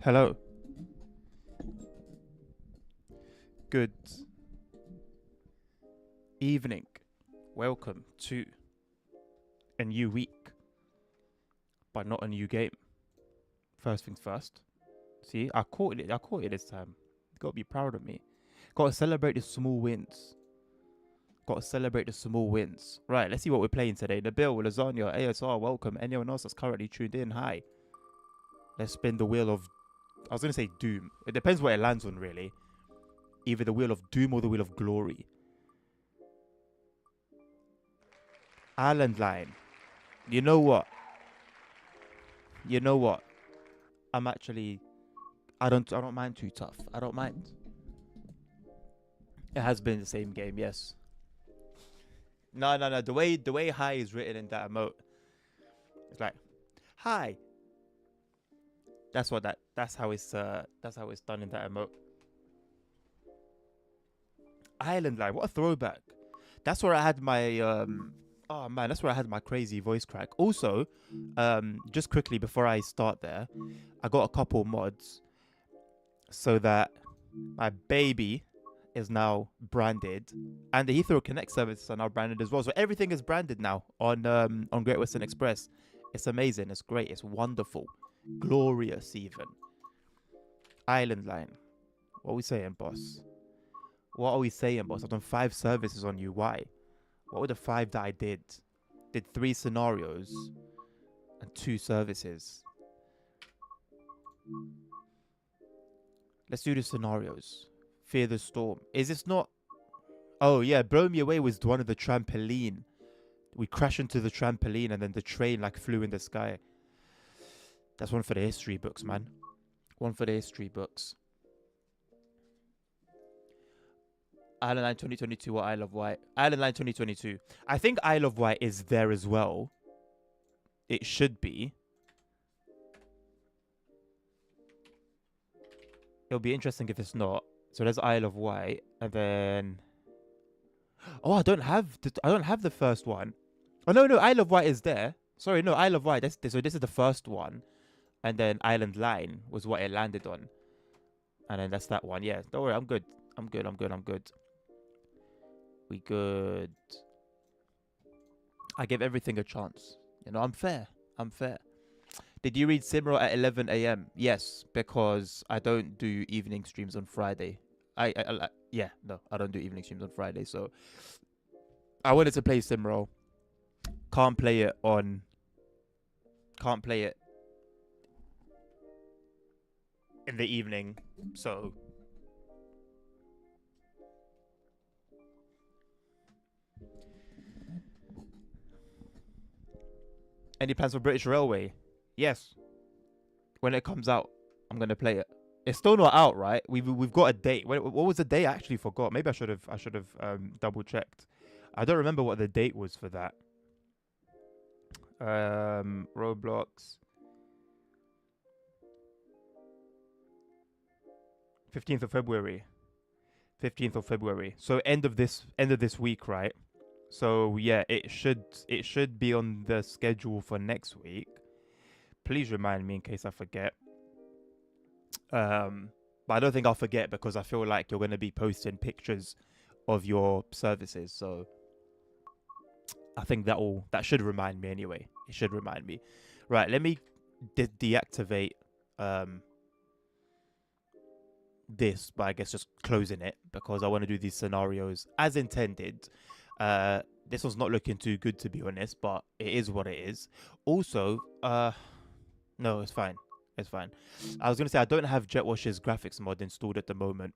Hello. Good evening. Welcome to a new week, but not a new game. First things first. See, I caught it. I caught it this time. You gotta be proud of me. Gotta celebrate the small wins. Gotta celebrate the small wins. Right, let's see what we're playing today. The Bill, Lasagna, ASR, welcome. Anyone else that's currently tuned in, hi. Let's spin the wheel of, I was gonna say Doom. It depends where it lands on, really. Either the wheel of Doom or the wheel of Glory. Island Line. You know what? I'm actually I don't mind too tough. I don't mind. It has been the same game, yes. No. The way hi is written in that emote, it's like hi. That's how it's done in that emote. Island Line, what a throwback. That's where I had my oh man, that's where I had my crazy voice crack. Also, just quickly before I start there, I got a couple mods so that my baby is now branded, and the Heathrow Connect services are now branded as well. So everything is branded now on Great Western Express. It's amazing. It's great. It's wonderful, glorious even. Island Line. What are we saying, boss? What are we saying, boss? I've done 5 services on you. Why? What were the 5 that I did? Did 3 scenarios and 2 services. Let's do the scenarios. Fear the Storm. Is this not... Oh, yeah. Blow Me Away was one of the trampoline. We crashed into the trampoline and then the train like flew in the sky. That's one for the history books, man. One for the history books. Island Line 2022 or Isle of Wight? Island Line 2022. I think Isle of Wight is there as well. It should be. It'll be interesting if it's not. So there's Isle of Wight, and then... Oh, I don't have the first one. Oh, no, Isle of Wight is there. Sorry, no, Isle of Wight. So this is the first one. And then Island Line was what it landed on. And then that's that one. Yeah, don't worry, I'm good. I'm good. We good. I give everything a chance. You know, I'm fair. Did you read Simro at 11 a.m.? Yes, because I don't do evening streams on Friday. I don't do evening streams on Friday. So I wanted to play Simro. Can't play it in the evening. So any plans for British Railway? Yes. When it comes out, I'm gonna play it. It's still not out, right? We've got a date. What was the date? I actually forgot. Maybe I should have double checked. I don't remember what the date was for that. Roblox. 15th of February. 15th of February. So end of this week, right? So yeah, it should be on the schedule for next week. Please remind me in case I forget. But I don't think I'll forget because I feel like you're going to be posting pictures of your services. So I think that should remind me anyway. It should remind me. Right, let me deactivate this, but I guess just closing it because I want to do these scenarios as intended. This one's not looking too good to be honest, but it is what it is. Also, no, it's fine. It's fine. I was going to say I don't have Jetwash's graphics mod installed at the moment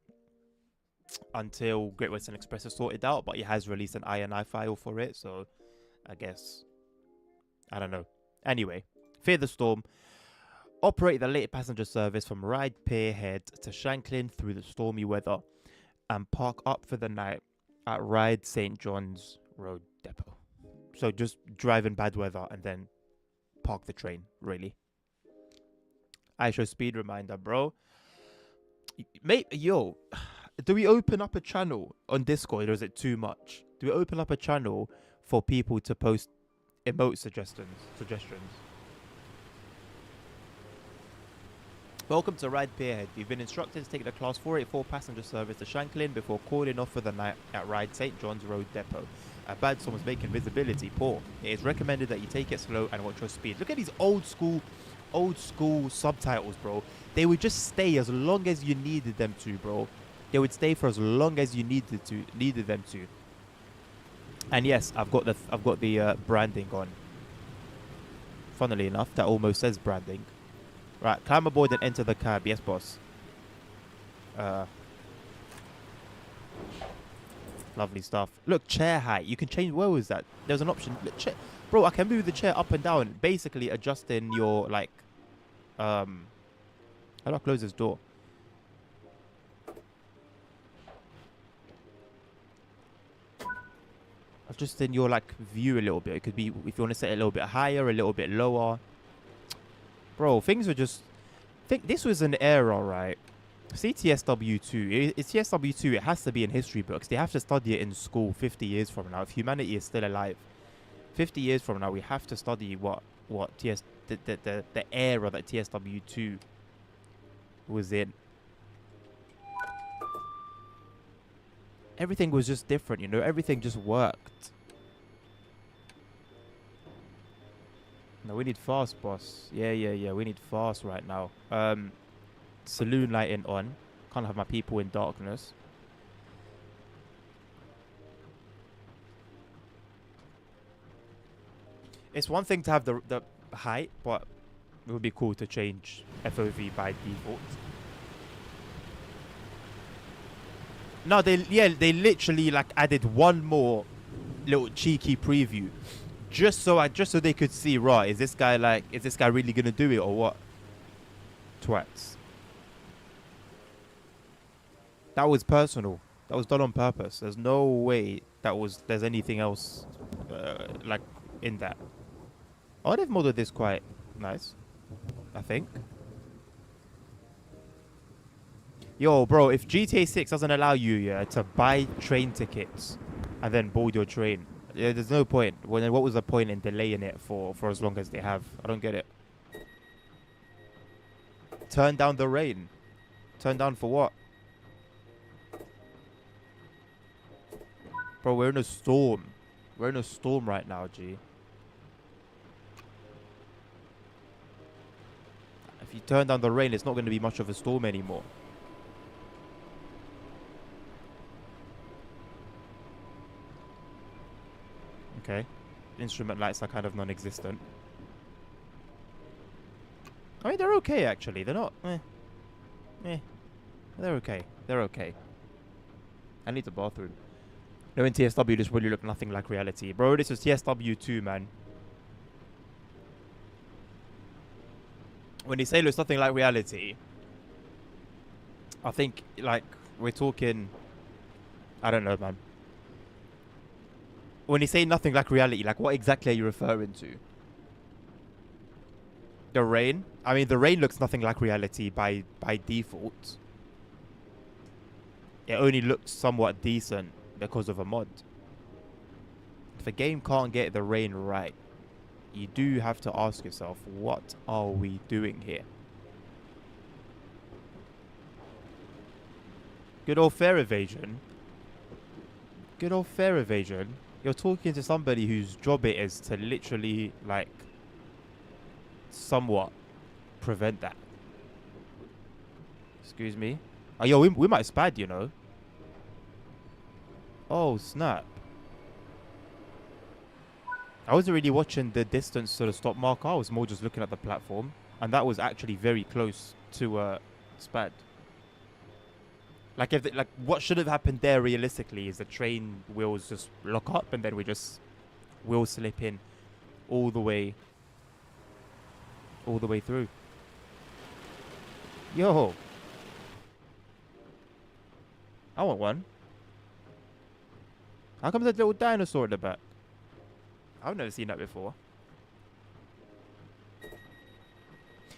until Great Western Express is sorted out, but it has released an INI file for it, so I guess, I don't know. Anyway, Fear the Storm. Operate the late passenger service from Ryde Pier Head to Shanklin through the stormy weather and park up for the night at Ryde St. John's Road Depot. So just drive in bad weather and then park the train, really. I show speed reminder, bro. Mate, yo, do we open up a channel on Discord or is it too much? Do we open up a channel for people to post emote suggestions? Welcome to Ryde Pierhead. You've been instructed to take the Class 484 passenger service to Shanklin before calling off for the night at Ryde St. John's Road Depot. A bad storm is making visibility poor. It is recommended that you take it slow and watch your speed. Look at these old school subtitles, bro. They would just stay as long as you needed them to, bro. They would stay for as long as you needed them to. And yes, I've got the branding on. Funnily enough, that almost says branding. Right, climb aboard and enter the cab. Yes, boss. Lovely stuff. Look, chair height. You can change. Where was that? There's an option. Look, bro, I can move the chair up and down, basically adjusting your like. How do I close this door? just in your like view a little bit. It could be if you want to set it a little bit higher, a little bit lower. Bro, things are just. Think this was an era, right? See TSW2. It's TSW2. It has to be in history books. They have to study it in school 50 years from now. If humanity is still alive, 50 years from now, we have to study the era that TSW2 was in. Everything was just different, you know. Everything just worked. No, we need fast, boss. Yeah. We need fast right now. Saloon lighting on. Can't have my people in darkness. It's one thing to have the height, but it would be cool to change FOV by default. No, they literally like added one more little cheeky preview, just so they could see, right, is this guy really gonna do it or what? Twats. That was personal. That was done on purpose. There's no way there's anything else like in that. Oh, they've modded this quite nice, I think. Yo, bro, if GTA 6 doesn't allow you to buy train tickets and then board your train, there's no point. What was the point in delaying it for as long as they have? I don't get it. Turn down the rain. Turn down for what? Bro, we're in a storm. We're in a storm right now, G. If you turn down the rain, it's not going to be much of a storm anymore. Okay. Instrument lights are kind of non-existent. I mean, they're okay, actually. They're not... They're okay. They're okay. I need the bathroom. No, in TSW, this really looked nothing like reality. Bro, this was TSW2, man. When they say it looks nothing like reality, I think, like, we're talking... I don't know, man. When you say nothing like reality, like, what exactly are you referring to? The rain? I mean, the rain looks nothing like reality by default. It only looks somewhat decent because of a mod. If a game can't get the rain right, you do have to ask yourself, what are we doing here? Good old fair evasion. Good old fair evasion. You're talking to somebody whose job it is to literally, like, somewhat prevent that. Excuse me? Oh, yo, we might spad, you know. Oh, snap. I wasn't really watching the distance to the stop marker. I was more just looking at the platform. And that was actually very close to spad. Like, what should have happened there realistically is the train wheels just lock up and then we just wheel slip in all the way through. Yo. I want one. How come there's a little dinosaur at the back? I've never seen that before.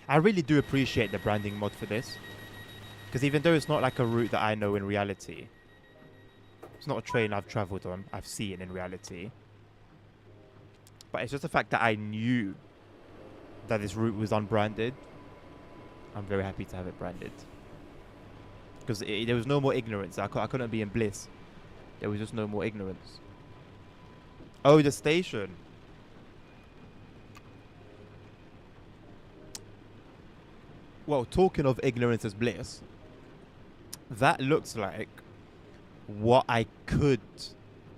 I really do appreciate the branding mod for this. Because even though it's not like a route that I know in reality, it's not a train I've travelled on, I've seen in reality. But it's just the fact that I knew that this route was unbranded. I'm very happy to have it branded. Because there was no more ignorance. I couldn't be in bliss. There was just no more ignorance. Oh, the station. Well, talking of ignorance as bliss, that looks like what I could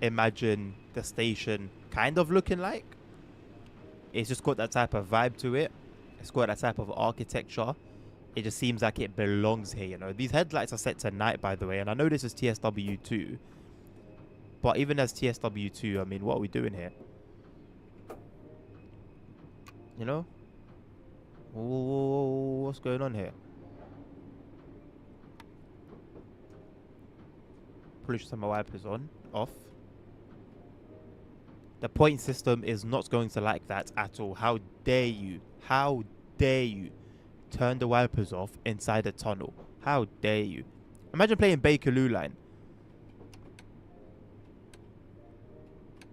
imagine the station kind of looking like. It's just got that type of vibe to it. It's got that type of architecture. It just seems like it belongs here, you know. These headlights are set to night, by the way, and I know this is TSW2. But even as TSW2, I mean, what are we doing here? You know? Whoa, what's going on here? Probably should have my wipers on, off. The point system is not going to like that at all. How dare you? How dare you turn the wipers off inside the tunnel? How dare you? Imagine playing Bakerloo line.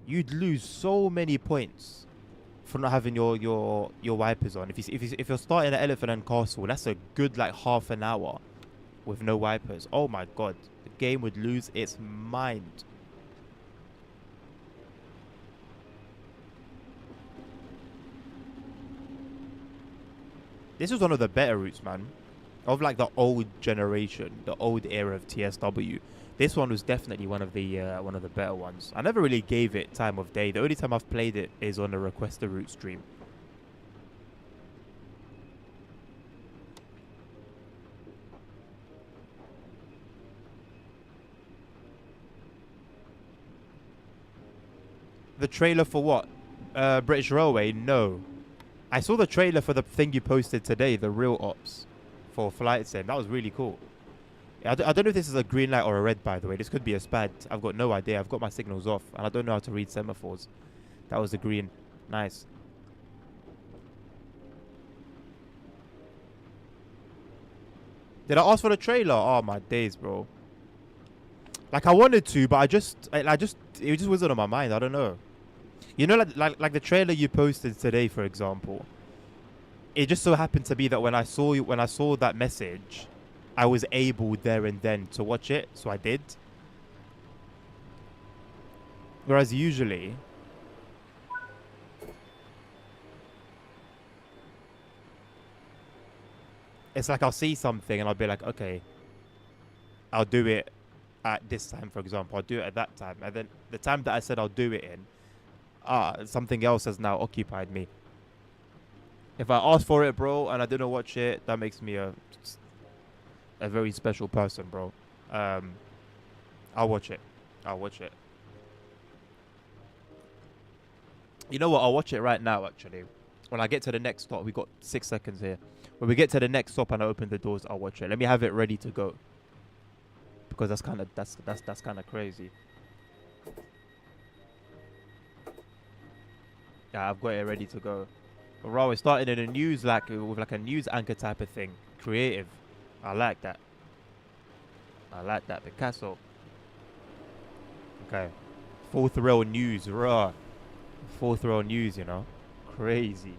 You'd lose so many points for not having your wipers on. If you're starting at Elephant and Castle, that's a good like half an hour with no wipers. Oh my god, the game would lose its mind. This was one of the better routes, man. Of like the old generation, the old era of TSW. This one was definitely one of the better ones. I never really gave it time of day. The only time I've played it is on a Request a Route stream. The trailer for what? British Railway? No. I saw the trailer for the thing you posted today, the Real Ops for Flight Sim. That was really cool. I don't know if this is a green light or a red, by the way. This could be a SPAD. I've got no idea. I've got my signals off, and I don't know how to read semaphores. That was the green. Nice. Did I ask for the trailer? Oh, my days, bro. Like, I wanted to, but it just wasn't on my mind. I don't know. You know, like the trailer you posted today, for example. It just so happened to be that when I saw that message, I was able there and then to watch it, so I did. Whereas usually, it's like I'll see something and I'll be like, okay, I'll do it at this time, for example. I'll do it at that time. And then the time that I said I'll do it in, something else has now occupied me. If I ask for it, bro, and I didn't watch it, that makes me a very special person, bro. I'll watch it. I'll watch it. You know what? I'll watch it right now, actually. When I get to the next stop, we got 6 seconds here. When we get to the next stop and I open the doors, I'll watch it. Let me have it ready to go. Because that's kind of crazy. Yeah, I've got it ready to go. But raw, we're starting in a news with like a news anchor type of thing. Creative. I like that. I like that. Picasso. Okay. Fourth row news. Raw. Fourth row news, you know. Crazy.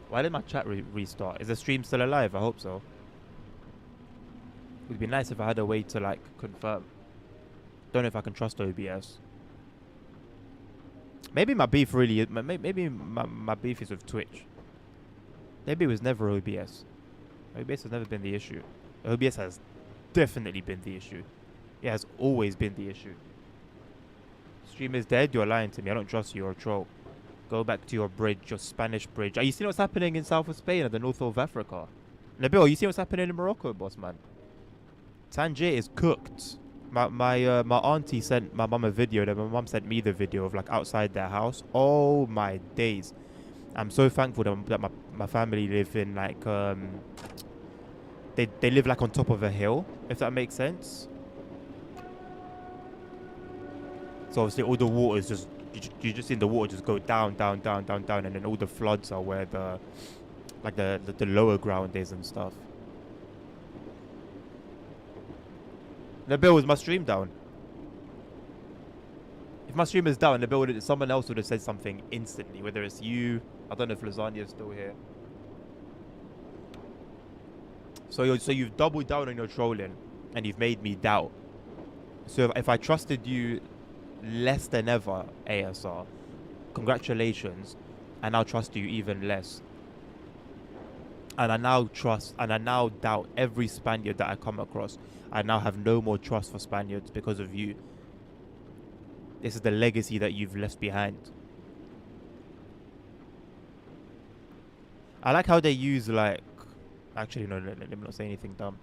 Why did my chat restart? Is the stream still alive? I hope so. It would be nice if I had a way to like confirm. Don't know if I can trust OBS. Maybe my beef really. Maybe my beef is with Twitch. Maybe it was never OBS. OBS has never been the issue. OBS has definitely been the issue. It has always been the issue. Stream is dead. You're lying to me. I don't trust you. You're a troll. Go back to your bridge, your Spanish bridge. Are you seeing what's happening in south of Spain and the north of Africa? Nabil, you see what's happening in Morocco, boss man? Tangier is cooked. My auntie sent my mum a video. Then my mum sent me the video of like outside their house. Oh my days! I'm so thankful that my family live in like they live like on top of a hill, if that makes sense. So obviously all the water is just you just seen the water just go down, and then all the floods are where the lower ground is and stuff. Nabil, is my stream down? If my stream is down, Nabil, someone else would have said something instantly. Whether it's you, I don't know if Lasagna is still here. So you've doubled down on your trolling, and you've made me doubt. So if I trusted you less than ever, ASR, congratulations, I now trust you even less. And I now doubt every Spaniard that I come across. I now have no more trust for Spaniards because of you. This is the legacy that you've left behind. I like how they use like... Actually, no, let me not say anything dumb.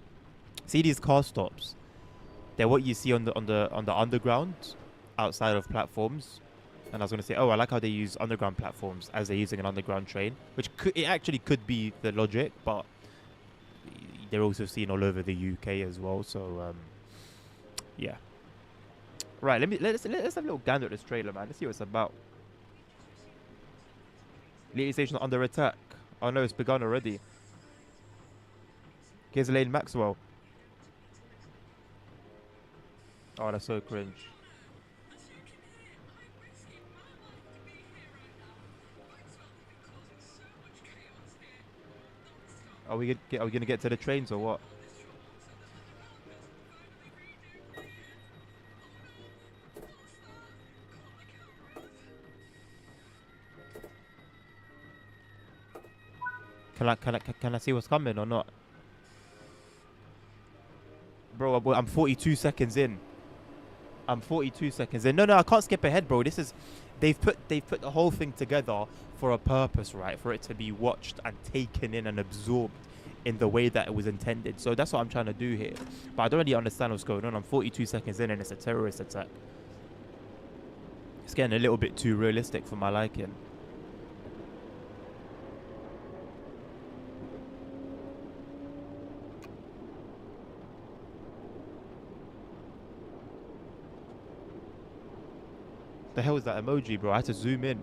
See these car stops? They're what you see on the underground, outside of platforms. And I was going to say, oh, I like how they use underground platforms as they're using an underground train, which it actually could be the logic, but they're also seen all over the UK as well. So, yeah. Right, let's have a little gander at this trailer, man. Let's see what it's about. Elite Station under attack. Oh no, it's begun already. Here's Lane Maxwell. Oh, that's so cringe. Are we gonna get to the trains or what? Can I see what's coming or not? Bro, I'm 42 seconds in. I'm 42 seconds in. No, I can't skip ahead, bro. This is, they've put the whole thing together for a purpose, right? For it to be watched and taken in and absorbed in the way that it was intended. So that's what I'm trying to do here. But I don't really understand what's going on. I'm 42 seconds in and it's a terrorist attack. It's getting a little bit too realistic for my liking. The hell is that emoji, bro? I had to zoom in.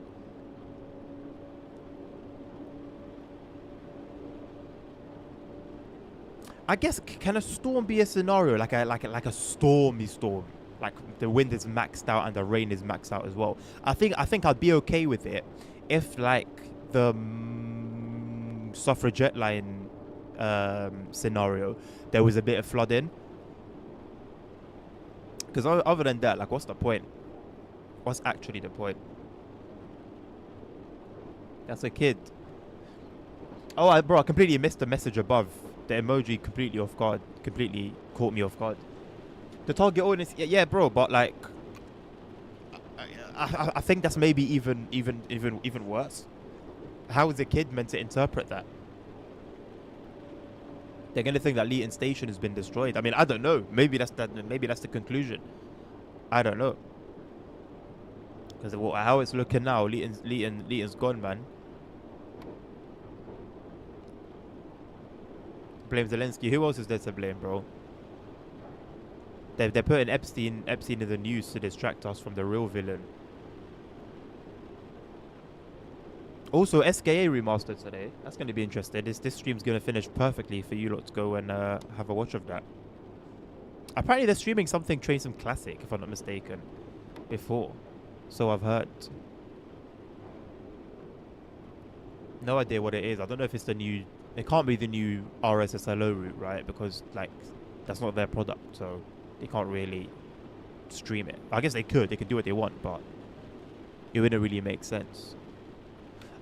I guess can a storm be a scenario like a stormy storm, like the wind is maxed out and the rain is maxed out as well? I think I'd be okay with it if like the suffragette line scenario there was a bit of flooding. Because other than that, like, what's the point? What's actually the point? That's a kid. Oh, bro, I completely missed the message above. The emoji completely off guard. Completely caught me off guard. The target audience, yeah, bro. But like, I think that's maybe even worse. How is a kid meant to interpret that? They're gonna think that Leeton Station has been destroyed. I mean, I don't know. Maybe that's the conclusion. I don't know. Because how it's looking now, Leeton's gone, man. Blame Zelensky. Who else is there to blame, bro? They're putting Epstein in the news to distract us from the real villain. Also, SKA remastered today. That's going to be interesting. This stream's going to finish perfectly for you lot to go and have a watch of that. Apparently, they're streaming something Train Sim Classic, if I'm not mistaken, before. So I've heard. No idea what it is. I don't know if it's the new... It can't be the new RSSLO route, right? Because, like, that's not their product, so they can't really stream it. I guess they could. They could do what they want, but it wouldn't really make sense.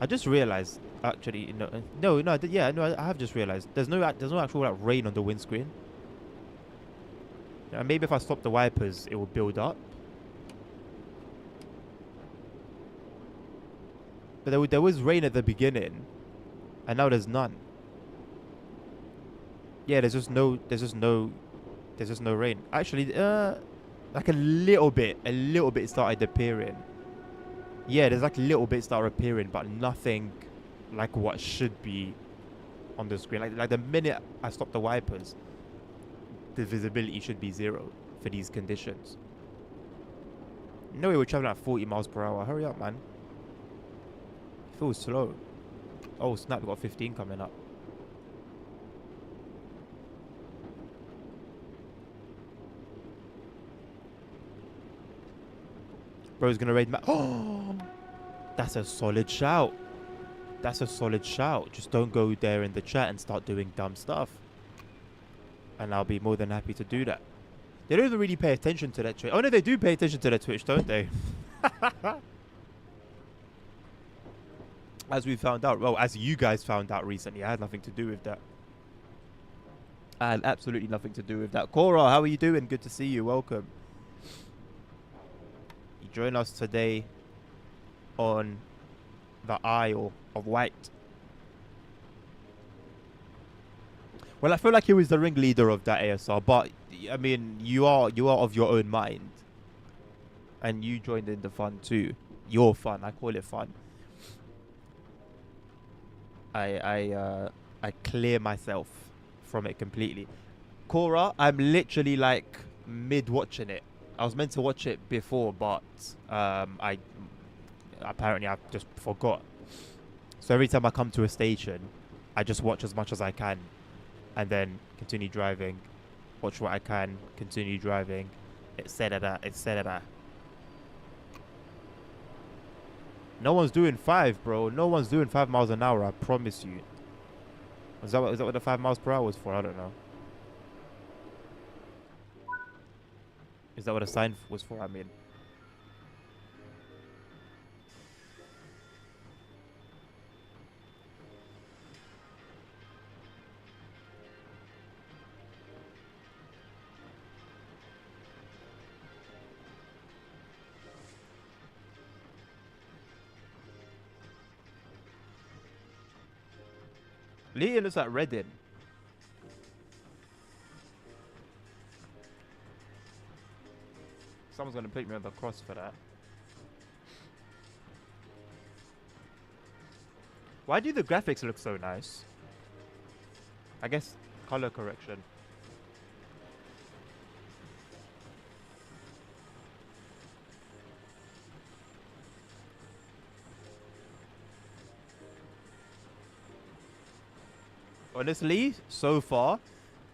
I just realized, actually, I have just realized there's no actual like rain on the windscreen. Maybe if I stop the wipers, it will build up. But there was rain at the beginning, and now there's none. Yeah, there's just no rain. Actually, like a little bit started appearing. Yeah, there's like a little bit started appearing, but nothing like what should be on the screen. Like the minute I stop the wipers, the visibility should be 0 for these conditions. No way we're traveling at 40 miles per hour. Hurry up, man. Feels slow. Oh snap, we got 15 coming up. Bro's gonna raid oh, that's a solid shout. That's a solid shout. Just don't go there in the chat and start doing dumb stuff. And I'll be more than happy to do that. They don't even really pay attention to that Twitch. Oh no, they do pay attention to that Twitch, don't they? As we found out. Well, as you guys found out recently. I had nothing to do with that. I had absolutely nothing to do with that. Cora, how are you doing? Good to see you. Welcome. Join us today on the Isle of Wight. Well, I feel like he was the ringleader of that ASR, but I mean, you are of your own mind, and you joined in the fun too. Your fun, I call it fun. I clear myself from it completely. Cora, I'm literally like mid watching it. I was meant to watch it before, but I just forgot. So every time I come to a station, I just watch as much as I can, and then continue driving. Watch what I can, continue driving, etc. etc. No one's doing 5, bro. No one's doing 5 miles an hour. I promise you. Is that what the 5 miles per hour was for? I don't know. Is that what the sign was for? I mean. Leah looks like Reddin. Someone's gonna put me on the cross for that. Why do the graphics look so nice? I guess color correction. Honestly, so far,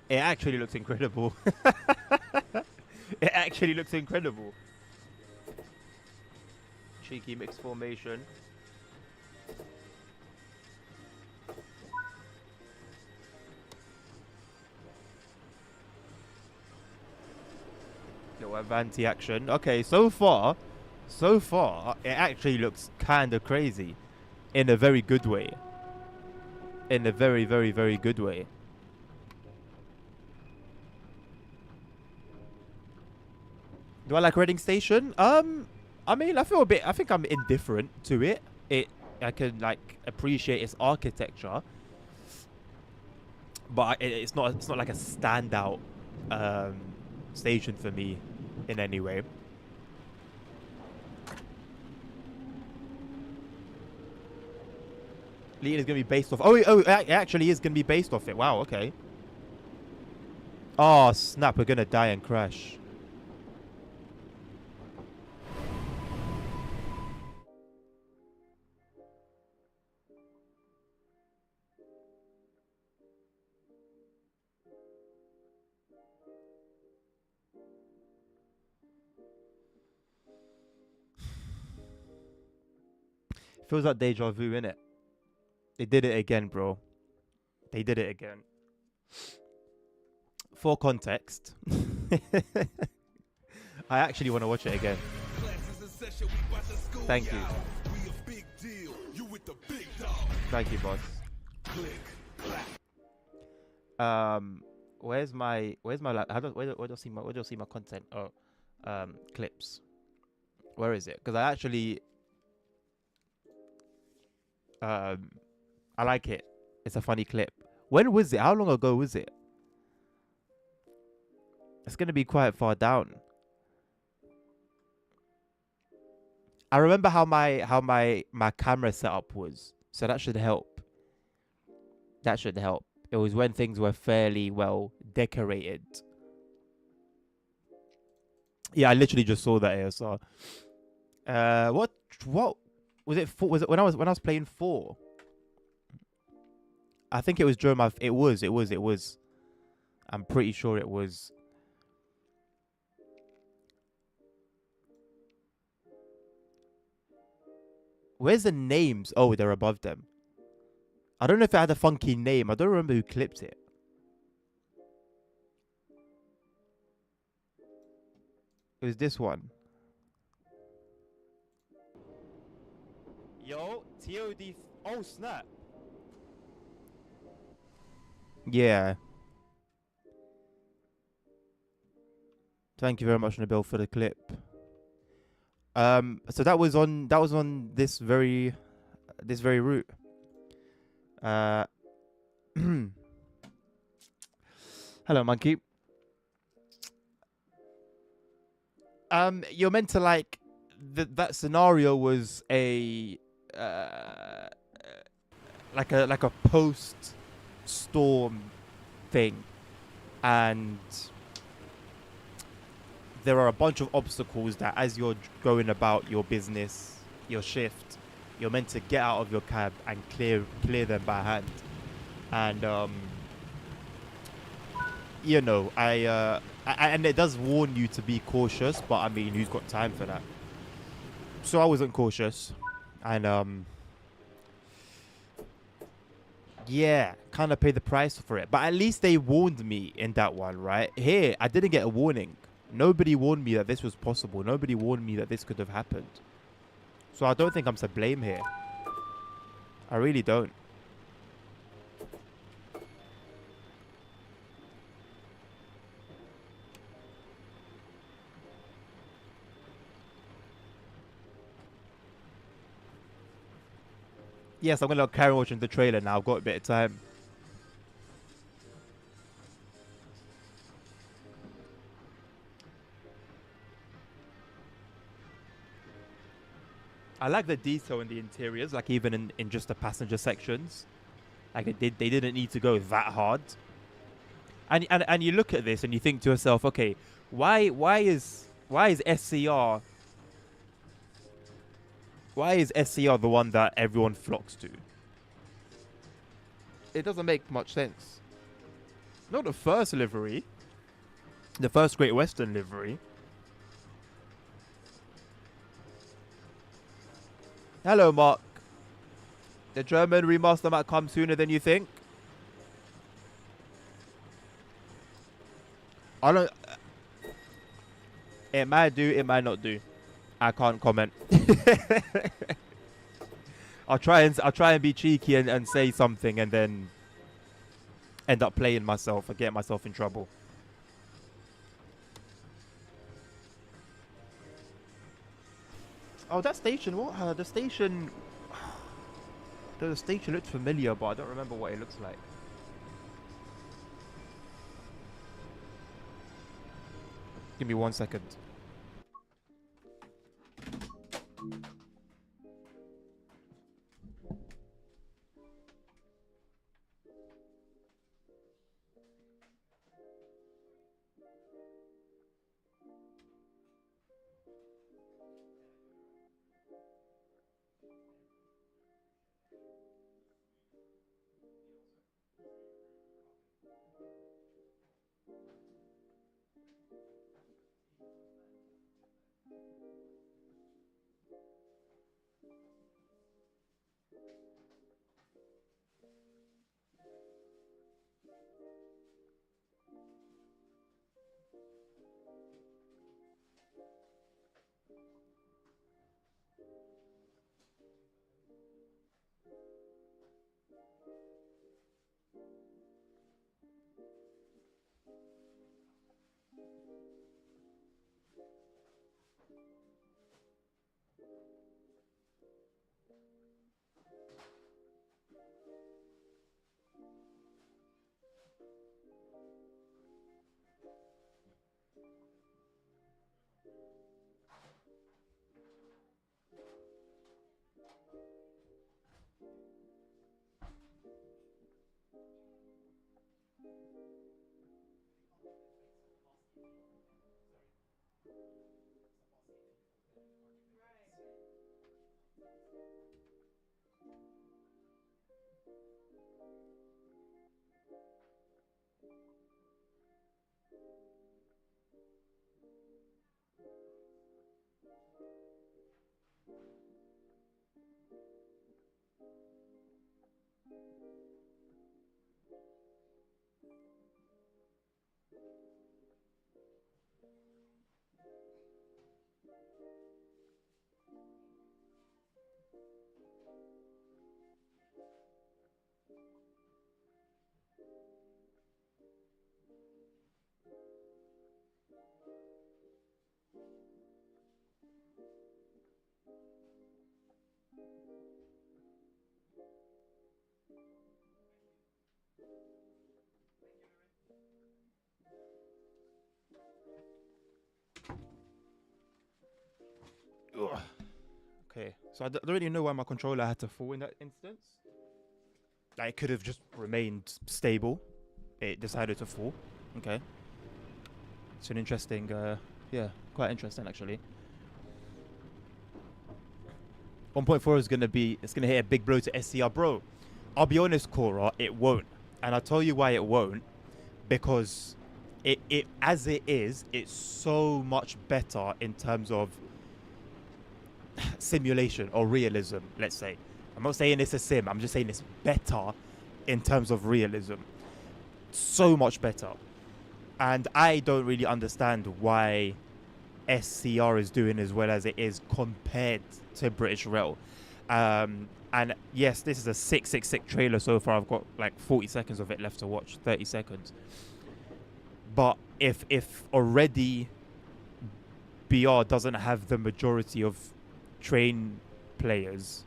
it actually looks incredible. It actually looks incredible. Cheeky mixed formation. Little Avanti action. Okay, so far, it actually looks kind of crazy. In a very good way. In a very, very, very good way. Do I like Reading Station? I mean, I think I'm indifferent to it. I can like appreciate its architecture, but it's not like a standout station for me in any way. Lead is gonna be based off. Oh, it actually is gonna be based off it. Wow. Okay. Oh snap! We're gonna die and crash. Feels like deja vu, innit? They did it again, bro. They did it again. For context, I actually want to watch it again. Thank you. Thank you, boss. Where's my where do I see my content? Oh, clips. Where is it? Because I actually I like it. It's a funny clip. When was it? How long ago was it? It's gonna be quite far down. I remember how my camera setup was, so that should help. That should help. It was when things were fairly well decorated. Yeah, I literally just saw that ASR. What was it? Was it when I was playing 4? I think it was during my. It was. I'm pretty sure it was. Where's the names? Oh, they're above them. I don't know if it had a funky name. I don't remember who clipped it. It was this one. Yo, TOD. Oh, snap. Yeah. Thank you very much, Nabil, for the clip. So that was on this very route. Hello, monkey. You're meant to like that scenario was a like a post storm thing, and there are a bunch of obstacles that as you're going about your business, your shift, you're meant to get out of your cab and clear them by hand. And you know, and it does warn you to be cautious, but I mean, who's got time for that? So I wasn't cautious, and yeah, kind of paid the price for it. But at least they warned me in that one, right? Here, I didn't get a warning. Nobody warned me that this was possible. Nobody warned me that this could have happened. So I don't think I'm to blame here. I really don't. Yes, I'm gonna carry on watching the trailer now. I've got a bit of time. I like the detail in the interiors, like even in just the passenger sections. Like they didn't need to go that hard. And you look at this and you think to yourself, okay, why is SCR the one that everyone flocks to? It doesn't make much sense. Not the first livery, the first Great Western livery. Hello, Mark. The German remaster might come sooner than you think. I don't. It might do. It might not do. I can't comment. I'll try and be cheeky and say something and then end up playing myself and get myself in trouble. Oh, that station. What? The station. The station looked familiar, but I don't remember what it looks like. Give me 1 second. Ugh. Okay, so I don't really know why my controller had to fall in that instance. Like, it could have just remained stable. It decided to fall. Okay, it's an interesting Yeah, quite interesting actually. 1.4 is gonna be, it's gonna hit a big blow to SCR, bro. I'll be honest, Cora, it won't, and I'll tell you why it won't. Because it as it is, it's so much better in terms of simulation or realism. Let's say, I'm not saying it's a sim. I'm just saying it's better in terms of realism. So much better, and I don't really understand why SCR is doing as well as it is compared to British Rail. And yes, this is a 666 trailer so far. I've got like 40 seconds of it left to watch, 30 seconds. But if already BR doesn't have the majority of train players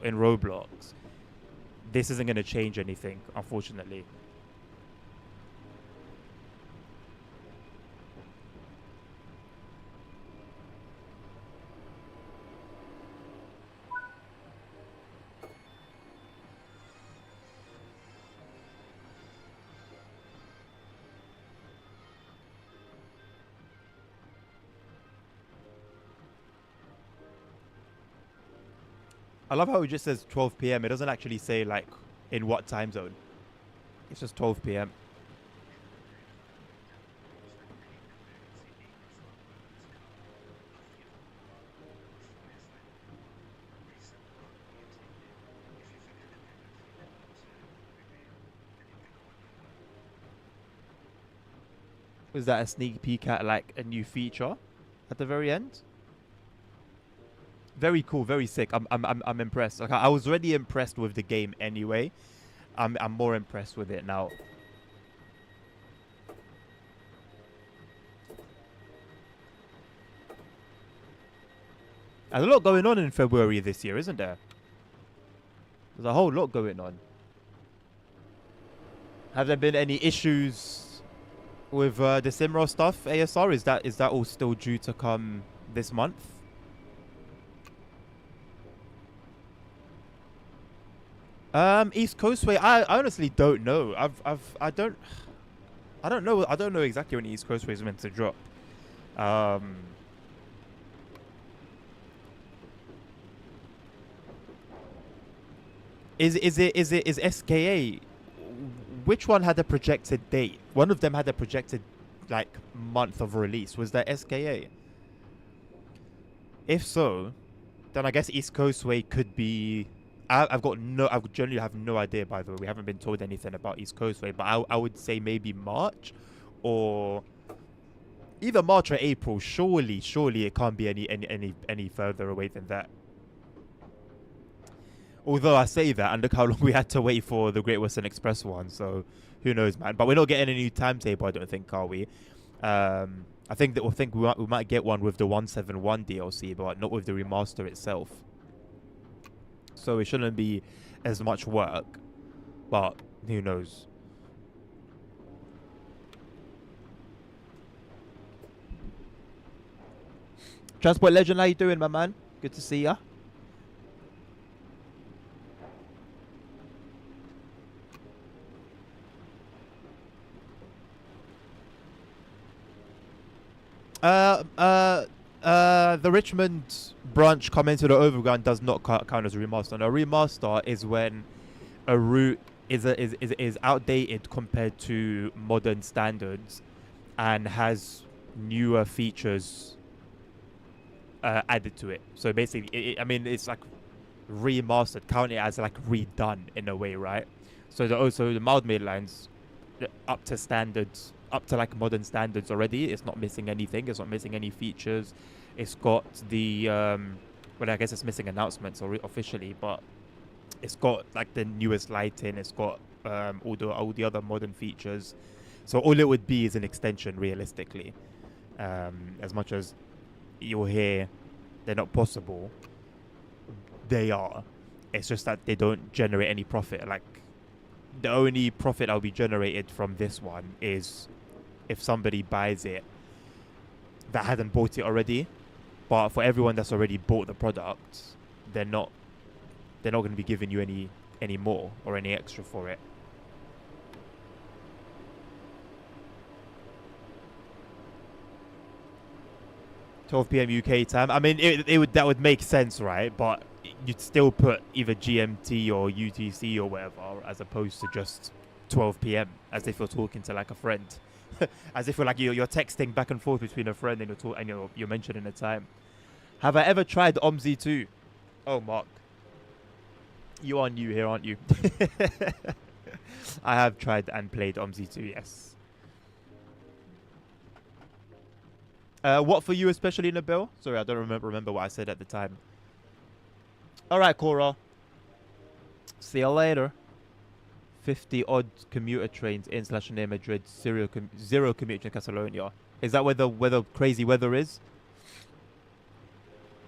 in Roblox, this isn't going to change anything, unfortunately. I love how it just says 12 p.m. It doesn't actually say like in what time zone. It's just 12 p.m. Was that a sneak peek at like a new feature at the very end? Very cool, very sick. I'm impressed. Like I was already impressed with the game anyway. I'm more impressed with it now. There's a lot going on in February this year, isn't there? There's a whole lot going on. Have there been any issues with the Simra stuff, ASR? Is that all still due to come this month? East Coastway. I honestly don't know. I don't know. I don't know exactly when East Coastway is meant to drop. Is SKA? Which one had a projected date? One of them had a projected like month of release. Was that SKA? If so, then I guess East Coastway could be. I generally have no idea. By the way, we haven't been told anything about East Coastway, but I would say maybe March, or either March or April. Surely it can't be any further away than that. Although I say that, and look how long we had to wait for the Great Western Express one. So who knows, man? But we're not getting a new timetable, I don't think, are we? I think we might get one with the 171 DLC, but not with the remaster itself. So it shouldn't be as much work, but who knows? Transport Legend, how you doing, my man? Good to see ya. The Richmond branch coming to the Overground does not count as a remaster. No, a remaster is when a route is outdated compared to modern standards and has newer features added to it. So basically, I mean, it's like remastered, count it as like redone in a way, right? So the mild maid lines up to standards, up to like modern standards already. It's not missing anything. It's not missing any features. It's got the well, I guess it's missing announcements or officially, but it's got like the newest lighting. It's got all the other modern features. So all it would be is an extension, realistically. As much as you'll hear they're not possible, they are. It's just that they don't generate any profit. Like the only profit that'll be generated from this one is if somebody buys it that hadn't bought it already. But for everyone that's already bought the product, they're not going to be giving you any more or any extra for it. 12 p.m. UK time. I mean, that would make sense, right? But you'd still put either GMT or UTC or whatever, as opposed to just 12 p.m. as if you're talking to like a friend, as if you're texting back and forth between a friend and you're mentioning the time. Have I ever tried OMSI 2? Oh, Mark, you are new here, aren't you? I have tried and played OMSI 2, yes. What for you especially, Nabil? Sorry, I don't remember what I said at the time. All right, Cora. See you later. 50 odd commuter trains in/near Madrid. Zero commuter in Catalonia. Is that where the crazy weather is?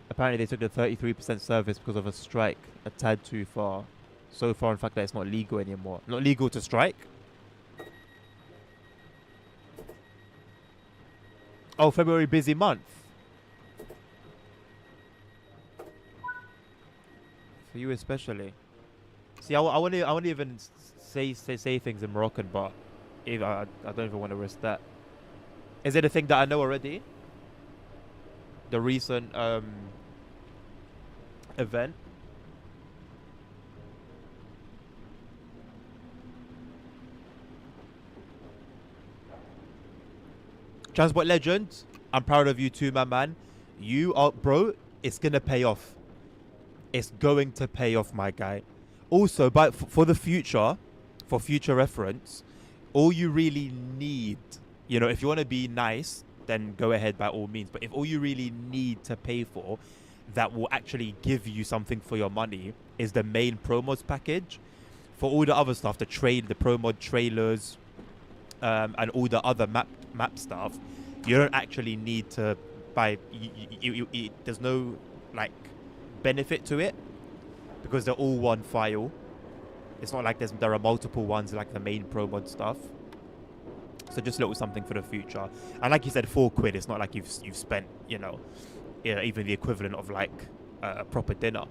Apparently they took the 33% service because of a strike. A tad too far. So far, in fact, that it's not legal anymore. Not legal to strike? Oh, February busy month. For you especially. See, I wouldn't even say things in Moroccan, but I don't even want to risk that. Is it a thing that I know already? The recent event. Transport legend, I'm proud of you too, my man. You are, bro, it's gonna pay off. It's going to pay off, my guy. Also, but for the future, for future reference, all you really need, if you want to be nice, then go ahead by all means. But if all you really need to pay for that will actually give you something for your money is the main promos package. For all the other stuff, the promo trailers, and all the other map stuff, you don't actually need to buy. There's no like benefit to it because they're all one file. It's not like there are multiple ones like the main promo stuff. So just a little something for the future. And like you said, £4. It's not like you've spent even the equivalent of like a proper dinner.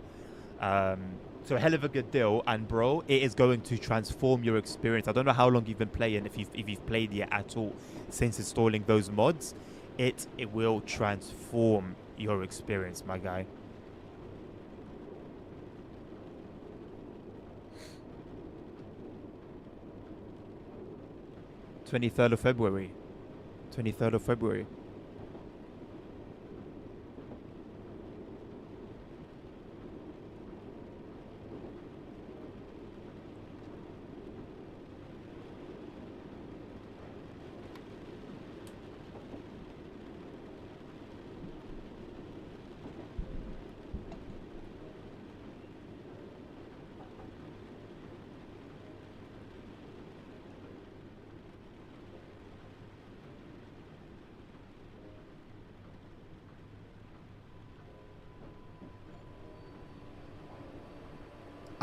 So a hell of a good deal, and bro, it is going to transform your experience. I don't know how long you've been playing, if you've played yet at all since installing those mods. It will transform your experience, my guy. February 23rd of February.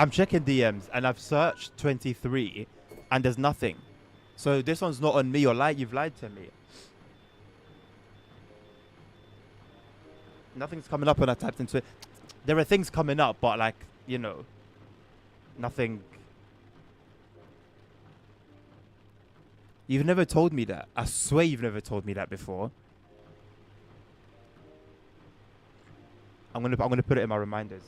I'm checking DMs and I've searched 23 and there's nothing. So this one's not on me, or you've lied to me. Nothing's coming up when I typed into it. There are things coming up, but like, nothing. You've never told me that. I swear you've never told me that before. I'm gonna put it in my reminders.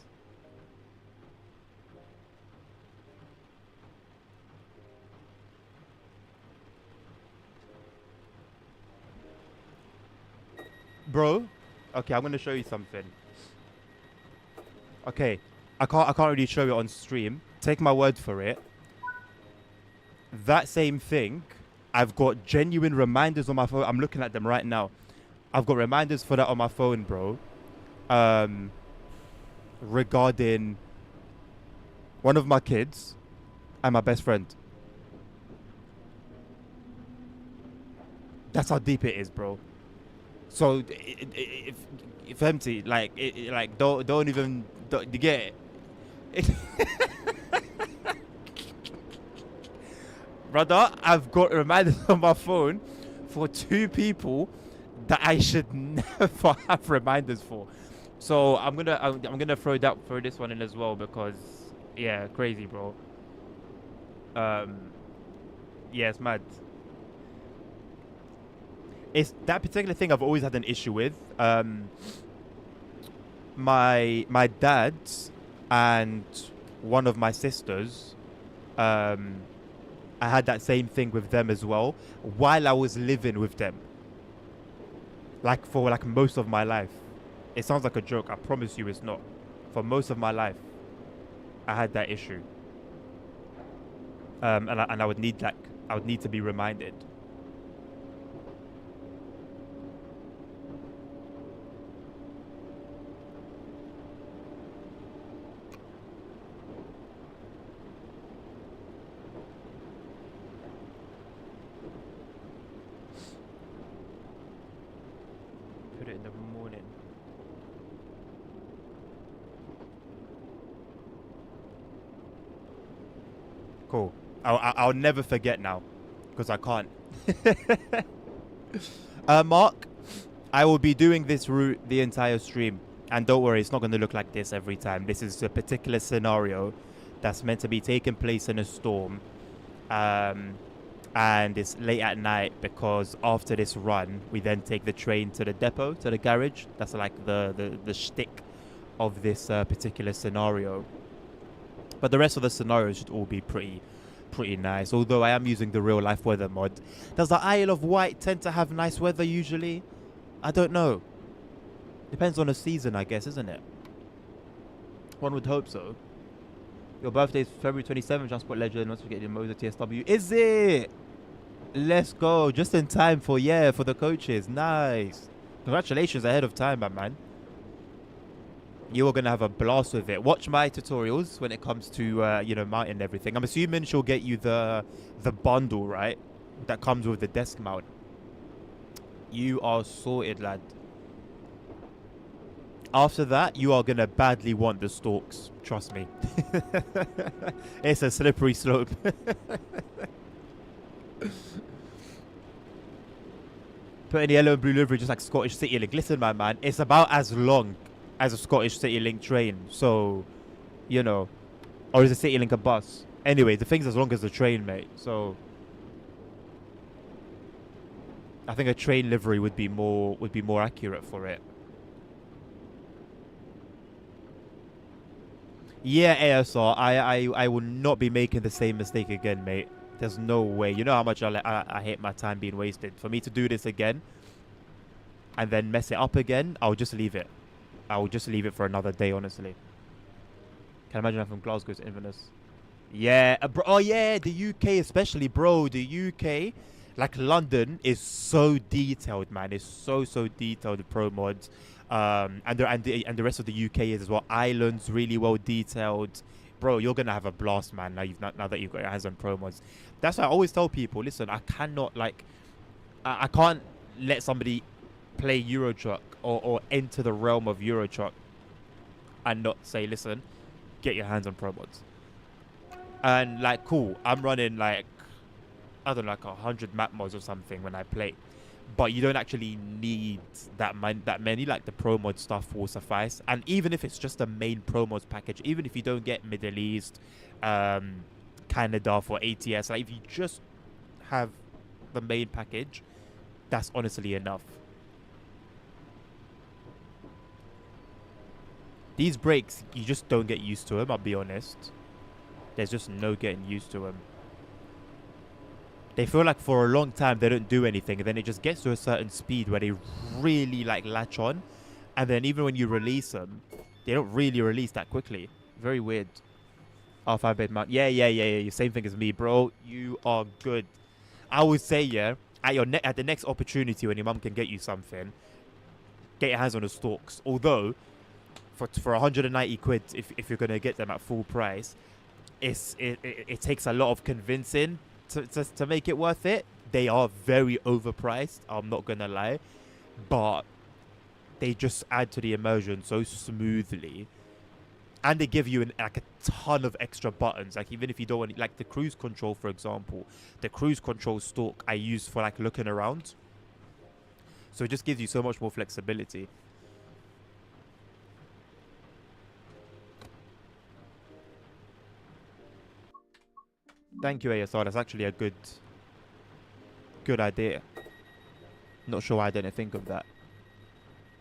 Bro, okay, I'm gonna show you something. Okay, I can't really show it on stream. Take my word for it. That same thing, I've got genuine reminders on my phone. I'm looking at them right now. I've got reminders for that on my phone, bro. Regarding one of my kids and my best friend. That's how deep it is, bro. So if empty, like don't even you get it. Brother, I've got reminders on my phone for 2 people that I should never have reminders for. So I'm gonna throw this one in as well, because yeah, crazy, bro. Yeah, it's mad. It's that particular thing I've always had an issue with. My dad and one of my sisters, um, I had that same thing with them as well while I was living with them. Like for like most of my life. It sounds like a joke. I promise you it's not. For most of my life, I had that issue. And I would need I would need to be reminded. Put it in the morning. Cool. I'll never forget now, because I can't. Mark, I will be doing this route the entire stream, and don't worry, it's not going to look like this every time. This is a particular scenario that's meant to be taking place in a storm, and it's late at night because after this run, we then take the train to the depot, to the garage. That's like the shtick of this particular scenario. But the rest of the scenarios should all be pretty nice. Although I am using the real life weather mod. Does the Isle of Wight tend to have nice weather usually? I don't know. Depends on the season, I guess, isn't it? One would hope so. Your birthday is February 27th, Transport Legend. Once we get your Mode TSW. Is it? Let's go. Just in time for the coaches. Nice. Congratulations ahead of time, my man. You are going to have a blast with it. Watch my tutorials when it comes to, you know, mounting and everything. I'm assuming she'll get you the bundle, right? That comes with the desk mount. You are sorted, lad. After that, you are going to badly want the stalks. Trust me. It's a slippery slope. Put in yellow and blue livery just like Scottish City Link. Listen, my man, it's about as long as a Scottish City Link train. So, you know, or is a City Link a bus? Anyway, the thing's as long as the train, mate. So, I think a train livery would be more accurate for it. Yeah, ASR, I will not be making the same mistake again, mate. There's no way. You know how much I hate my time being wasted. For me to do this again and then mess it up again, I'll just leave it. I will just leave it for another day, honestly. Can imagine I'm from Glasgow to Inverness. Yeah, bro. Oh, yeah, the UK especially, bro. The UK, like London, is so detailed, man. It's so detailed, the pro mods. And the rest of the UK is as well. Ireland's really well detailed. Bro, you're going to have a blast, man, now that you've got your hands on pro mods. That's why I always tell people, listen, I cannot, like, I can't let somebody play Euro Truck or enter the realm of Euro Truck and not say, listen, get your hands on pro mods. And, like, cool, I'm running, like, I don't know, like 100 map mods or something when I play. But you don't actually need that many. Like, the pro mod stuff will suffice. And even if it's just a main pro mods package, even if you don't get Middle East, Canada for ATS, like if you just have the main package, that's honestly enough. These brakes, you just don't get used to them, I'll be honest. There's just no getting used to them. They feel like for a long time they don't do anything, and then it just gets to a certain speed where they really like latch on, and then even when you release them, they don't really release that quickly. Very weird. R5 bed mount. Yeah. Same thing as me, bro. You are good. I would say, yeah, at the next opportunity when your mum can get you something, get your hands on the stalks. Although, for 190 quid, if you're gonna get them at full price, it takes a lot of convincing to make it worth it. They are very overpriced, I'm not gonna lie, but they just add to the immersion so smoothly, and they give you like a ton of extra buttons. Like, even if you don't want, like the cruise control, for example, the cruise control stalk I use for like looking around, so it just gives you so much more flexibility. Thank you, ASR. That's actually a good idea. Not sure why I didn't think of that.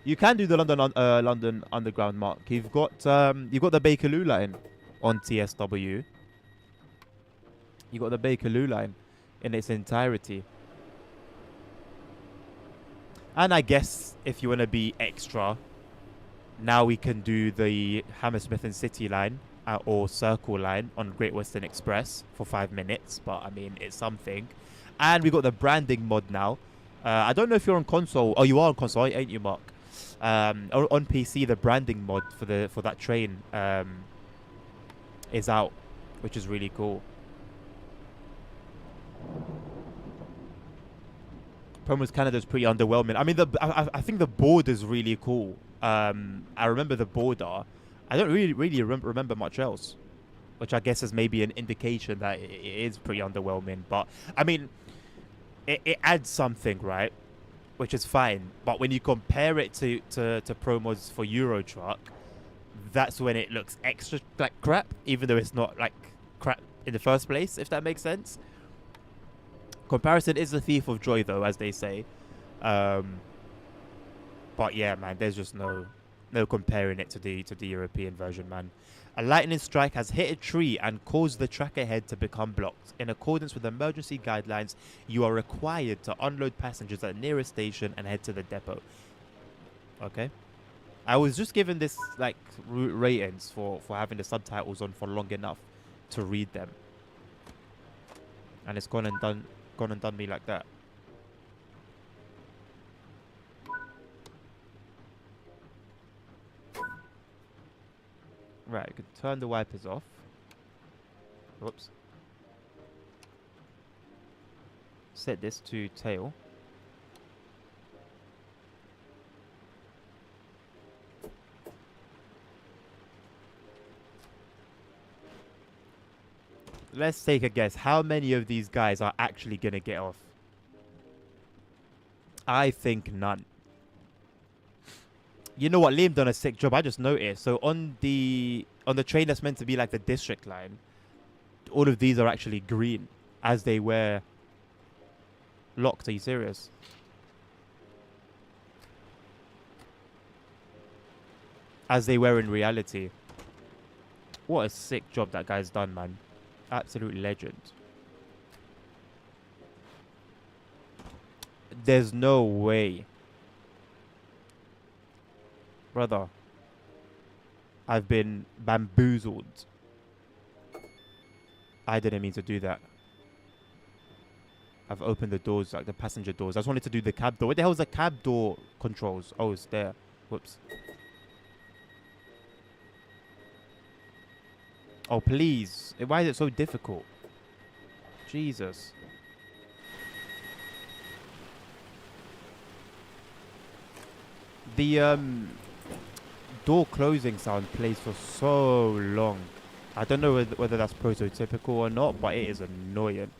You can do the London Underground, Mark. You've got the Bakerloo line on TSW. You got the Bakerloo line in its entirety. And I guess if you want to be extra, now we can do the Hammersmith and City line or Circle line on Great Western Express for 5 minutes. But I mean, it's something. And we got the branding mod now. I don't know if you're on console. Oh, you are on console, ain't you, Mark? On PC, the branding mod for that train is out, which is really cool. Promos Canada is pretty underwhelming. I mean, I think the board is really cool. I remember the border. I don't really remember much else, which I guess is maybe an indication that it is pretty underwhelming. But I mean, it adds something, right? Which is fine. But when you compare it to promos for Euro Truck, that's when it looks extra like crap, even though it's not like crap in the first place, if that makes sense. Comparison is the thief of joy, though, as they say. But yeah, man, there's just no comparing it to the European version, man. A lightning strike has hit a tree and caused the track ahead to become blocked. In accordance with emergency guidelines, you are required to unload passengers at the nearest station and head to the depot. Okay. I was just given this like ratings for having the subtitles on for long enough to read them, and it's gone and done me like that. Right, you can turn the wipers off. Whoops. Set this to tail. Let's take a guess. How many of these guys are actually going to get off? I think none. You know what? Liam done a sick job. I just noticed. So on the train that's meant to be like the district line, all of these are actually green as they were locked. Are you serious? As they were in reality. What a sick job that guy's done, man. Absolute legend. There's no way. Brother, I've been bamboozled. I didn't mean to do that. I've opened the doors, like the passenger doors. I just wanted to do the cab door. What the hell is the cab door controls? Oh, it's there. Whoops. Oh, please. Why is it so difficult? Jesus. The door closing sound plays for so long. I don't know whether that's prototypical or not, but it is annoying.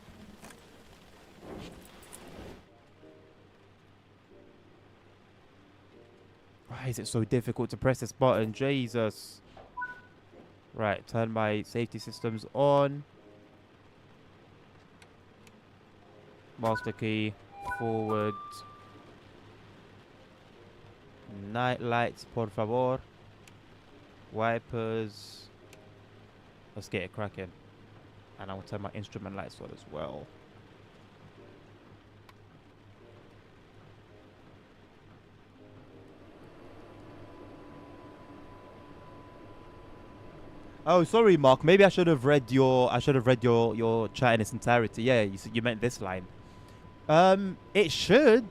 Why is it so difficult to press this button? Jesus. Right, turn my safety systems on. Master key, forward. Night lights, por favor. Wipers. Let's get it cracking. And I will turn my instrument lights on as well. Oh, sorry, Mark. Maybe I should have read your chat in its entirety. Yeah, you meant this line. It should.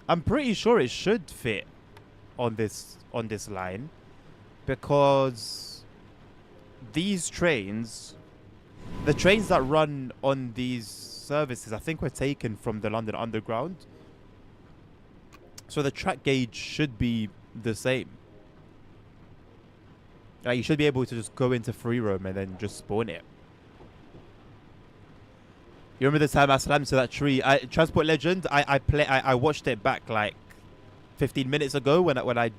I'm pretty sure it should fit on this line, because these trains, the trains that run on these services, I think were taken from the London Underground. So the track gauge should be the same. Like, you should be able to just go into free roam and then just spawn it. You remember the time I slammed to that tree? Transport Legend, I watched it back like 15 minutes ago when I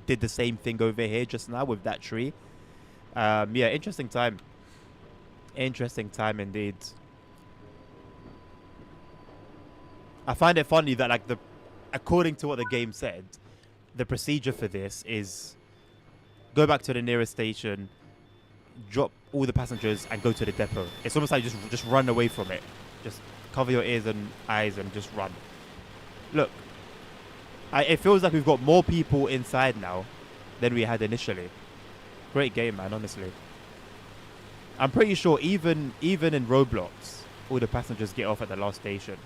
did the same thing over here just now with that tree. Yeah, interesting time. Interesting time indeed. I find it funny that like according to what the game said, the procedure for this is go back to the nearest station, drop all the passengers, and go to the depot. It's almost like just run away from it. Just cover your ears and eyes and just run. Look, it feels like we've got more people inside now than we had initially. Great game, man, honestly. I'm pretty sure even in Roblox, all the passengers get off at the last station.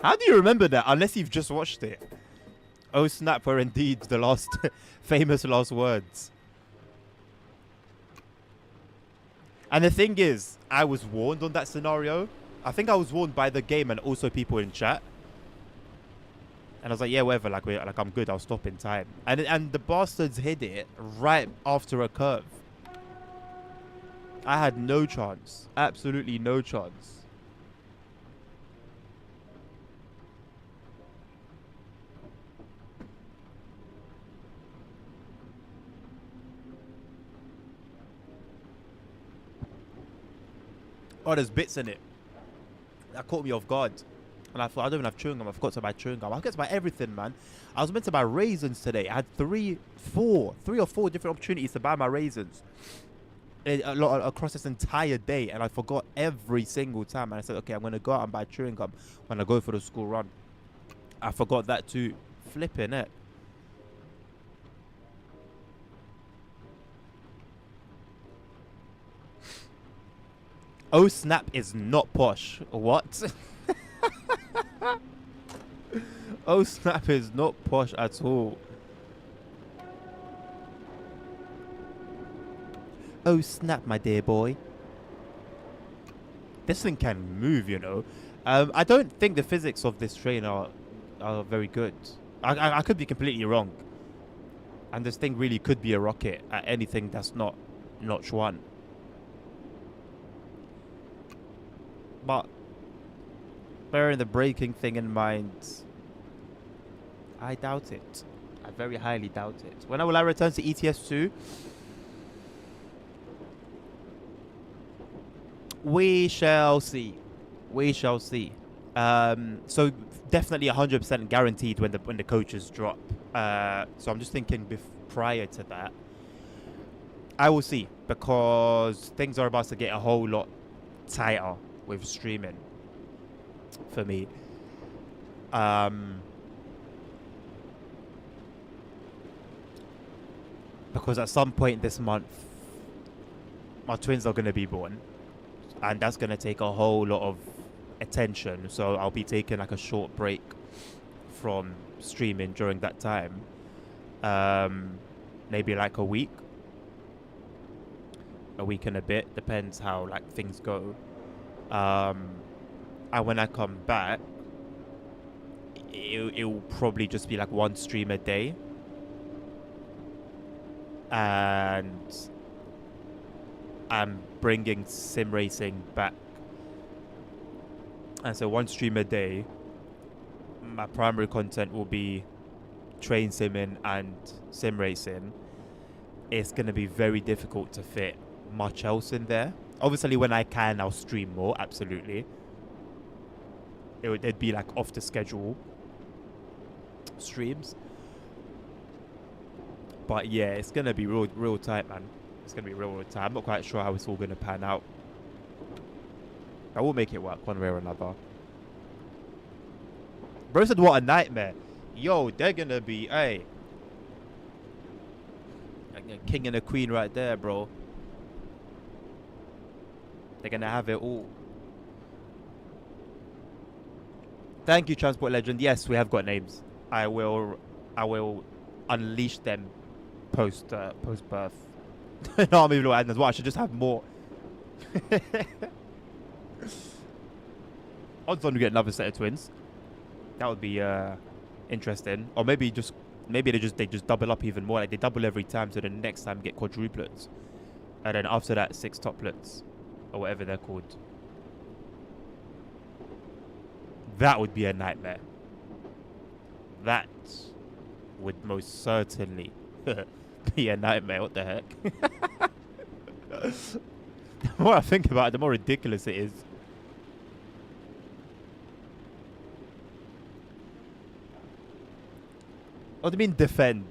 How do you remember that? Unless you've just watched it. Oh snap, were indeed the last famous last words. And the thing is, I was warned on that scenario. I think I was warned by the game and also people in chat. And I was like, yeah, whatever, like I'm good, I'll stop in time. And the bastards hit it right after a curve. I had no chance. Absolutely no chance. Oh, there's bits in it. That caught me off guard. And I thought, I don't even have chewing gum. I forgot to buy chewing gum. I forgot to buy everything, man. I was meant to buy raisins today. I had three or four different opportunities to buy my raisins across this entire day. And I forgot every single time. And I said, okay, I'm going to go out and buy chewing gum when I go for the school run. I forgot that too. Flipping it. Oh snap is not posh. What? Oh snap is not posh at all. Oh snap, my dear boy. This thing can move, you know. I don't think the physics of this train are very good. I could be completely wrong. And this thing really could be a rocket at anything that's not notch 1. But bearing the braking thing in mind, I doubt it. I very highly doubt it. When will I return to ETS 2? We shall see. We shall see. So definitely 100% guaranteed when the coaches drop. So I'm just thinking prior to that, I will see, because things are about to get a whole lot tighter with streaming for me. Because at some point this month my twins are going to be born, and that's going to take a whole lot of attention, so I'll be taking like a short break from streaming during that time. Maybe like a week and a bit, depends how like things go. And when I come back, it will probably just be like one stream a day, and I'm bringing sim racing back. And so one stream a day, my primary content will be train simming and sim racing. It's going to be very difficult to fit much else in there. Obviously, when I can, I'll stream more, absolutely. It'd be like off the schedule streams. But yeah, it's going to be real tight, man. It's going to be real tight. I'm not quite sure how it's all going to pan out. I will make it work one way or another. Bro said, what a nightmare. Yo, they're going to be, hey. Like a king and a queen right there, bro. They're going to have it all. Thank you, Transport Legend. Yes, we have got names. I will unleash them post birth. No, I'm even adding as well. I should just have more. Odds on we get another set of twins. That would be interesting. Or maybe they just double up even more. Like they double every time, so the next time get quadruplets, and then after that 6 tuplets, or whatever they're called. That would be a nightmare. That would most certainly be a nightmare. What the heck? The more I think about it, the more ridiculous it is. What do you mean defend?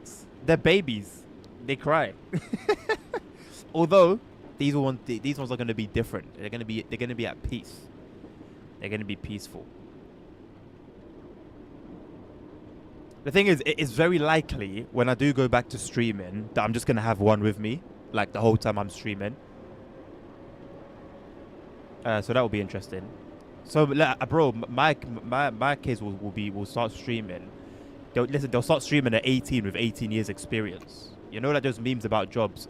They're babies. They cry. Although these ones are gonna be different. They're gonna be at peace. They're gonna be peaceful. The thing is, it is very likely when I do go back to streaming that I'm just gonna have one with me, like the whole time I'm streaming. So that will be interesting. So, bro, my kids will start streaming. They'll start streaming at 18 with 18 years experience. You know, like those memes about jobs.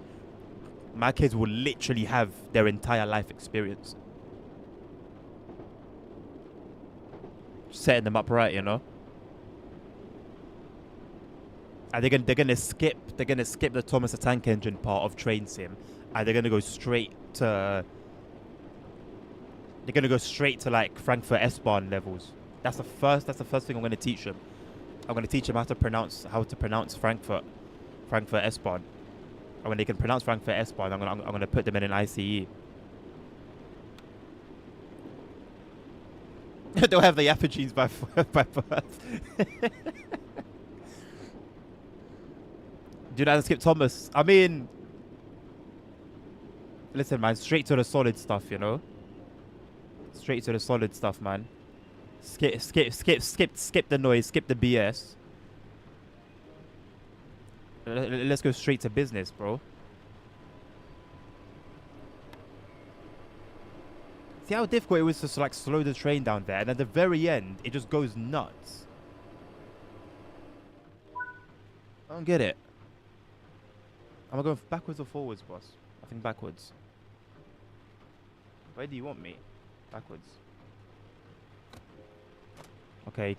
My kids will literally have their entire life experience. Setting them up right, you know. And they're gonna skip the Thomas the Tank Engine part of Train Sim, and they're gonna go straight to like Frankfurt S-Bahn levels. That's the first thing I'm gonna teach them. I'm gonna teach them how to pronounce Frankfurt S-Bahn. And when they can pronounce Frankfurt S-Bahn, I'm gonna put them in an ICE. They'll have the apogee by birth. Do you know how to skip Thomas? I mean, listen, man, straight to the solid stuff, you know. Straight to the solid stuff, man. Skip the noise, skip the BS. Let's go straight to business, bro. See how difficult it was to like slow the train down there, and at the very end, it just goes nuts. I don't get it. Am I going backwards or forwards, boss? I think backwards. Where do you want me? Backwards. Okay.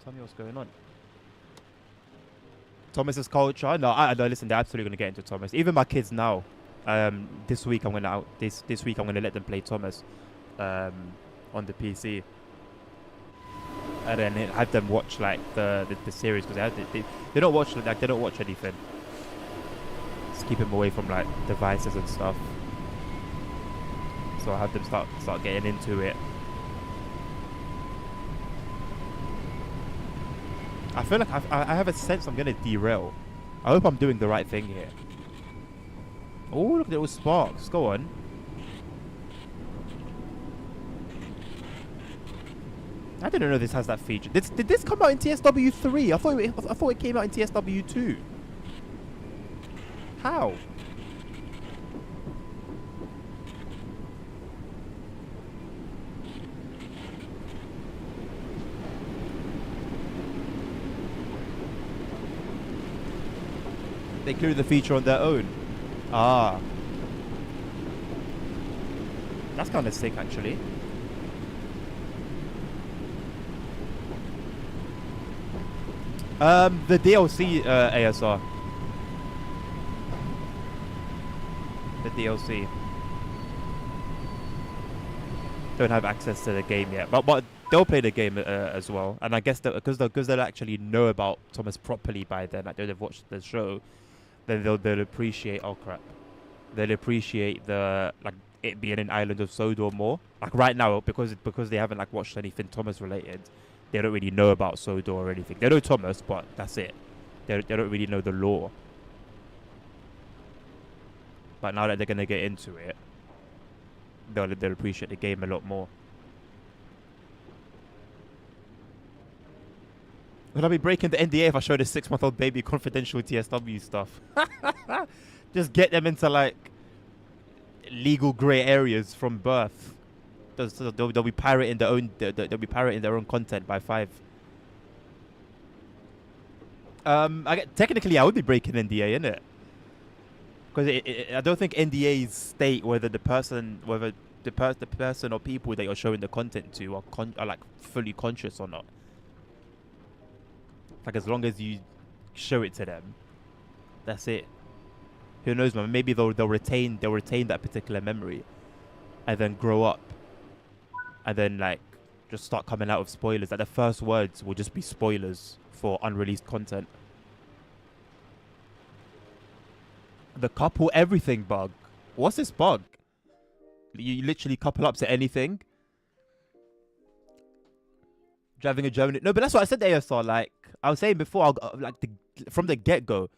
Tell me what's going on. Thomas's culture? No, listen, they're absolutely gonna get into Thomas. Even my kids now. This week I'm gonna let them play Thomas on the PC. And then have them watch like the series, because they don't watch anything. Just keep them away from like devices and stuff. So I have them start getting into it. I feel like I have a sense I'm gonna derail. I hope I'm doing the right thing here. Oh, look at those sparks. Go on. I didn't know this has that feature. Did this come out in TSW3? I thought it came out in TSW2. How? They included the feature on their own. Ah. That's kind of sick, actually. The DLC ASR. The DLC. Don't have access to the game yet, but they'll play the game as well. And I guess because they'll actually know about Thomas properly by then, like they've watched the show, then they'll appreciate. Oh crap! They'll appreciate the like it being an island of Sodor more. Like right now, because they haven't like watched anything Thomas related. They don't really know about Sodor or anything. They know Thomas, but that's it. They don't really know the lore. But now that they're gonna get into it, they'll appreciate the game a lot more. Will I be breaking the NDA if I show the 6-month-old baby confidential TSW stuff? Just get them into like legal grey areas from birth. They'll be pirating their own content by 5. Technically I would be breaking NDA, innit? Because I don't think NDAs state whether the person or people that you're showing the content to are like fully conscious or not. Like as long as you show it to them, that's it. Who knows, man? Maybe they'll retain that particular memory, and then grow up. And then, like, just start coming out with spoilers. Like, the first words will just be spoilers for unreleased content. The couple everything bug. What's this bug? You literally couple up to anything? Driving a German. No, but that's what I said to ASR. Like I was saying before, from the get go,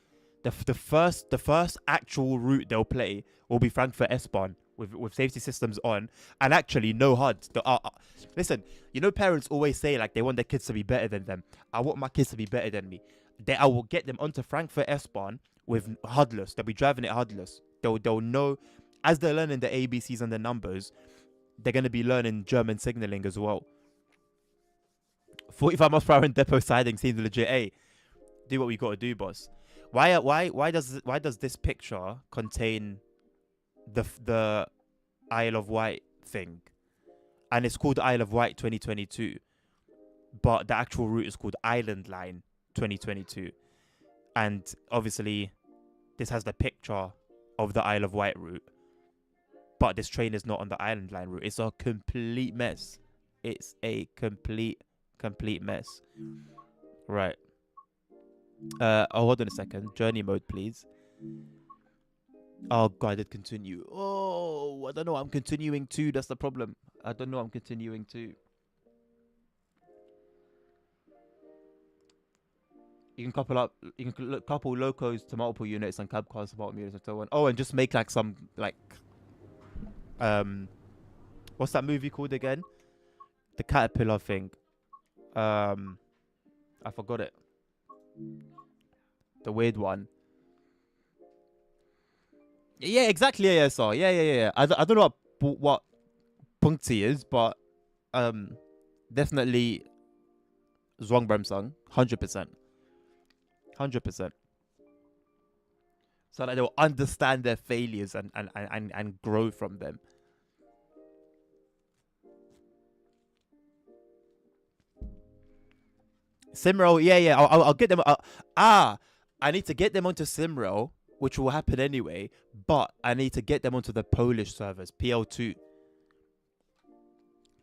the first actual route they'll play will be Frankfurt S-Bahn with safety systems on, and actually no HUD. Listen, you know parents always say like they want their kids to be better than them. I want my kids to be better than me. I will get them onto Frankfurt S-Bahn with HUDless. They'll be driving it HUDless. They'll know as they're learning the ABCs and the numbers, they're gonna be learning German signaling as well. 45 miles per hour in depot siding seems legit. Hey, do what we gotta do, boss. Why does this picture contain the Isle of Wight thing, and it's called Isle of Wight 2022, but the actual route is called Island Line 2022, and obviously this has the picture of the Isle of Wight route, but this train is not on the Island Line route. It's a complete mess. It's a complete mess. Right. Hold on a second. Journey mode, please. Oh, guided continue. Oh, I don't know. I'm continuing to. That's the problem. I don't know. I'm continuing to. You can couple locos to multiple units and cab cars to multiple units and so on. Oh, and just make like some like what's that movie called again? The caterpillar thing. I forgot it. The weird one. Yeah, exactly. ASR. Yeah. I don't know what Punkti is, but definitely Zwangbremsung. 100%. 100%. So that they'll understand their failures and grow from them. Simrail, yeah. I'll get them. I need to get them onto Simrail, which will happen anyway. But I need to get them onto the Polish servers, PL2.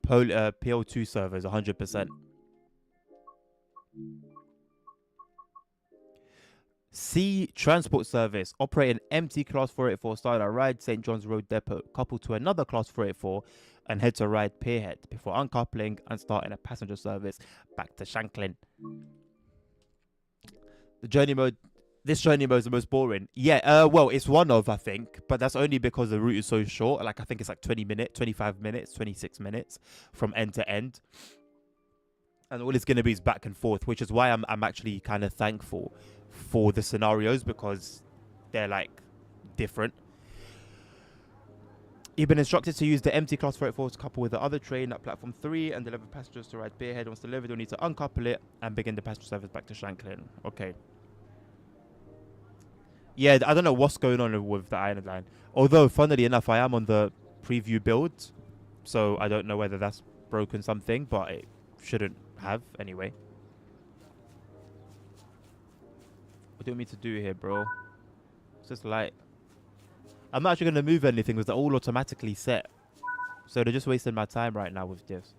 PL2 servers, 100%. C Transport Service operate an empty Class 484 style ride St. John's Road Depot, coupled to another Class 484, and head to ride Pierhead before uncoupling and starting a passenger service back to Shanklin. This journey mode is the most boring. Yeah, well, it's one of, I think, but that's only because the route is so short. Like, I think it's like 20 minutes, 25 minutes, 26 minutes from end to end. And all it's going to be is back and forth, which is why I'm actually kind of thankful for the scenarios, because they're like different. You've been instructed to use the empty Class 484 to couple with the other train at platform 3 and deliver passengers to ride Pierhead. Once delivered, you'll need to uncouple it and begin the passenger service back to Shanklin. Okay. Yeah, I don't know what's going on with the Island Line. Although, funnily enough, I am on the preview build, so I don't know whether that's broken something, but it shouldn't have anyway. What do you want me to do here, bro? It's just light. I'm not actually going to move anything because they're all automatically set. So they're just wasting my time right now with this.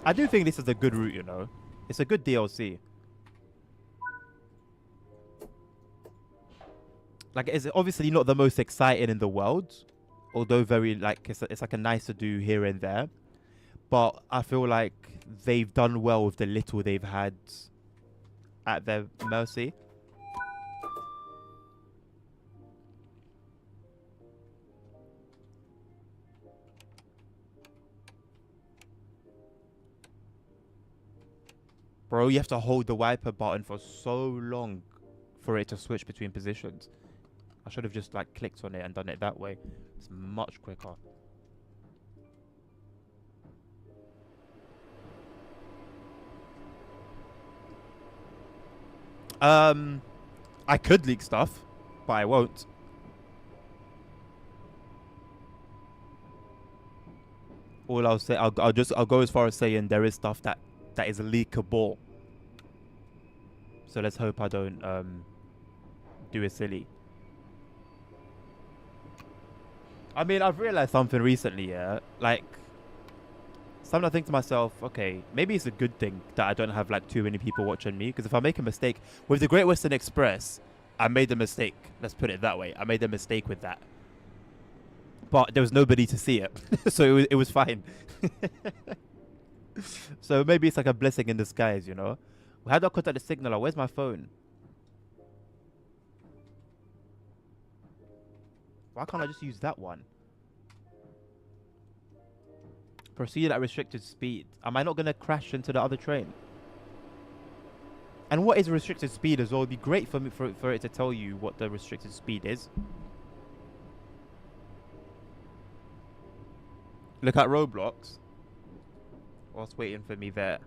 I do think this is a good route, you know. It's a good DLC. Like, it's obviously not the most exciting in the world. Although very, like, it's like a nice to do here and there. But I feel like they've done well with the little they've had at their mercy. Bro, you have to hold the wiper button for so long for it to switch between positions. I should have just like clicked on it and done it that way. It's much quicker. I could leak stuff, but I won't. All I'll say, I'll go as far as saying there is stuff that is leakable. So let's hope I don't do it silly. I mean, I've realized something recently, yeah. Like, sometimes I think to myself, okay, maybe it's a good thing that I don't have like too many people watching me, because if I make a mistake with the Great Western Express, I made a mistake. Let's put it that way. I made a mistake with that. But there was nobody to see it. So it was fine. So maybe it's like a blessing in disguise, you know? How do I contact the signaler? Where's my phone? Why can't I just use that one? Proceed at restricted speed. Am I not going to crash into the other train? And what is restricted speed as well? It'd be great for me for it to tell you what the restricted speed is. Look at Roblox. Whilst waiting for me there.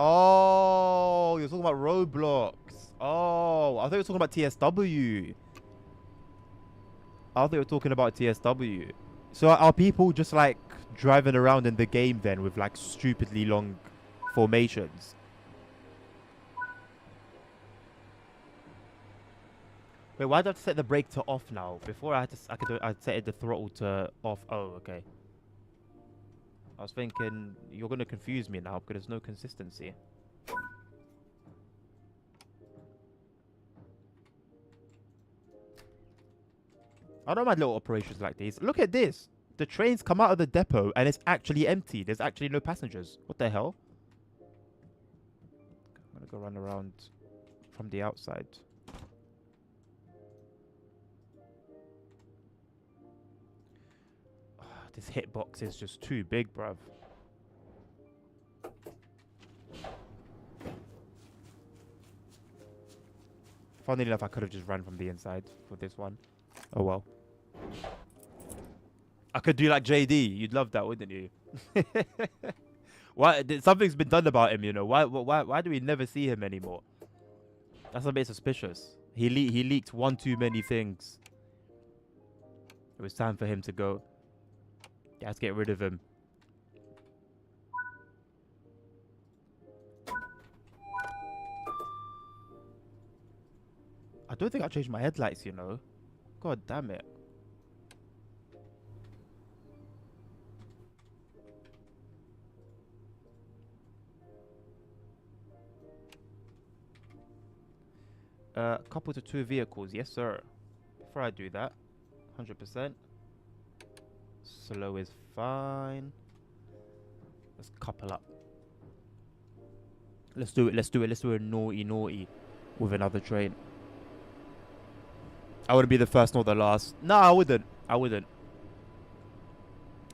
Oh, you're talking about Roblox. Oh, I thought you were talking about TSW. I thought you were talking about TSW. So are people just like driving around in the game then with like stupidly long formations? Wait, why do I have to set the brake to off now? Before I'd set the throttle to off. Oh, okay. I was thinking you're gonna confuse me now because there's no consistency. I don't mind little operations like these. Look at this. The trains come out of the depot and it's actually empty. There's actually no passengers. What the hell? I'm gonna go run around from the outside. This hitbox is just too big, bruv. Funnily enough, I could have just ran from the inside for this one. Oh well. I could do like JD. You'd love that, wouldn't you? Why? Something's been done about him, you know. Why do we never see him anymore? That's a bit suspicious. He leaked one too many things. It was time for him to go. Yeah, let's get rid of him. I don't think I changed my headlights, you know. God damn it. Couple to two vehicles. Yes, sir. Before I do that, 100%. Slow is fine. Let's couple up. Let's do it. Let's do it. Let's do a naughty with another train. I wouldn't be the first nor the last. No, I wouldn't. I wouldn't.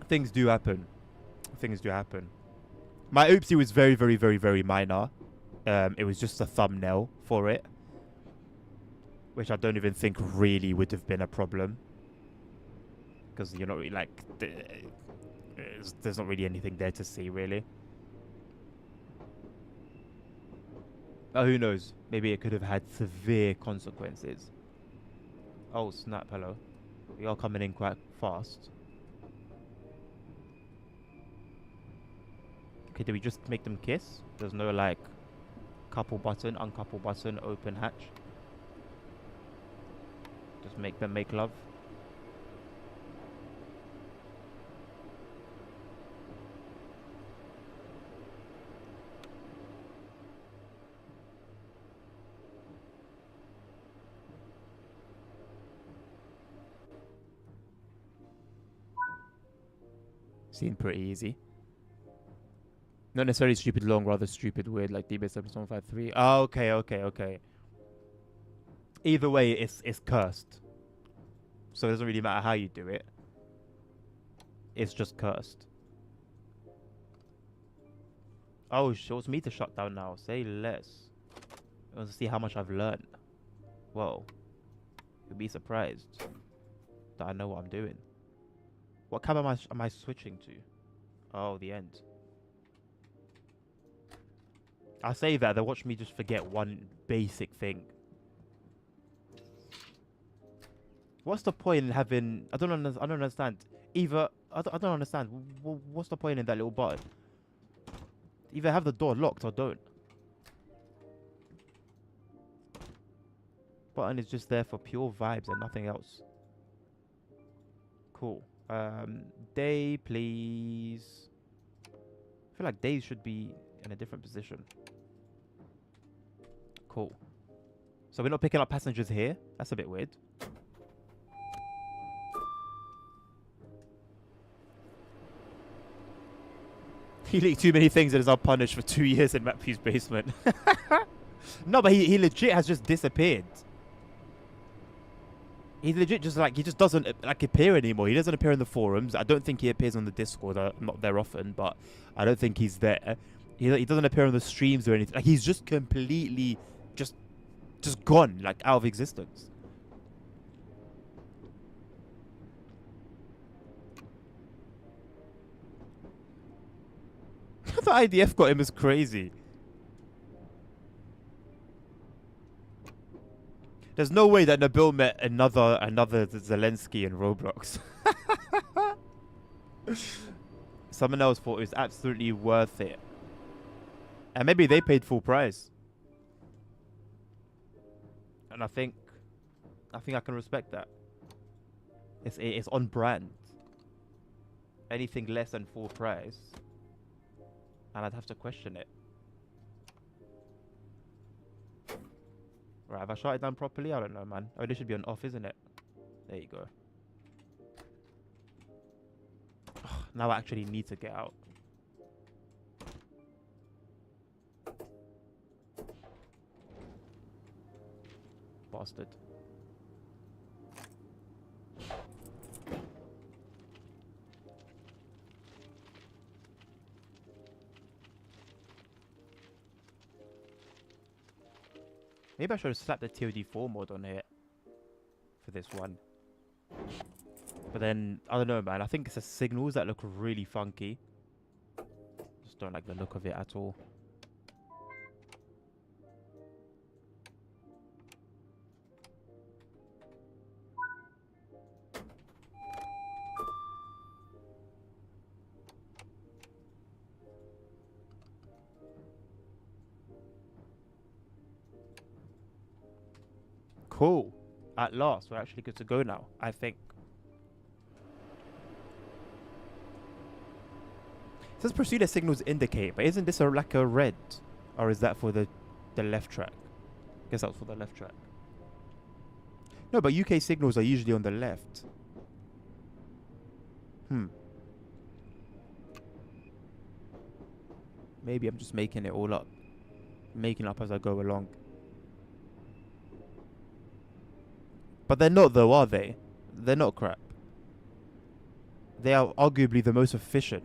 Things do happen. Things do happen. My oopsie was very, very, very, very minor. It was just a thumbnail for it, which I don't even think really would have been a problem. Because you're not really like... There's not really anything there to see, really. Oh, who knows? Maybe it could have had severe consequences. Oh, snap, hello. We are coming in quite fast. Okay, do we just make them kiss? There's no, like, couple button, uncouple button, open hatch. Just make them make love. Seemed pretty easy. Not necessarily stupid long, rather stupid weird, like DB7153. Oh, okay. Either way, it's cursed. So it doesn't really matter how you do it. It's just cursed. Oh, she wants me to shut down now. Say less. I want to see how much I've learned. Whoa. You'll be surprised that I know what I'm doing. What cab am I switching to? Oh, the end. I say that, they'll watch me just forget one basic thing. What's the point in having... I don't understand. Either... I don't understand. What's the point in that little button? Either have the door locked or don't. Button is just there for pure vibes and nothing else. Cool. Day, please. I feel like days should be in a different position. Cool. So we're not picking up passengers here? That's a bit weird. He leaked too many things and is now punished for 2 years in Matthew's basement. No, but he legit has just disappeared. He legit just like, he just doesn't like appear anymore. He doesn't appear in the forums. I don't think he appears on the Discord. I'm not there often, but I don't think he's there. He doesn't appear on the streams or anything. Like, he's just completely just gone, like out of existence. The IDF got him as crazy. There's no way that Nabil met another Zelensky in Roblox. Someone else thought it was absolutely worth it. And maybe they paid full price. And I think I can respect that. It's on brand. Anything less than full price, and I'd have to question it. Right, have I shot it down properly? I don't know, man. Oh, this should be on off, isn't it? There you go. Ugh, now I actually need to get out. Bastard. Maybe I should have slapped the TOD4 mod on it for this one. But then, I don't know, man. I think it's the signals that look really funky. Just don't like the look of it at all. Cool. At last, we're actually good to go now, I think. It says procedure signals indicate, but isn't this like a red? Or is that for the left track? I guess that's for the left track. No, but UK signals are usually on the left. Maybe I'm just making it all up. Making up as I go along. But they're not though, are they? They're not crap. They are arguably the most efficient.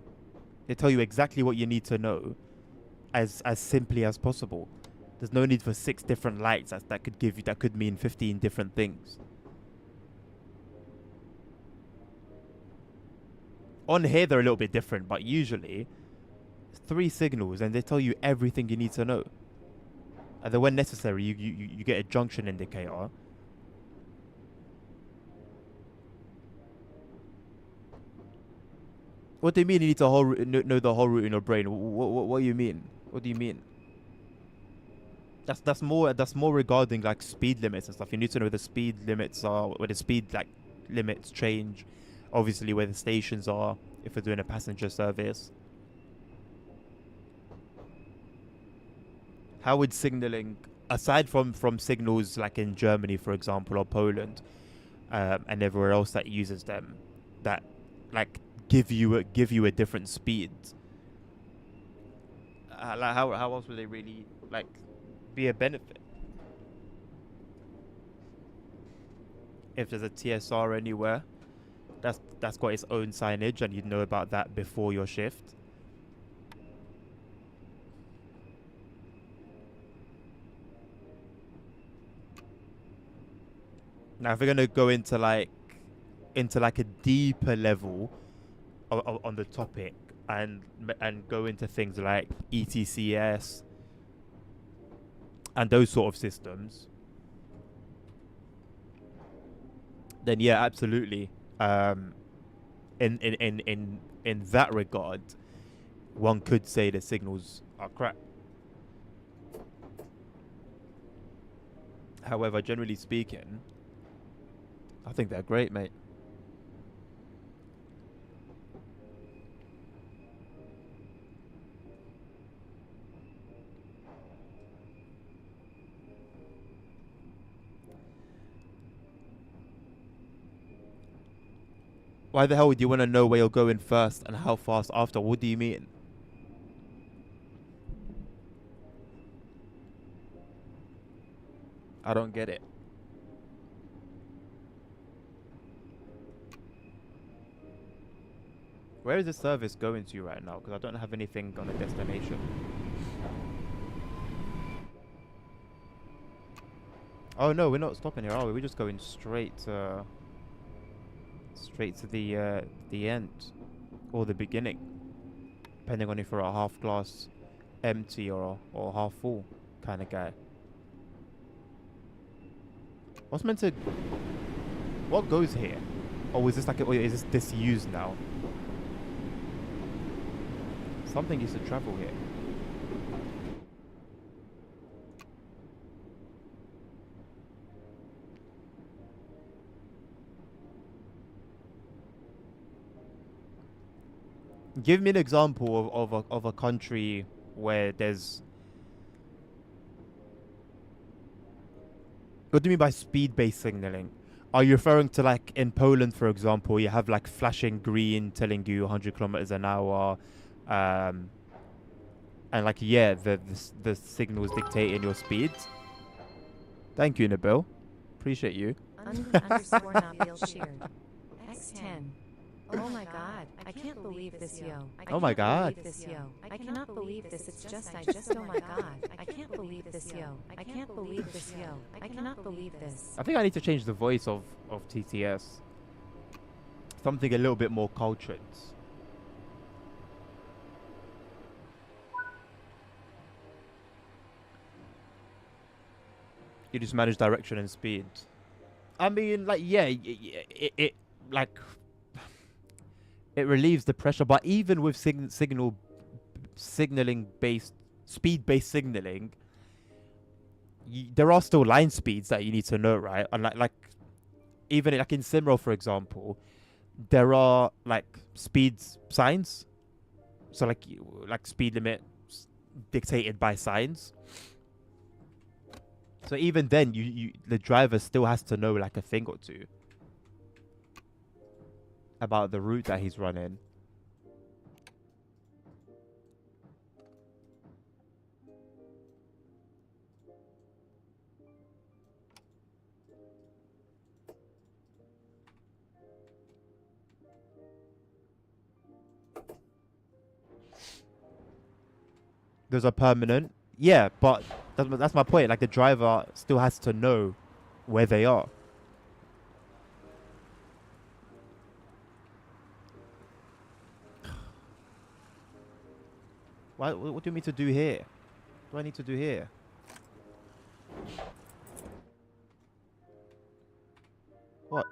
They tell you exactly what you need to know as simply as possible. There's no need for 6 different lights that could mean 15 different things. On here they're a little bit different, but usually 3 signals and they tell you everything you need to know. And then when necessary, you get a junction indicator. What do you mean you need to know the whole route in your brain? What do you mean? What do you mean? That's more regarding like speed limits and stuff. You need to know where the speed limits are, where the speed limits change. Obviously where the stations are if we're doing a passenger service. How would signaling, aside from signals like in Germany, for example, or Poland, and everywhere else that uses them, that like give you a different speed. Like how else would they really like be a benefit? If there's a TSR anywhere, that's got its own signage, and you'd know about that before your shift. Now, if we're gonna go into like a deeper level on the topic and go into things like ETCS and those sort of systems, then yeah, absolutely. In that regard, one could say the signals are crap. However, generally speaking, I think they're great, mate. Why the hell would you want to know where you're going first and how fast after? What do you mean? I don't get it. Where is the service going to right now? Because I don't have anything on a destination. Oh no, we're not stopping here, are we? We're just going straight to the end or the beginning, depending on if you're a half glass empty or half full kind of guy. What's meant to? What goes here? Or is this like? Or is this disused now? Something used to travel here. Give me an example of a country where there's. What do you mean by speed-based signaling? Are you referring to like in Poland, for example, you have like flashing green telling you 100 kilometers an hour, and like yeah, the signals dictating your speed. Thank you, Nabil. Appreciate you. Underscore Nabil shared. X10. Oh my god, I can't believe this, yo. Oh my god. This, yo. I cannot believe this, it's just, oh my god. I can't believe this, yo. I can't believe this, yo. I cannot believe this. I think I need to change the voice of TTS. Something a little bit more cultured. You just manage direction and speed. I mean, like, yeah, it like it relieves the pressure, but even with signaling based, speed based signaling, there are still line speeds that you need to know, right? And like even like in Simro, for example, there are like speed signs, so like speed limit dictated by signs. So even then, the driver still has to know like a thing or two about the route that he's running. There's a permanent, yeah, but that's my point. Like the driver still has to know where they are. What do you mean to do here? What do I need to do here? What?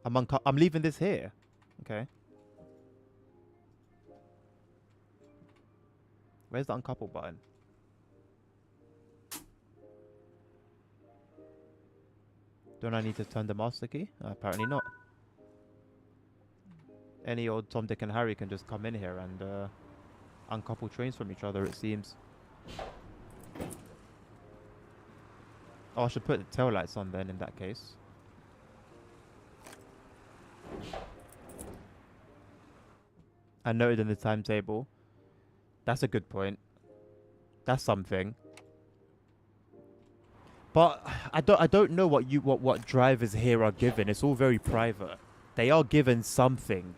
I'm leaving this here. Okay. Where's the uncouple button? Don't I need to turn the master key? Apparently not. Any old Tom, Dick and Harry can just come in here and uncouple trains from each other, it seems. Oh, I should put the tail lights on then in that case. I noted in the timetable. That's a good point. That's something. But I don't know what drivers here are given. It's all very private. They are given something,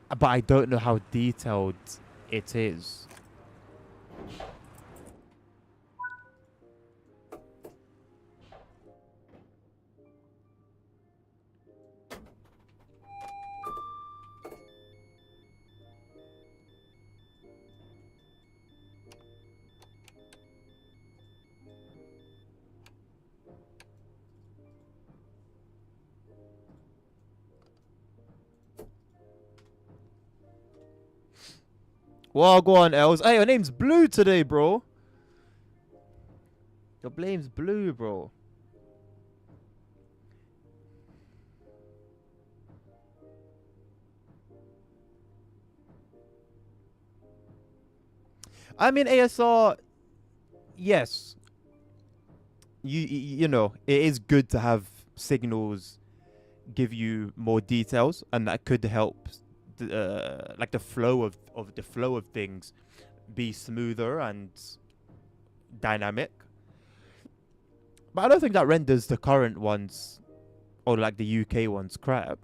but I don't know how detailed it is. Well, go on, Els. Hey, your name's Blue today, bro. Your name's Blue, bro. I mean, ASR, yes. You know, it is good to have signals give you more details, and that could help like the flow of things be smoother and dynamic. But I don't think that renders the current ones, or like the UK ones, crap.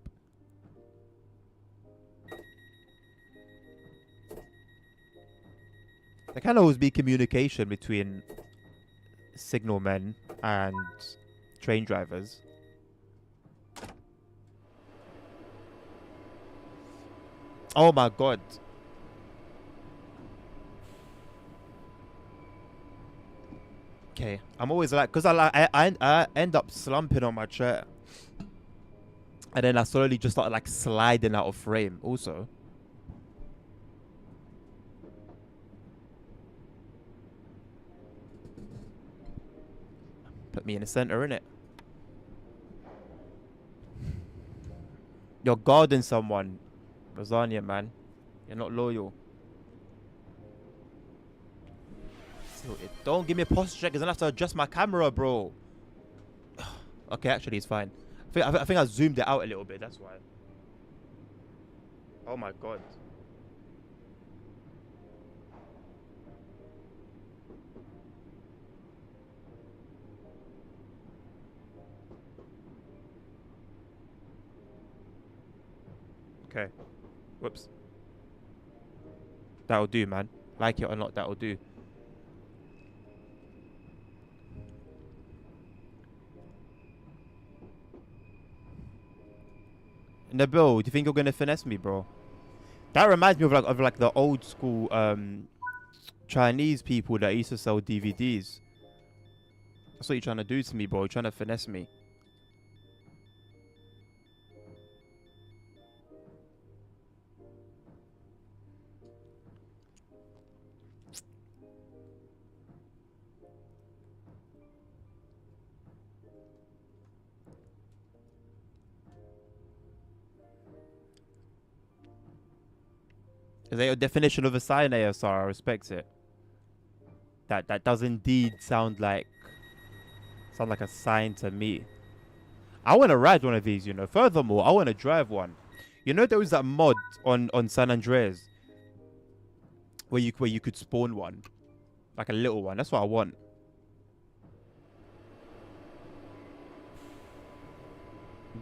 There can always be communication between signalmen and train drivers. Oh my god. Okay, I'm always like, because I end up slumping on my chair, and then I slowly just start like sliding out of frame also. Put me in the center, innit? You're guarding someone, Lasagna, man. You're not loyal. Don't give me a posture check, because I have to adjust my camera, bro. Okay, actually, it's fine. I think I zoomed it out a little bit, that's why. Oh my god. Okay. Whoops. That'll do, man. Like it or not, that'll do. Nabil, do you think you're gonna finesse me, bro? That reminds me of like the old school Chinese people that used to sell DVDs. That's what you're trying to do to me, bro. You're trying to finesse me. Is that your definition of a sign, ASR? I respect it. That does indeed sound like a sign to me. I want to ride one of these, you know. Furthermore, I want to drive one. You know, there was that mod on San Andreas where you could spawn one, like a little one. That's what I want.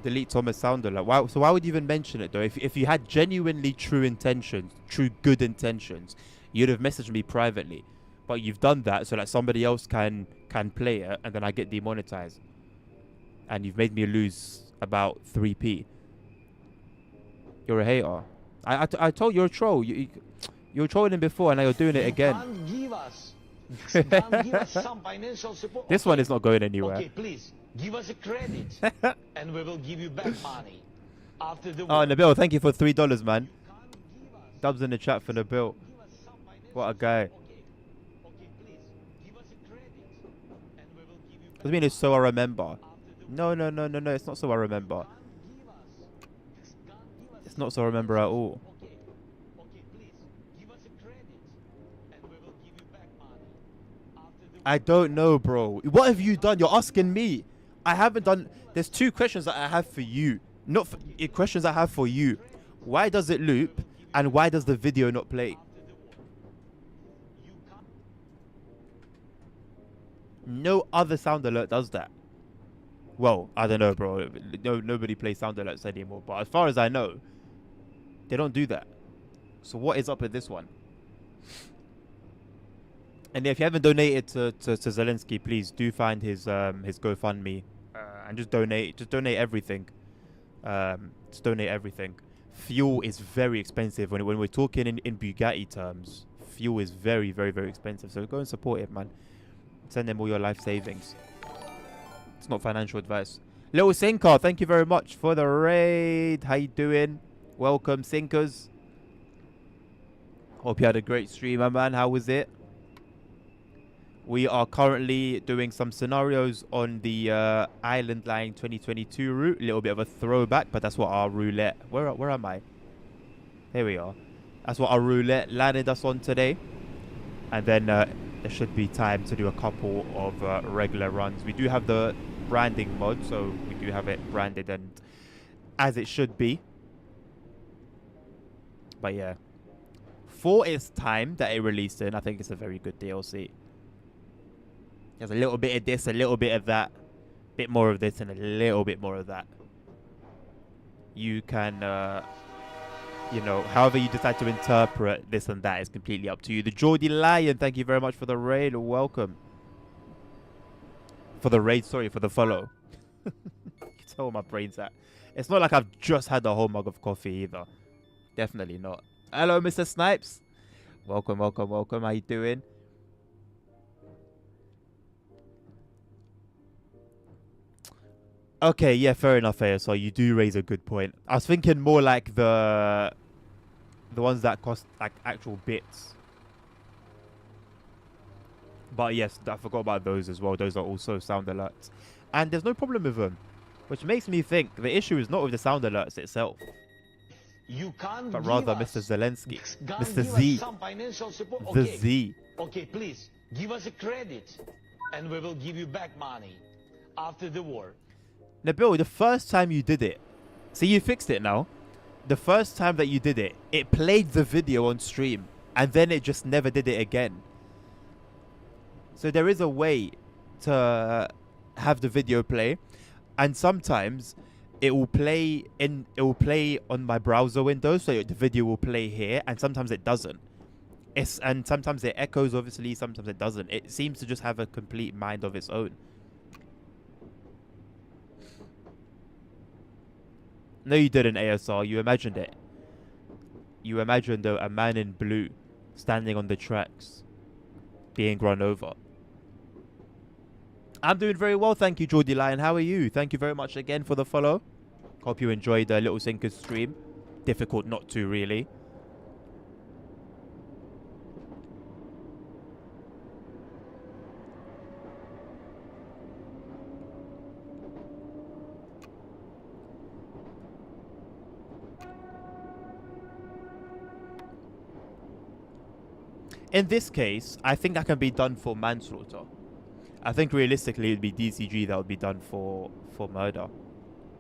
Delete Thomas Sounder. Like, why? So why would you even mention it though? If you had genuinely true intentions, true good intentions, you'd have messaged me privately. But you've done that so that somebody else can play it, and then I get demonetized. And you've made me lose about 3p. You're a hater. I told you're a troll. You were trolling him before, and now you're doing it again. Give us some financial support. This one is not going anywhere. Okay, please give us a credit, and we will give you back money after the. Oh, Nabil, thank you for $3, man. Dubs in the chat for Nabil. What a guy. Does it mean it's so I remember? No, it's not so I remember. It's not so I remember at all. I don't know, bro. What have you done? You're asking me. I haven't done. There's two questions that I have for you. Not for, questions I have for you. Why does it loop? And why does the video not play? No other sound alert does that. Well, I don't know, bro. Nobody plays sound alerts anymore. But as far as I know, they don't do that. So what is up with this one? And if you haven't donated to Zelensky, please do find his GoFundMe and just donate. Just donate everything. Just donate everything. Fuel is very expensive when we're talking in Bugatti terms. Fuel is very, very, very expensive. So go and support it, man. Send them all your life savings. It's not financial advice. Little Sinker, thank you very much for the raid. How you doing? Welcome, Sinkers. Hope you had a great stream, my man. How was it? We are currently doing some scenarios on the Island Line 2022 route. A little bit of a throwback, but that's what our roulette... Where am I? Here we are. That's what our roulette landed us on today. And then there should be time to do a couple of regular runs. We do have the branding mod, so we do have it branded and as it should be. But yeah, for its time that it released in, I think it's a very good DLC. There's a little bit of this, a little bit of that, bit more of this and a little bit more of that. You can, you know, however you decide to interpret this and that is completely up to you. The Geordie Lion, thank you very much for the raid. Welcome. For the raid, sorry, for the follow. You can tell where my brain's at. It's not like I've just had a whole mug of coffee either. Definitely not. Hello, Mr. Snipes. Welcome, welcome, welcome. How you doing? Okay, yeah, fair enough, ASR. You do raise a good point. I was thinking more like the ones that cost like actual bits. But yes, I forgot about those as well. Those are also sound alerts. And there's no problem with them. Which makes me think the issue is not with the sound alerts itself. You can't but rather give Mr. Zelensky. Can't Mr. give Z. us some financial support. The Okay. Z. Okay, please, give us a credit. And we will give you back money after the war. Now, Bill, the first time you did it, see, you fixed it now. The first time that you did it, it played the video on stream. And then it just never did it again. So there is a way to have the video play. And sometimes it will play on my browser window. So the video will play here. And sometimes it doesn't. And sometimes it echoes, obviously. Sometimes it doesn't. It seems to just have a complete mind of its own. No, you didn't, ASR. You imagined it. You imagined a man in blue standing on the tracks being run over. I'm doing very well, thank you, Geordie Lion. How are you? Thank you very much again for the follow. Hope you enjoyed the Little Sinkers stream. Difficult not to, really. In this case, I think that can be done for manslaughter. I think realistically it would be DCG that would be done for murder.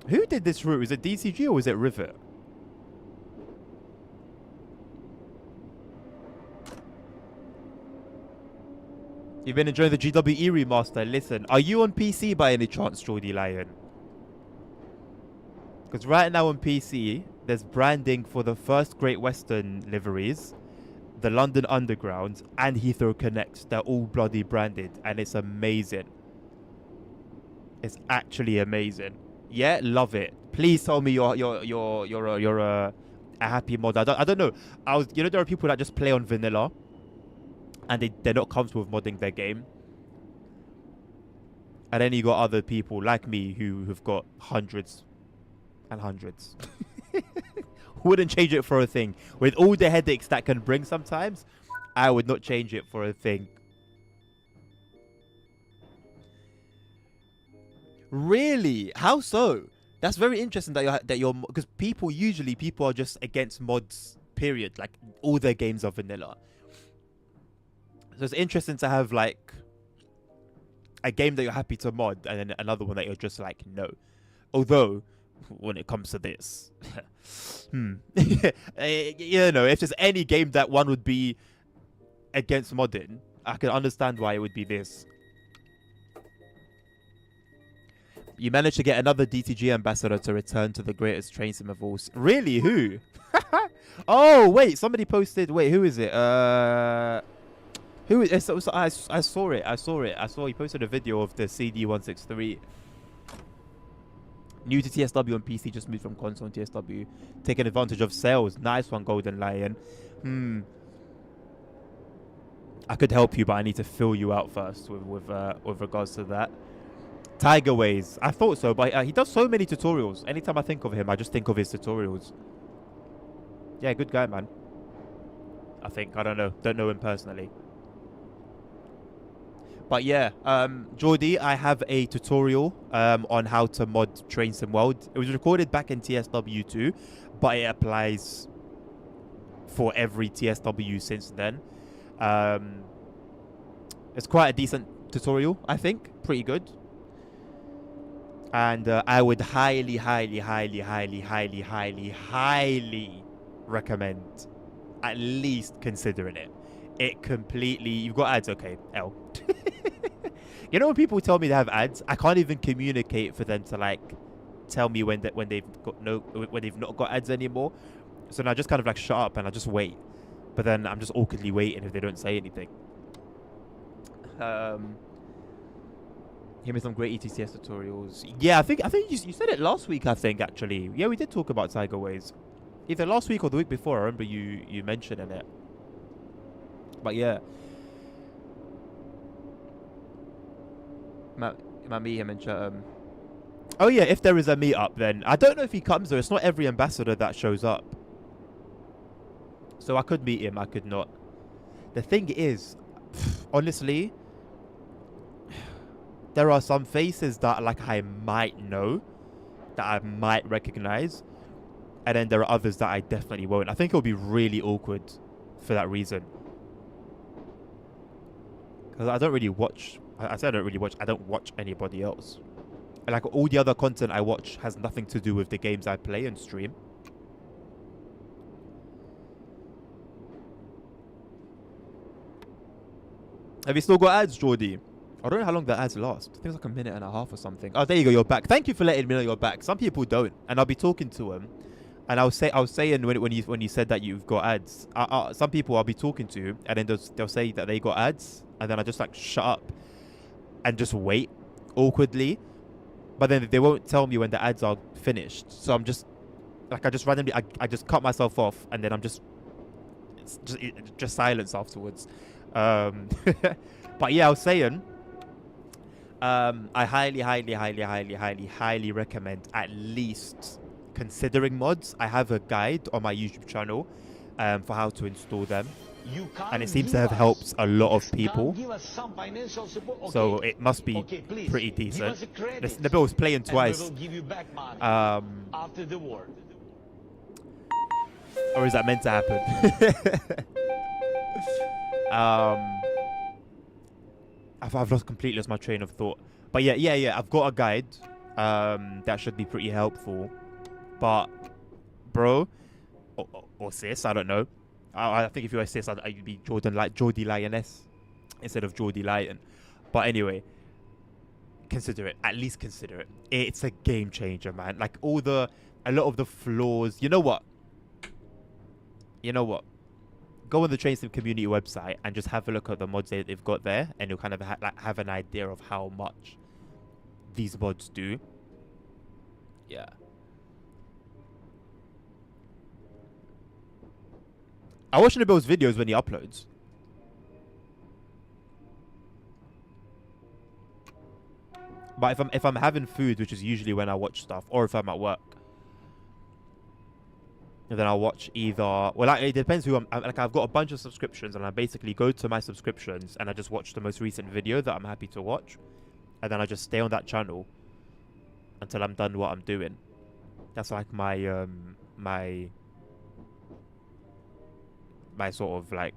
Who did this route? Was it DCG or was it Rivet? You've been enjoying the GWE remaster. Listen, are you on PC by any chance, Geordie Lion? Because right now on PC, there's branding for the first Great Western liveries, the London Underground, and Heathrow Connect. They're all bloody branded, and it's amazing. It's actually amazing. Yeah, love it. Please tell me you're a happy mod. I don't know. You know, there are people that just play on vanilla, and they're not comfortable with modding their game. And then you got other people like me who've got hundreds and hundreds. Wouldn't change it for a thing. With all the headaches that can bring sometimes, I would not change it for a thing. Really? How so? That's very interesting that you're because people are just against mods, period. Like all their games are vanilla. So it's interesting to have like a game that you're happy to mod and then another one that you're just like no. Although when it comes to this, you know, if there's any game that one would be against modding, I can understand why it would be this. You managed to get another DTG ambassador to return to the greatest train sim of all. Really? Who? Oh, wait. Somebody posted. Wait, who is it? Who is it? I saw it. I saw he posted a video of the CD163. New to TSW on PC, just moved from console on TSW. Taking advantage of sales. Nice one, Golden Lion. I could help you, but I need to fill you out first with regards to that. Tiger Ways. I thought so, but he does so many tutorials. Anytime I think of him, I just think of his tutorials. Yeah, good guy, man. I think. I don't know. Don't know him personally. But yeah, Geordie, I have a tutorial on how to mod Train Sim World. It was recorded back in TSW2, but it applies for every TSW since then. It's quite a decent tutorial, I think. Pretty good. And I would highly, highly, highly, highly, highly, highly, highly recommend at least considering it. It completely... You've got ads, okay, L. You know when people tell me they have ads, I can't even communicate for them to like tell me when they've not got ads anymore. So now I just kind of like shut up and I just wait. But then I'm just awkwardly waiting if they don't say anything. Give me some great ETCS tutorials. Yeah, I think you said it last week. I think actually, yeah, we did talk about Tigerways. Either last week or the week before. I remember you mentioning it. But yeah, my meet him in chat. Oh yeah, if there is a meetup, then I don't know if he comes though. It's not every ambassador that shows up. So I could meet him, I could not. The thing is, honestly, there are some faces that like I might know, that I might recognize, and then there are others that I definitely won't. I think it'll be really awkward for that reason. Because I don't really watch. I said I don't really watch. I don't watch anybody else. Like all the other content I watch has nothing to do with the games I play and stream. Have you still got ads, Jordy? I don't know how long the ads last. I think it's like a minute and a half or something. Oh, there you go. You're back. Thank you for letting me know you're back. Some people don't, and I'll be talking to them, and I was saying when you said that you've got ads. Some people I'll be talking to, and then they'll say that they got ads, and then I just like shut up, and just wait awkwardly, but then they won't tell me when the ads are finished. So I'm just like I just randomly I just cut myself off, and then I'm just silence afterwards. But yeah, I was saying, I highly recommend at least considering mods. I have a guide on my YouTube channel for how to install them, and it seems to have helped a lot of people. Okay. So it must be pretty decent. The bill was playing twice. And we will give you back money after the war. Or is that meant to happen? I've completely lost my train of thought. But yeah. I've got a guide that should be pretty helpful. But bro, or sis, I don't know. I think if you were sis, I'd be Geordie Lioness instead of Geordie Lion. But anyway, consider it. At least consider it. It's a game changer, man. Like a lot of the flaws. You know what? Go on the TrainSim community website and just have a look at the mods they've got there, and you'll kind of have an idea of how much these mods do. Yeah. I watch Nabil's videos when he uploads. But if I'm having food, which is usually when I watch stuff, or if I'm at work, and then I'll watch either... Well, it depends who like, I've got a bunch of subscriptions, and I basically go to my subscriptions, and I just watch the most recent video that I'm happy to watch. And then I just stay on that channel until I'm done what I'm doing. That's like my my sort of like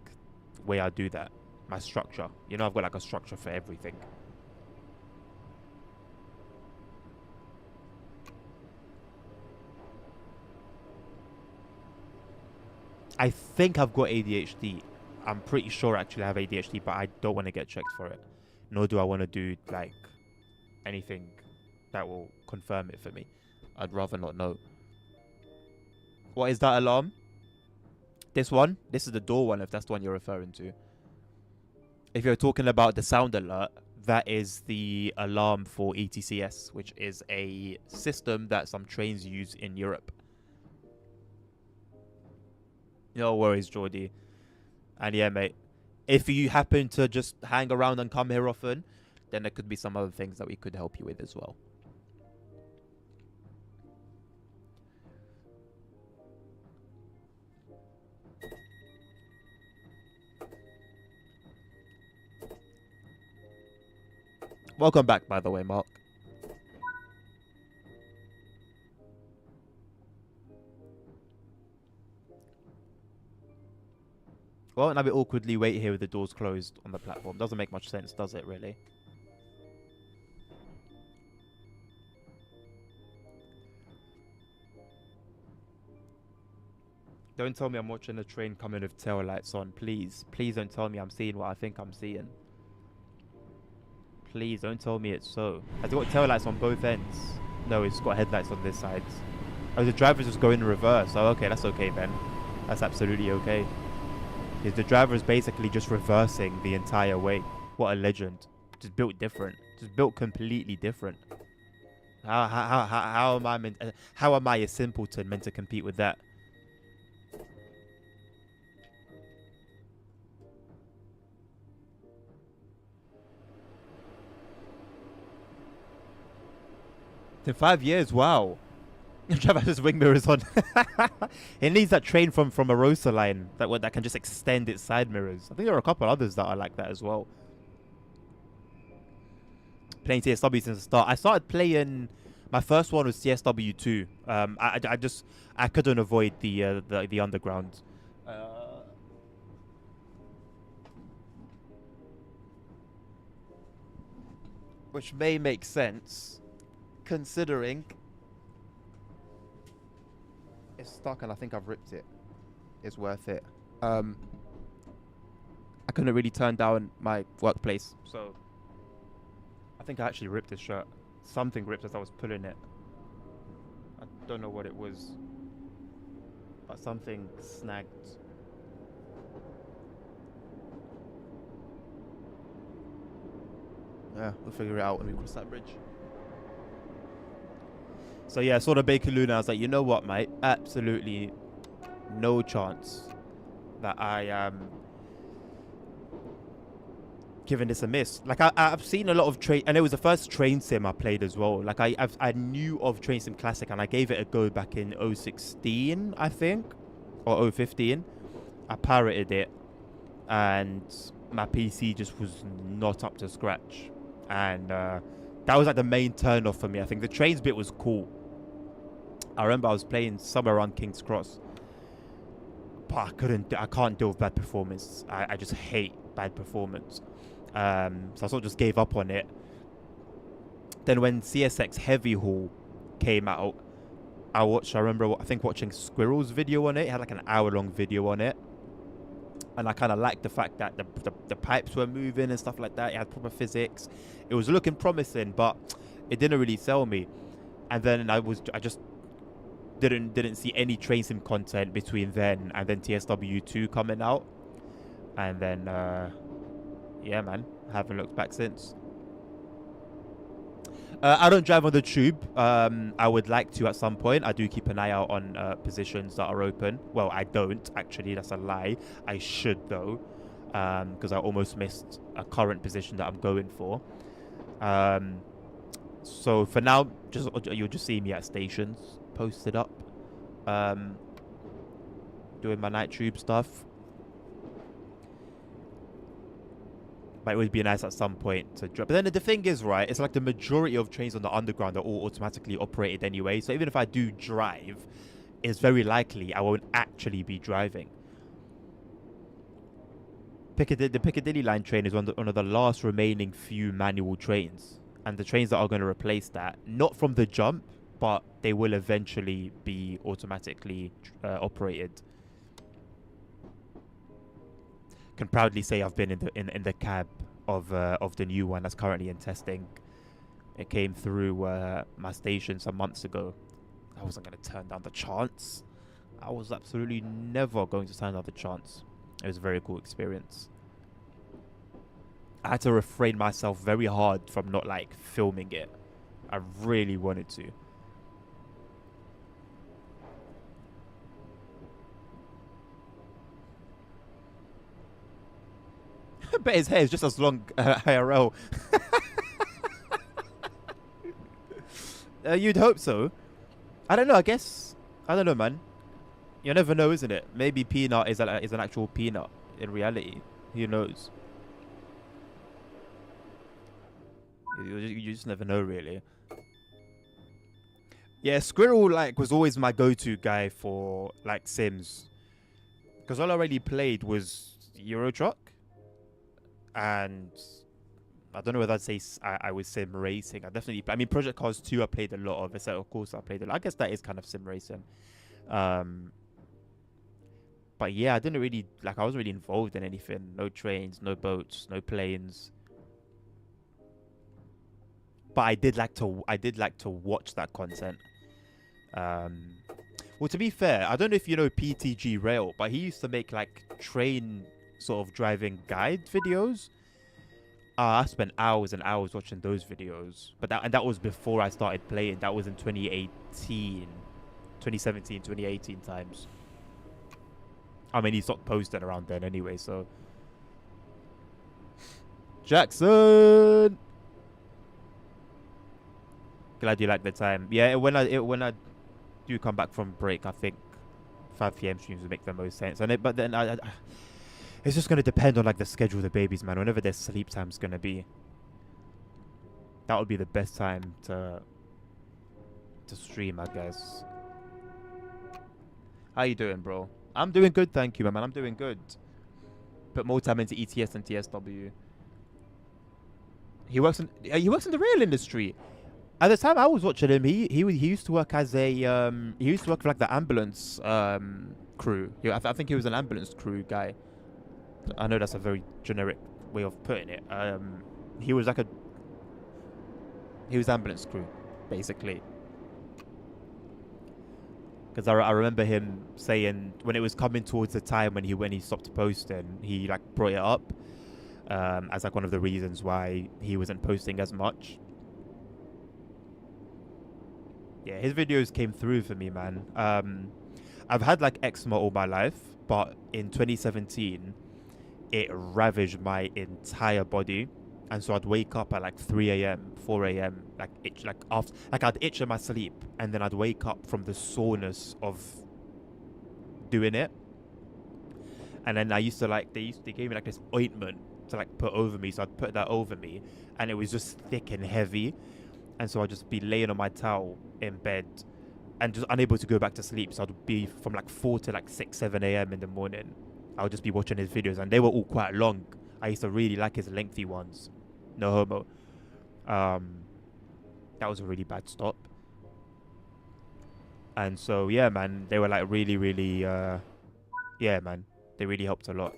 way I do that. My structure. You know, I've got like a structure for everything. I think I've got ADHD. I'm pretty sure actually I have ADHD, but I don't want to get checked for it. Nor do I want to do like anything that will confirm it for me. I'd rather not know. What is that alarm? This one? This is the door one, if that's the one you're referring to. If you're talking about the sound alert, that is the alarm for ETCS, which is a system that some trains use in Europe. No worries, Geordie. And yeah, mate, if you happen to just hang around and come here often, then there could be some other things that we could help you with as well. Welcome back, by the way, Mark. Well, and I will awkwardly wait here with the doors closed on the platform. Doesn't make much sense, does it, really? Don't tell me I'm watching a train coming with tail lights on. Please. Please don't tell me I'm seeing what I think I'm seeing. Please don't tell me it's so. Has it got tail lights on both ends? No, it's got headlights on this side. Oh, the driver's just going in reverse. Oh, okay, that's okay then. That's absolutely okay. Because the driver is basically just reversing the entire way. What a legend. Just built different. Just built completely different. How am I a simpleton meant to compete with that? In 5 years, wow. Travis has wing mirrors on. It needs that train from a Rosa line that can just extend its side mirrors. I think there are a couple others that are like that as well. Playing TSW since the start. I started playing. My first one was CSW 2. I couldn't avoid the underground. Which may make sense, considering it's stuck and I think I've ripped it. It's worth it. I couldn't really turn down my workplace, so I think I actually ripped this shirt. Something ripped as I was pulling it. I don't know what it was, but something snagged. Yeah, we'll figure it out when we cross that bridge. So yeah, I saw the Baker Luna. I was like, you know what, mate? Absolutely no chance that I am giving this a miss. Like I've seen a lot of train, and it was the first train sim I played as well. Like I knew of Train Sim Classic, and I gave it a go back in 2016, I think, or 2015. I pirated it, and my PC just was not up to scratch, and that was like the main turn off for me. I think the trains bit was cool. I remember I was playing somewhere around King's Cross, but I can't deal with bad performance. I just hate bad performance. So I sort of just gave up on it. Then when CSX Heavy Haul came out, I remember watching Squirrel's video on it. It had like an hour-long video on it. And I kind of liked the fact that the pipes were moving and stuff like that. It had proper physics. It was looking promising, but it didn't really sell me. And then I just didn't see any train sim content between then and then TSW 2 coming out. And then yeah, man, I haven't looked back since. I don't drive on the tube. I would like to at some point. I do keep an eye out on positions that are open. Well, I don't, actually. That's a lie. I should, though, because I almost missed a current position that I'm going for. So for now, you'll just see me at stations, posted up, doing my night tube stuff. But it would be nice at some point to drop. But then the thing is, right, it's like the majority of trains on the underground are all automatically operated anyway. So even if I do drive, it's very likely I won't actually be driving. The Piccadilly line train is one of the last remaining few manual trains. And the trains that are going to replace that, not from the jump, but they will eventually be automatically operated. Can proudly say I've been in the cab of the new one that's currently in testing. It came through my station some months ago. I wasn't going to turn down the chance. I was absolutely never going to turn down the chance. It was a very cool experience. I had to refrain myself very hard from not like filming it. I really wanted to. I bet his hair is just as long IRL. You'd hope so. I don't know. I guess I don't know, man. You never know, isn't it? Maybe Peanut is an actual peanut in reality. Who knows? You just never know, really. Yeah, Squirrel was always my go-to guy for Sims, because all I really played was Euro Truck. And I don't know whether I'd say I was sim racing. I mean, Project Cars 2 I played a lot of. So of course I played a lot. I guess that is kind of sim racing. But yeah, I didn't really like. I wasn't really involved in anything. No trains, no boats, no planes. But I did like to. I did like to watch that content. Well, to be fair, I don't know if you know PTG Rail, but he used to make like train sort of driving guide videos. I spent hours and hours watching those videos. But that was before I started playing. That was in 2018, 2017, 2018 times. I mean, he stopped posting around then anyway, so. Jackson! Glad you like the time. Yeah, when I do come back from break, I think 5 p.m. streams would make the most sense. But then it's just gonna depend on like the schedule of the babies, man. Whenever their sleep time's gonna be, that would be the best time to stream, I guess. How you doing, bro? I'm doing good, thank you, man. I'm doing good. Put more time into ETS and TSW. He works in the rail industry. At the time I was watching him, he used to work as a he used to work for like the ambulance crew. I think he was an ambulance crew guy. I know that's a very generic way of putting it. He was ambulance crew, basically. Because I remember him saying when it was coming towards the time when he stopped posting, he like brought it up as like one of the reasons why he wasn't posting as much. Yeah, his videos came through for me, man. I've had like eczema all my life, but in 2017, it ravaged my entire body, and so I'd wake up at like 3 a.m., 4 a.m., I'd itch in my sleep, and then I'd wake up from the soreness of doing it. And then I used to like they gave me like this ointment to like put over me, so I'd put that over me, and it was just thick and heavy. And so I'd just be laying on my towel in bed and just unable to go back to sleep. So I'd be from like 4 to like 6, 7 a.m. in the morning. I would just be watching his videos, and they were all quite long. I used to really like his lengthy ones. No homo. That was a really bad stop. And so, yeah, man, they were like really, really, yeah, man, they really helped a lot.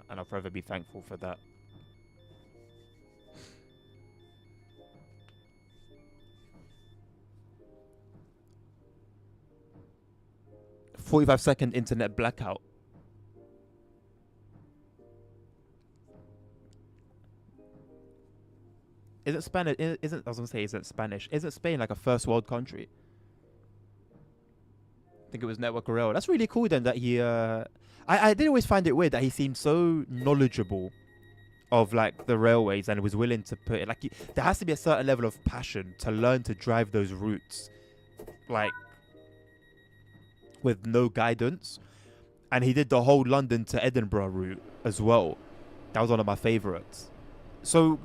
And I'll forever be thankful for that. 45-second internet blackout. Isn't Spanish? Isn't I was gonna say isn't Spanish? Isn't Spain like a first world country? I think it was Network Rail. That's really cool then that he. I did always find it weird that he seemed so knowledgeable of like the railways and was willing to put it like there has to be a certain level of passion to learn to drive those routes, like with no guidance. And he did the whole London to Edinburgh route as well. That was one of my favorites. So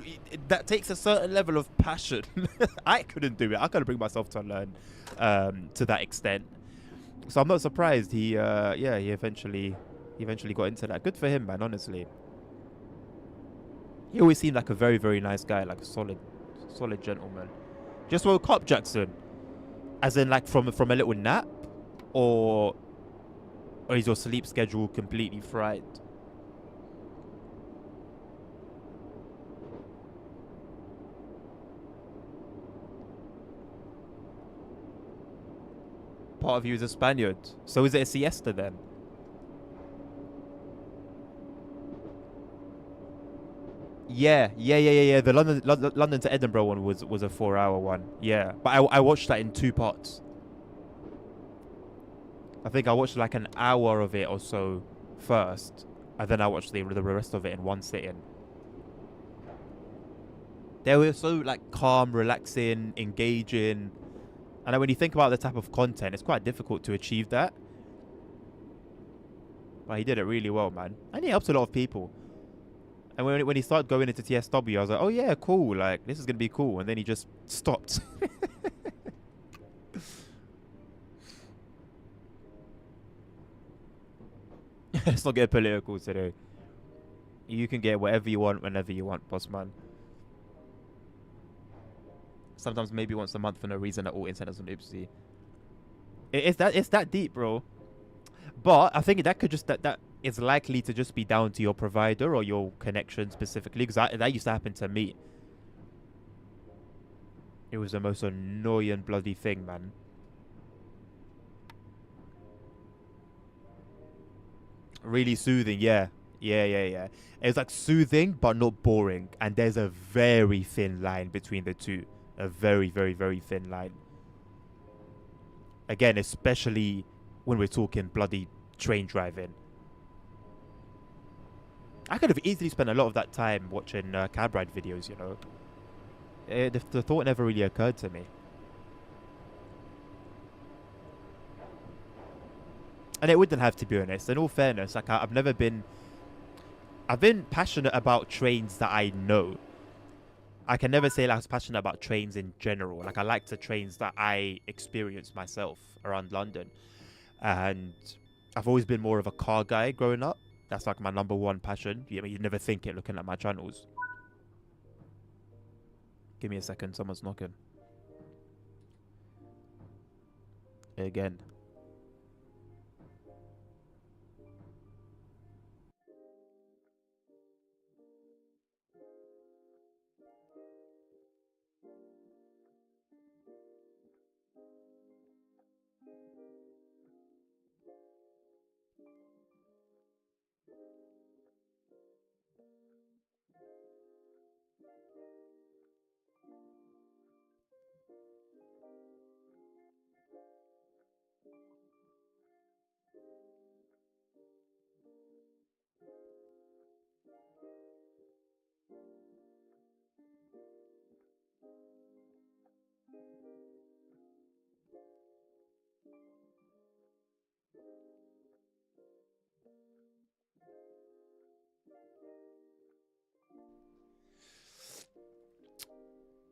that takes a certain level of passion. I couldn't do it. I couldn't bring myself to learn to that extent. So I'm not surprised he eventually got into that. Good for him, man, honestly. He always seemed like a very, very nice guy, like a solid gentleman. Just woke up, Jackson. As in like from a little nap? Or is your sleep schedule completely fried? Part of you is a Spaniard. So is it a siesta then? Yeah. The London to Edinburgh one was a 4-hour one. Yeah, but I watched that in 2 parts. I think I watched like an hour of it or so first, and then I watched the rest of it in one sitting. They were so like calm, relaxing, engaging. And then when you think about the type of content, it's quite difficult to achieve that. But he did it really well, man. And he helped a lot of people. And when he started going into TSW, I was like, oh yeah, cool. Like, this is going to be cool. And then he just stopped. Let's not get political today. You can get whatever you want whenever you want, boss man. Sometimes maybe once a month for no reason at all. Internet's an oopsie. It's that deep, bro. But I think that could just that is likely to just be down to your provider or your connection specifically, because that used to happen to me. It was the most annoying bloody thing, man. Really soothing, yeah. Yeah. It's like soothing but not boring, and there's a very thin line between the two. A very, very, very thin line. Again, especially when we're talking bloody train driving. I could have easily spent a lot of that time watching cab ride videos, you know. The thought never really occurred to me. And it wouldn't have, to be honest. In all fairness, like I've been passionate about trains that I know. I can never say like I was passionate about trains in general. Like I like the trains that I experience myself around London. And I've always been more of a car guy growing up. That's like my number one passion. You'd never think it looking at my channels. Give me a second, someone's knocking. Again.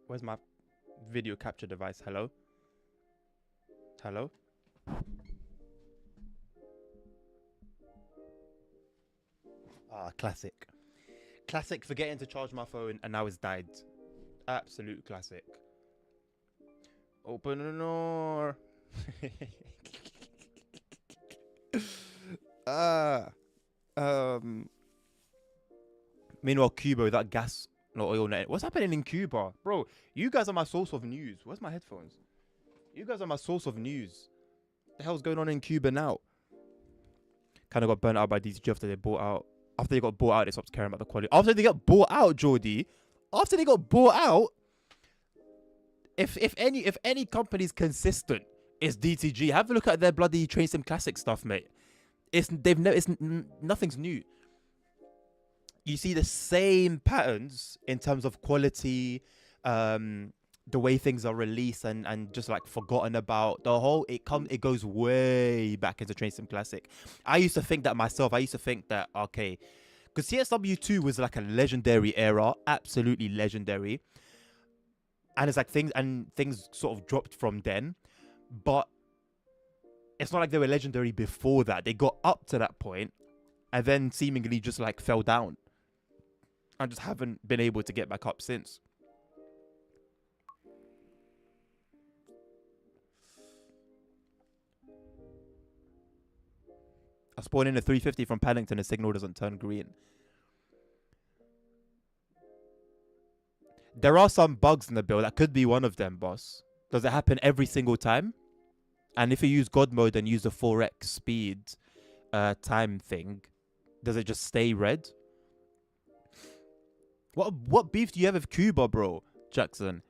Where's my video capture device? Hello? Hello? Ah, classic. Classic forgetting to charge my phone and now it's died. Absolute classic. Open the door. Meanwhile, Cuba, that gas, not oil net. What's happening in Cuba? Bro, you guys are my source of news. Where's my headphones? You guys are my source of news. What the hell's going on in Cuba now? Kind of got burnt out by DTG after they bought out. After they got bought out, they stopped caring about the quality. After they got bought out, Geordie. After they got bought out, if any company's consistent, it's DTG. Have a look at their bloody Train Sim Classic stuff, mate. Nothing's new. You see the same patterns in terms of quality, the way things are released and just like forgotten about. The whole it goes way back into Train Sim Classic. I used to think that myself. I used to think that, okay, because CSW2 was like a legendary era, absolutely legendary. And it's like things sort of dropped from then, but it's not like they were legendary before that. They got up to that point and then seemingly just like fell down and just haven't been able to get back up since. I spawn in a 350 from Paddington, the signal doesn't turn green. There are some bugs in the build. That could be one of them, boss. Does it happen every single time? And if you use God mode and use the 4x speed time thing, does it just stay red? What beef do you have with Cuba, bro, Jackson?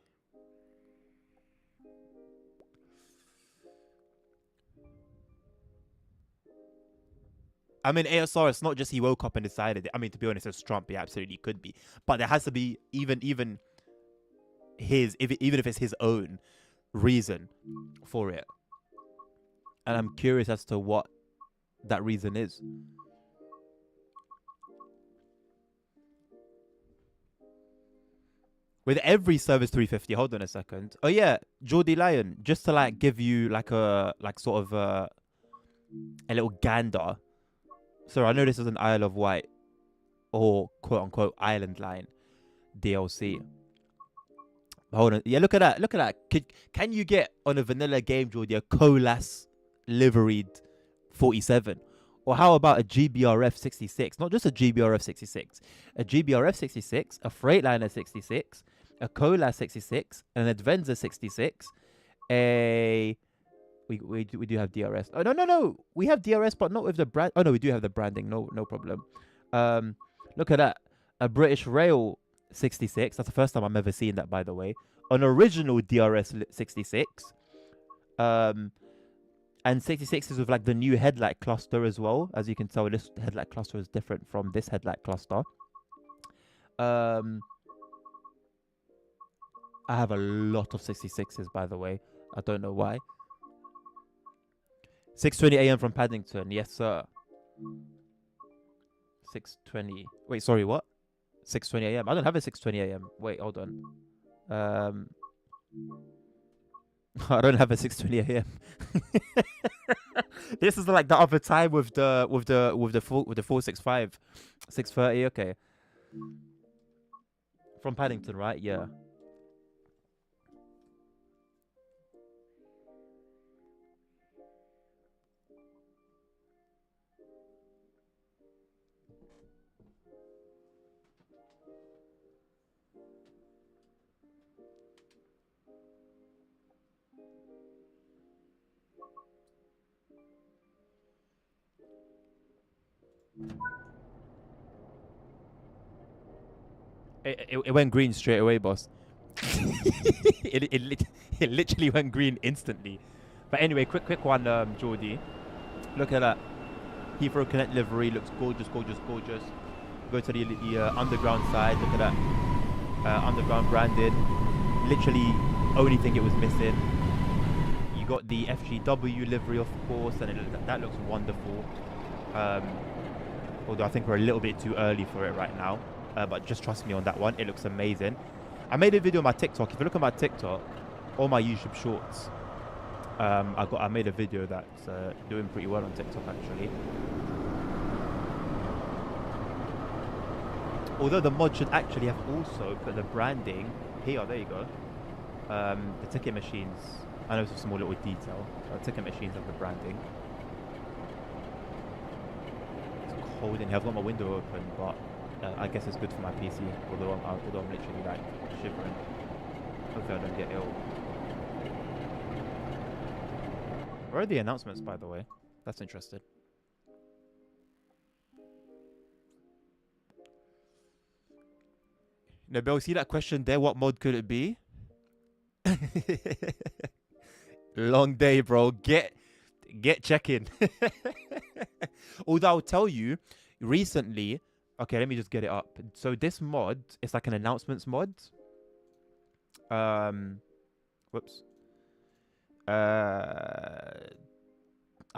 I mean, ASR, it's not just he woke up and decided. I mean, to be honest, it's Trump. He absolutely could be. But there has to be even if it's his own reason for it. And I'm curious as to what that reason is. With every service 350, hold on a second. Oh yeah, Geordie Lion, just to like give you like a sort of a little gander. So I know this is an Isle of Wight or quote unquote Island Line DLC. Hold on. Yeah, look at that. Look at that. Can you get on a vanilla game, Geordie, a Colas liveried 47. Or how about a GBRF 66? Not just a GBRF 66, a GBRF 66, a Freightliner 66, a Cola 66, an Advenza 66, a we do have DRS. Oh no. We have DRS, but not with the brand. Oh no, we do have the branding. No problem. Look at that. A British Rail 66. That's the first time I'm ever seeing that, by the way. An original DRS 66. And 66 is with like the new headlight cluster as well. As you can tell, this headlight cluster is different from this headlight cluster. I have a lot of 66s, by the way. I don't know why. 6:20 a.m. from Paddington. Yes, sir. 6:20. Wait, sorry, what? 6:20 a.m. I don't have a 6:20 a.m. Wait, hold on. I don't have a 6:20 a.m. This is like the other time with the 465. 6:30. Okay. From Paddington, right? Yeah. It went green straight away, boss. it literally went green instantly. But anyway, quick one, Geordie. Look at that. Heathrow Connect livery looks gorgeous. Go to the underground side. Look at that. Underground branded. Literally, only thing it was missing. You got the FGW livery, of course, and that looks wonderful. Although I think we're a little bit too early for it right now. But just trust me on that one. It looks amazing. I made a video on my TikTok. If you look at my TikTok or my YouTube shorts, I made a video that's doing pretty well on TikTok actually. Although the mod should actually have also put the branding here. There you go. The ticket machines. I know it's a small little detail. Ticket machines have the branding. It's cold in here. I've got my window open, but I guess it's good for my PC, although I'm literally like shivering. Hopefully I don't get ill. Where are the announcements, by the way? That's interesting. Nobel, see that question there? What mod could it be? Long day, bro. Get checking. Although I'll tell you, recently. Okay, let me just get it up. So this mod is like an announcements mod. Whoops. I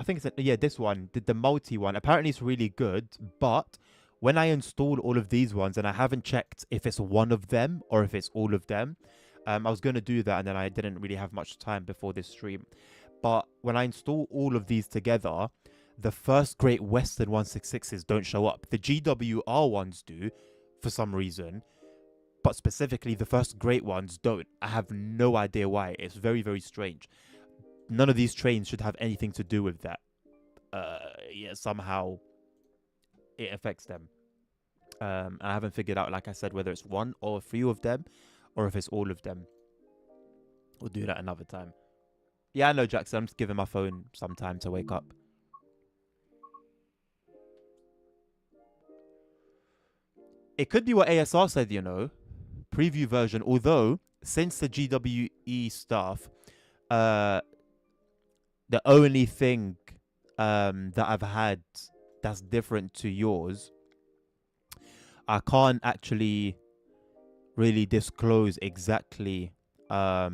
think it's this one, the multi one. Apparently it's really good, but when I installed all of these ones, and I haven't checked if it's one of them or if it's all of them. I was going to do that, and then I didn't really have much time before this stream. But when I install all of these together, the first Great Western 166s don't show up. The GWR ones do, for some reason. But specifically, the first Great ones don't. I have no idea why. It's very, very strange. None of these trains should have anything to do with that. Yeah, somehow it affects them. I haven't figured out, like I said, whether it's one or a few of them, or if it's all of them. We'll do that another time. Yeah, I know, Jackson. I'm just giving my phone some time to wake up. It could be what ASR said, you know. Preview version. Although, since the GWE stuff, the only thing that I've had that's different to yours, I can't actually really disclose exactly. I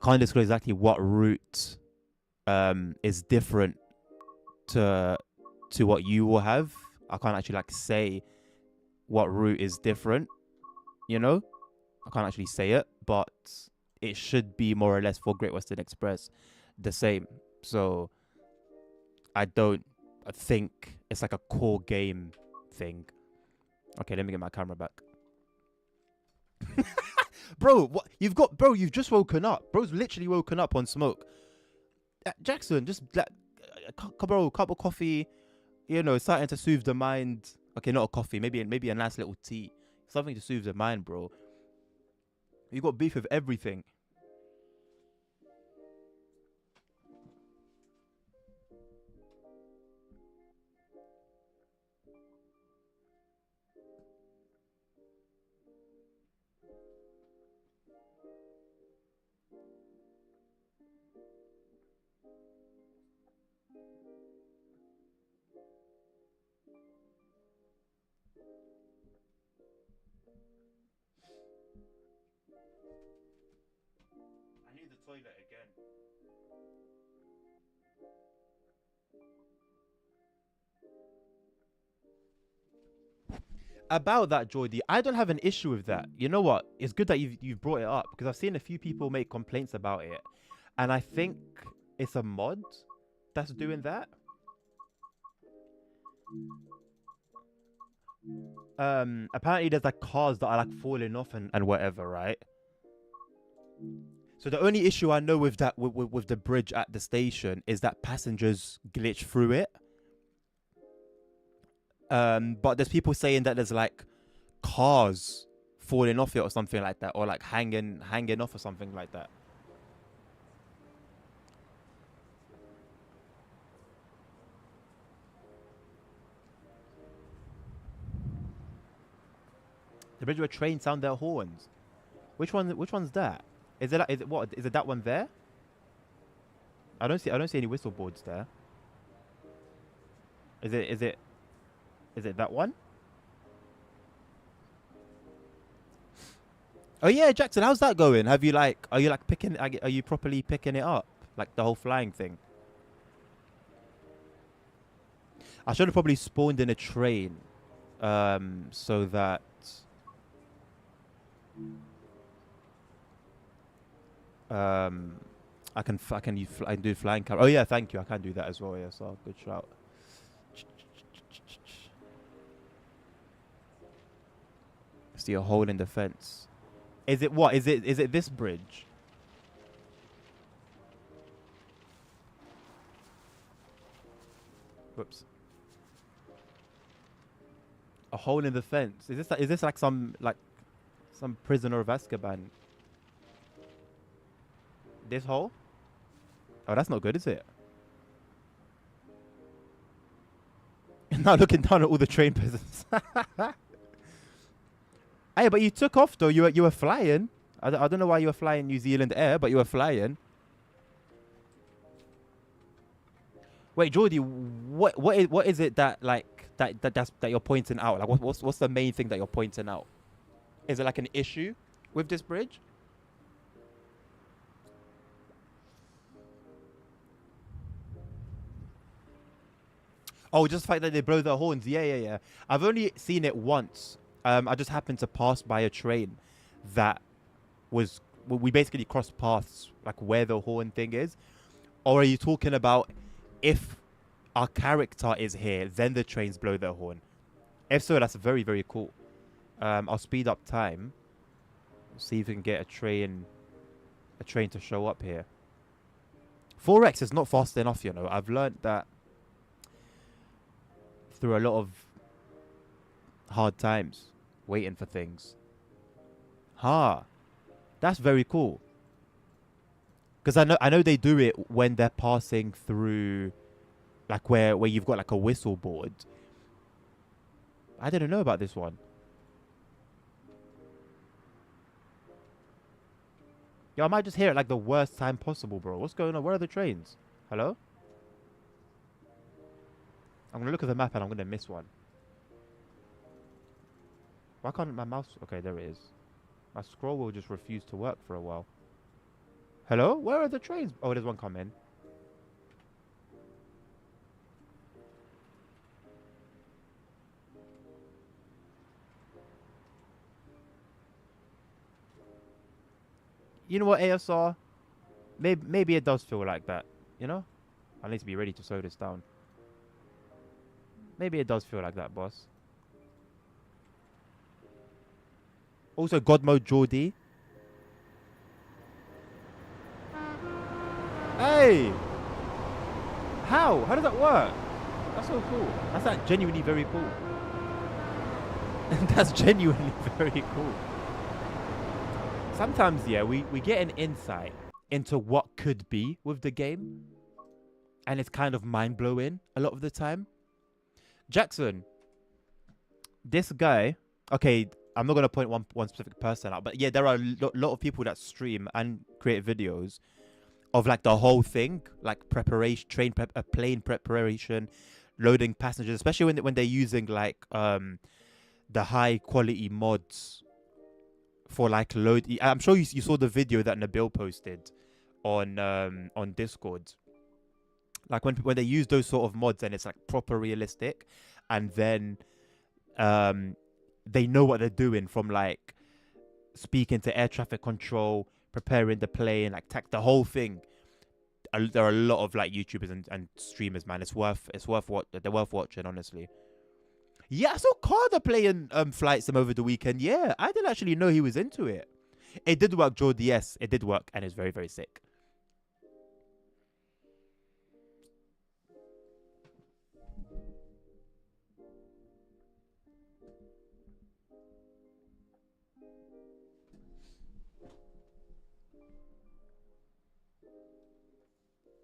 can't disclose exactly what route is different to what you will have. I can't actually like say what route is different, you know. I can't actually say it, but it should be more or less for Great Western Express the same. So I think it's like a core game thing. Okay, let me get my camera back. Bro, what you've got, bro, you've just woken up. Bro's literally woken up on smoke. Jackson, just bro, cup of coffee, you know, something to soothe the mind. Okay, not a coffee, maybe a nice little tea, something to soothe the mind, bro. You got beef with everything. I need the toilet again. About that, Jordy, I don't have an issue with that. You know what? It's good that you've brought it up because I've seen a few people make complaints about it, and I think it's a mod that's doing that. Apparently there's like cars that are like falling off and whatever, right? So the only issue I know with that with the bridge at the station is that passengers glitch through it. But there's people saying that there's like cars falling off it or something like that, or like hanging off or something like that. The bridge where trains sound their horns. Which one's that? Is it what? Is it that one there? I don't see any whistle boards there. Is it that one? Oh yeah, Jackson, how's that going? Are you properly picking it up? Like the whole flying thing? I should have probably spawned in a train, so that I can do flying camera. Oh yeah, thank you. I can do that as well. Yeah, so good shout. See a hole in the fence. Is it what? Is it this bridge? Whoops. A hole in the fence. Is this like some prisoner of Azkaban? This hole? Oh, that's not good, is it? Now looking down at all the train peasants. Hey, but you took off though. You were flying. I don't know why you were flying New Zealand Air, but you were flying. Wait, Jordy, what is it that you're pointing out? Like, what's the main thing that you're pointing out? Is it like an issue with this bridge? Oh, just the fact that they blow their horns. Yeah. I've only seen it once. I just happened to pass by a train that we basically crossed paths, like where the horn thing is. Or are you talking about if our character is here, then the trains blow their horn? If so, that's very, very cool. I'll speed up time. See if we can get a train to show up here. 4X is not fast enough, you know. I've learned that through a lot of hard times waiting for things. That's very cool. Because I know they do it when they're passing through, like where you've got like a whistle board. I didn't know about this one. Yo, I might just hear it like the worst time possible, bro. What's going on? Where are the trains? Hello? I'm gonna look at the map and I'm gonna miss one. Why can't my mouse? Okay, there it is. My scroll will just refuse to work for a while. Hello? Where are the trains? Oh, there's one coming. You know what, ASR? Maybe it does feel like that. You know? I need to be ready to slow this down. Maybe it does feel like that, boss. Also, God Mode Geordie. Hey! How? How does that work? That's so cool. That's like genuinely very cool. That's genuinely very cool. Sometimes, yeah, we get an insight into what could be with the game. And it's kind of mind-blowing a lot of the time. Jackson, this guy, okay, I'm not going to point one specific person out, but yeah, there are a lot of people that stream and create videos of like the whole thing, like preparation, plane preparation, loading passengers, especially when they're using like the high quality mods for like load. I'm sure you saw the video that Nabil posted on Discord. Like when they use those sort of mods and it's like proper realistic, and then they know what they're doing, from like speaking to air traffic control, preparing the plane, like the whole thing. There are a lot of like YouTubers and streamers, man. They're worth watching, honestly. Yeah, I saw Carter playing Flight Sim over the weekend. Yeah, I didn't actually know he was into it. It did work, Jordy. Yes, it did work, and it's very, very sick.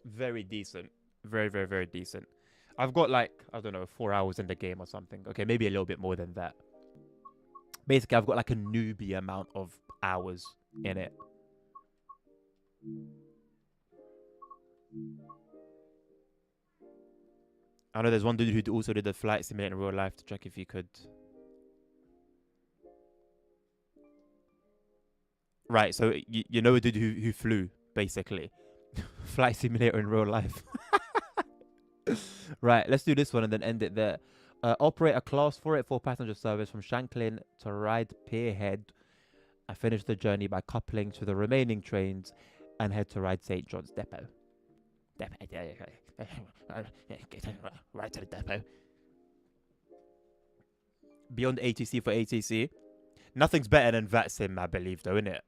Very decent. Very, very, very decent. I've got like, I don't know, 4 hours in the game or something. Okay, maybe a little bit more than that. Basically, I've got like a newbie amount of hours in it. I know there's one dude who also did the flight simulator in real life to check if he could. Right, so you know a dude who flew, basically. Flight simulator in real life. Right, let's do this one and then end it there. Operate a Class 484 passenger service from Shanklin to Ryde Pierhead. I finish the journey by coupling to the remaining trains and head to Ryde St. John's Depot. Right to the depot. Beyond ATC for ATC. Nothing's better than VATSIM, I believe, though, innit?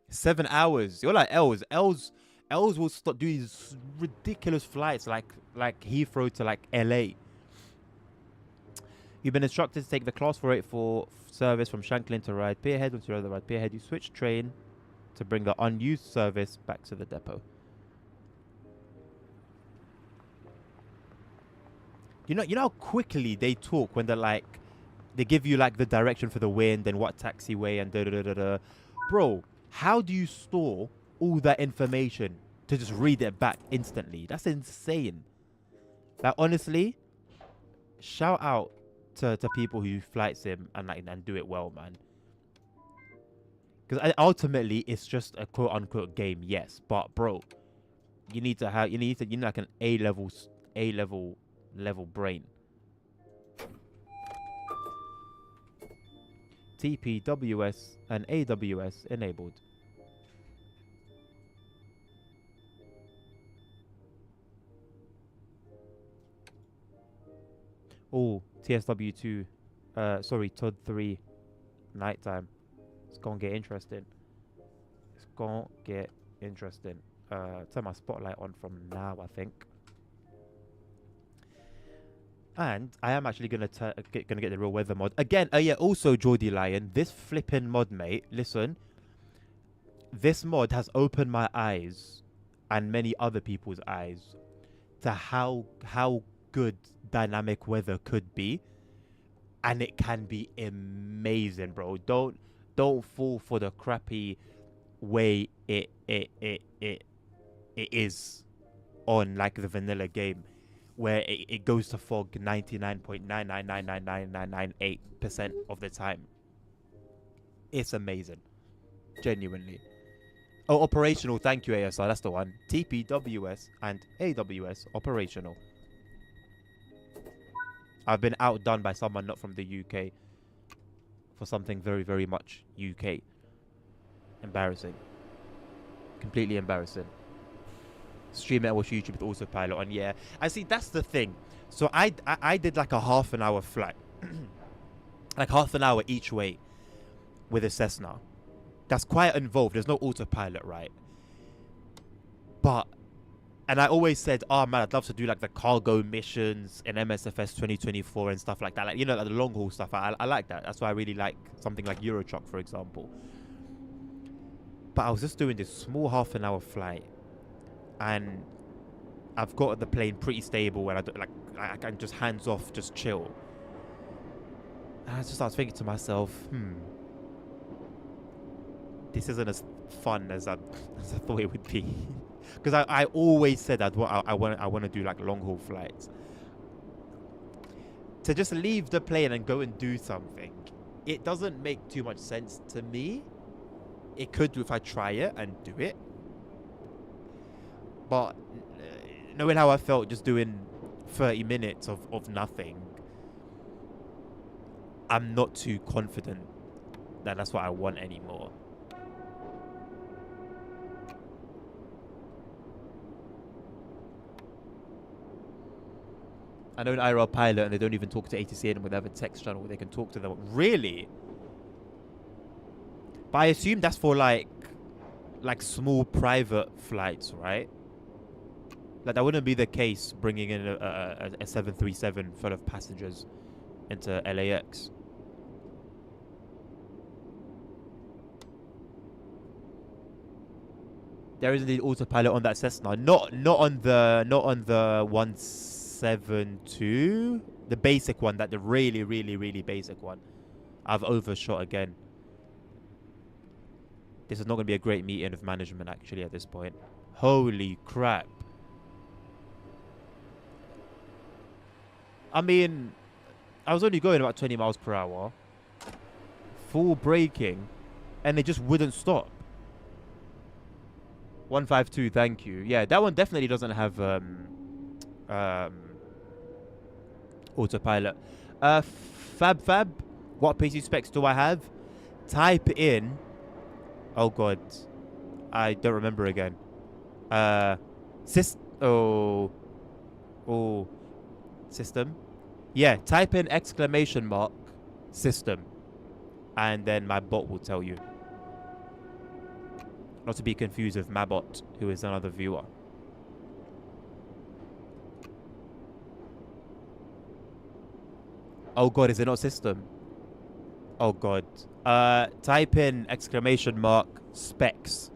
7 hours. You're like Els will start doing these ridiculous flights like Heathrow to like LA. You've been instructed to take the Class 484 service from Shanklin to Ryde Pierhead. Once you're at the Ryde Pierhead, you switch train to bring the unused service back to the depot. You know how quickly they talk when they're like, they give you like the direction for the wind and what taxiway and da da da da. Bro, how do you store all that information to just read it back instantly? That's insane. Like, honestly, shout out to people who flight sim and do it well, man. Because ultimately it's just a quote unquote game, yes, but bro, you need like an A level brain. TPWS and AWS enabled. Oh, TSW2. Sorry, TOD 3. Nighttime. It's gonna get interesting. It's gonna get interesting. Turn my spotlight on from now, I think. And I am actually gonna get the real weather mod again. Yeah. Also, Geordie Lion, this flipping mod, mate. Listen, this mod has opened my eyes and many other people's eyes to how good dynamic weather could be, and it can be amazing, bro. Don't fall for the crappy way it is on like the vanilla game, where it goes to fog 99.9999998% of the time. It's amazing. Genuinely. Oh, operational. Thank you, ASR. That's the one. TPWS and AWS operational. I've been outdone by someone not from the UK for something very, very much UK. Embarrassing. Completely embarrassing. Stream it or YouTube with autopilot on, yeah. I see, that's the thing. So I did like a half an hour flight. Like half an hour each way with a Cessna. That's quite involved. There's no autopilot, right? But And I always said, oh man, I'd love to do like the cargo missions in MSFS 2024 and stuff like that. Like, you know, like the long haul stuff. I like that. That's why I really like something like Eurotruck, for example. But I was just doing this small half-an-hour flight, and I've got the plane pretty stable, and I can just hands off, just chill. And I just started thinking to myself, this isn't as fun as I thought it would be. Because I always said I want to do like long haul flights. To just leave the plane and go and do something, it doesn't make too much sense to me. It could if I try it and do it. But knowing how I felt just doing 30 minutes of nothing, I'm not too confident that that's what I want anymore. I know an IRL pilot and they don't even talk to ATC anymore. They have a text channel where they can talk to them. Really? But I assume that's for like small private flights, right? Like that wouldn't be the case bringing in a 737 full of passengers into LAX. There is indeed autopilot on that Cessna. Not on the 172, the basic one, that the really, really, really basic one. I've overshot again. This is not going to be a great meeting of management actually at this point. Holy crap. I mean, I was only going about 20 miles per hour. Full braking. And it just wouldn't stop. 152, thank you. Yeah, that one definitely doesn't have autopilot. Fab, what PC specs do I have? Type in... Oh god, I don't remember again. System. Yeah, type in !, system, and then my bot will tell you. Not to be confused with Mabot, who is another viewer. Oh god, is it not system? Oh god. Type in ! specs.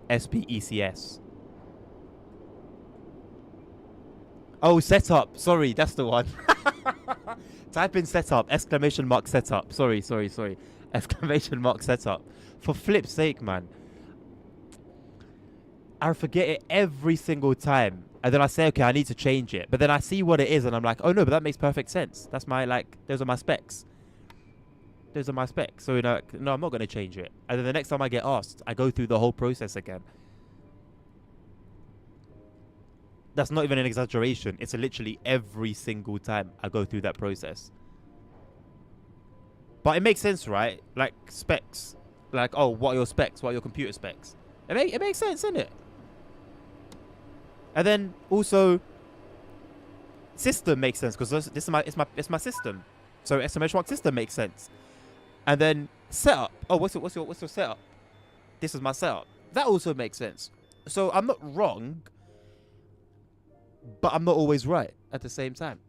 SPECS. Oh, setup. Sorry, that's the one. Type in setup. ! setup. Sorry. ! setup. For flip's sake, man. I forget it every single time. And then I say, okay, I need to change it. But then I see what it is and I'm like, oh no, but that makes perfect sense. That's my, like, those are my specs. Those are my specs. So, no, I'm not going to change it. And then the next time I get asked, I go through the whole process again. That's not even an exaggeration. It's literally every single time I go through that process. But it makes sense, right? Like, specs. Like, oh, what are your specs? What are your computer specs? It makes sense, doesn't it? And then also, system makes sense because this is my system. So ! system makes sense. And then setup. Oh, what's your setup? This is my setup. That also makes sense. So I'm not wrong, but I'm not always right at the same time.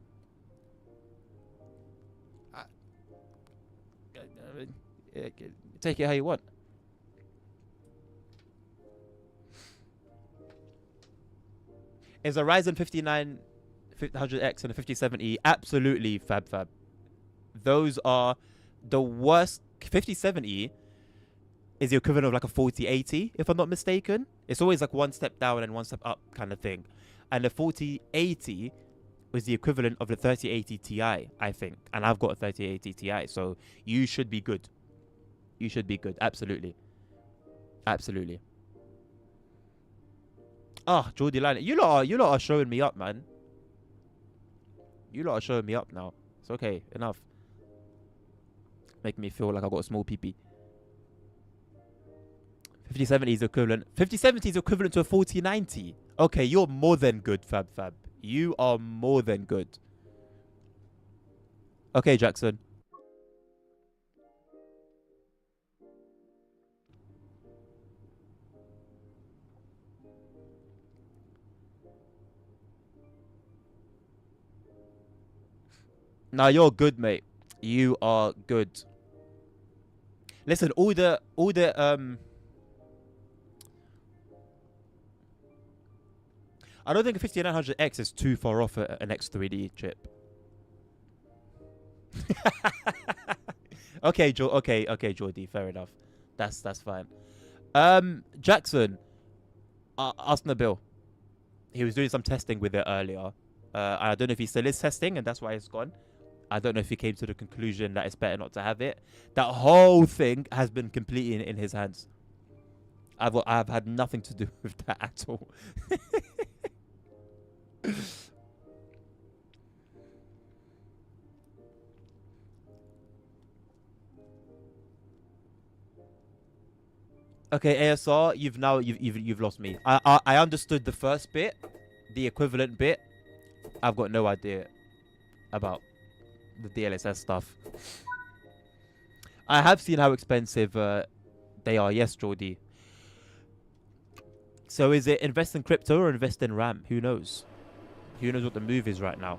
Take it how you want. Is a Ryzen 5900X and a 5070 absolutely fab? Those are the worst. 5070 is the equivalent of like a 4080, if I'm not mistaken. It's always like one step down and one step up kind of thing. And the 4080 was the equivalent of the 3080 Ti, I think. And I've got a 3080 Ti, so you should be good. You should be good, absolutely. Absolutely. Ah, Geordie Line. You lot are showing me up, man. You lot are showing me up now. It's okay, enough. Making me feel like I've got a small PP. 5070 is equivalent. 5070 is equivalent to a 4090. Okay, you're more than good, Fab. You are more than good. Okay, Jackson. Now you're good, mate. You are good. Listen, all the I don't think a 5900X is too far off an X3D chip. Okay, okay, Jordy, fair enough. That's fine. Jackson, ask Nabil. He was doing some testing with it earlier. I don't know if he still is testing, and that's why it's gone. I don't know if he came to the conclusion that it's better not to have it. That whole thing has been completely in his hands. I've had nothing to do with that at all. Okay, ASR, you've lost me. I understood the first bit, the equivalent bit. I've got no idea about the DLSS stuff. I have seen how expensive they are. Yes, Jordy. So is it invest in crypto or invest in RAM? Who knows? Who knows what the move is right now?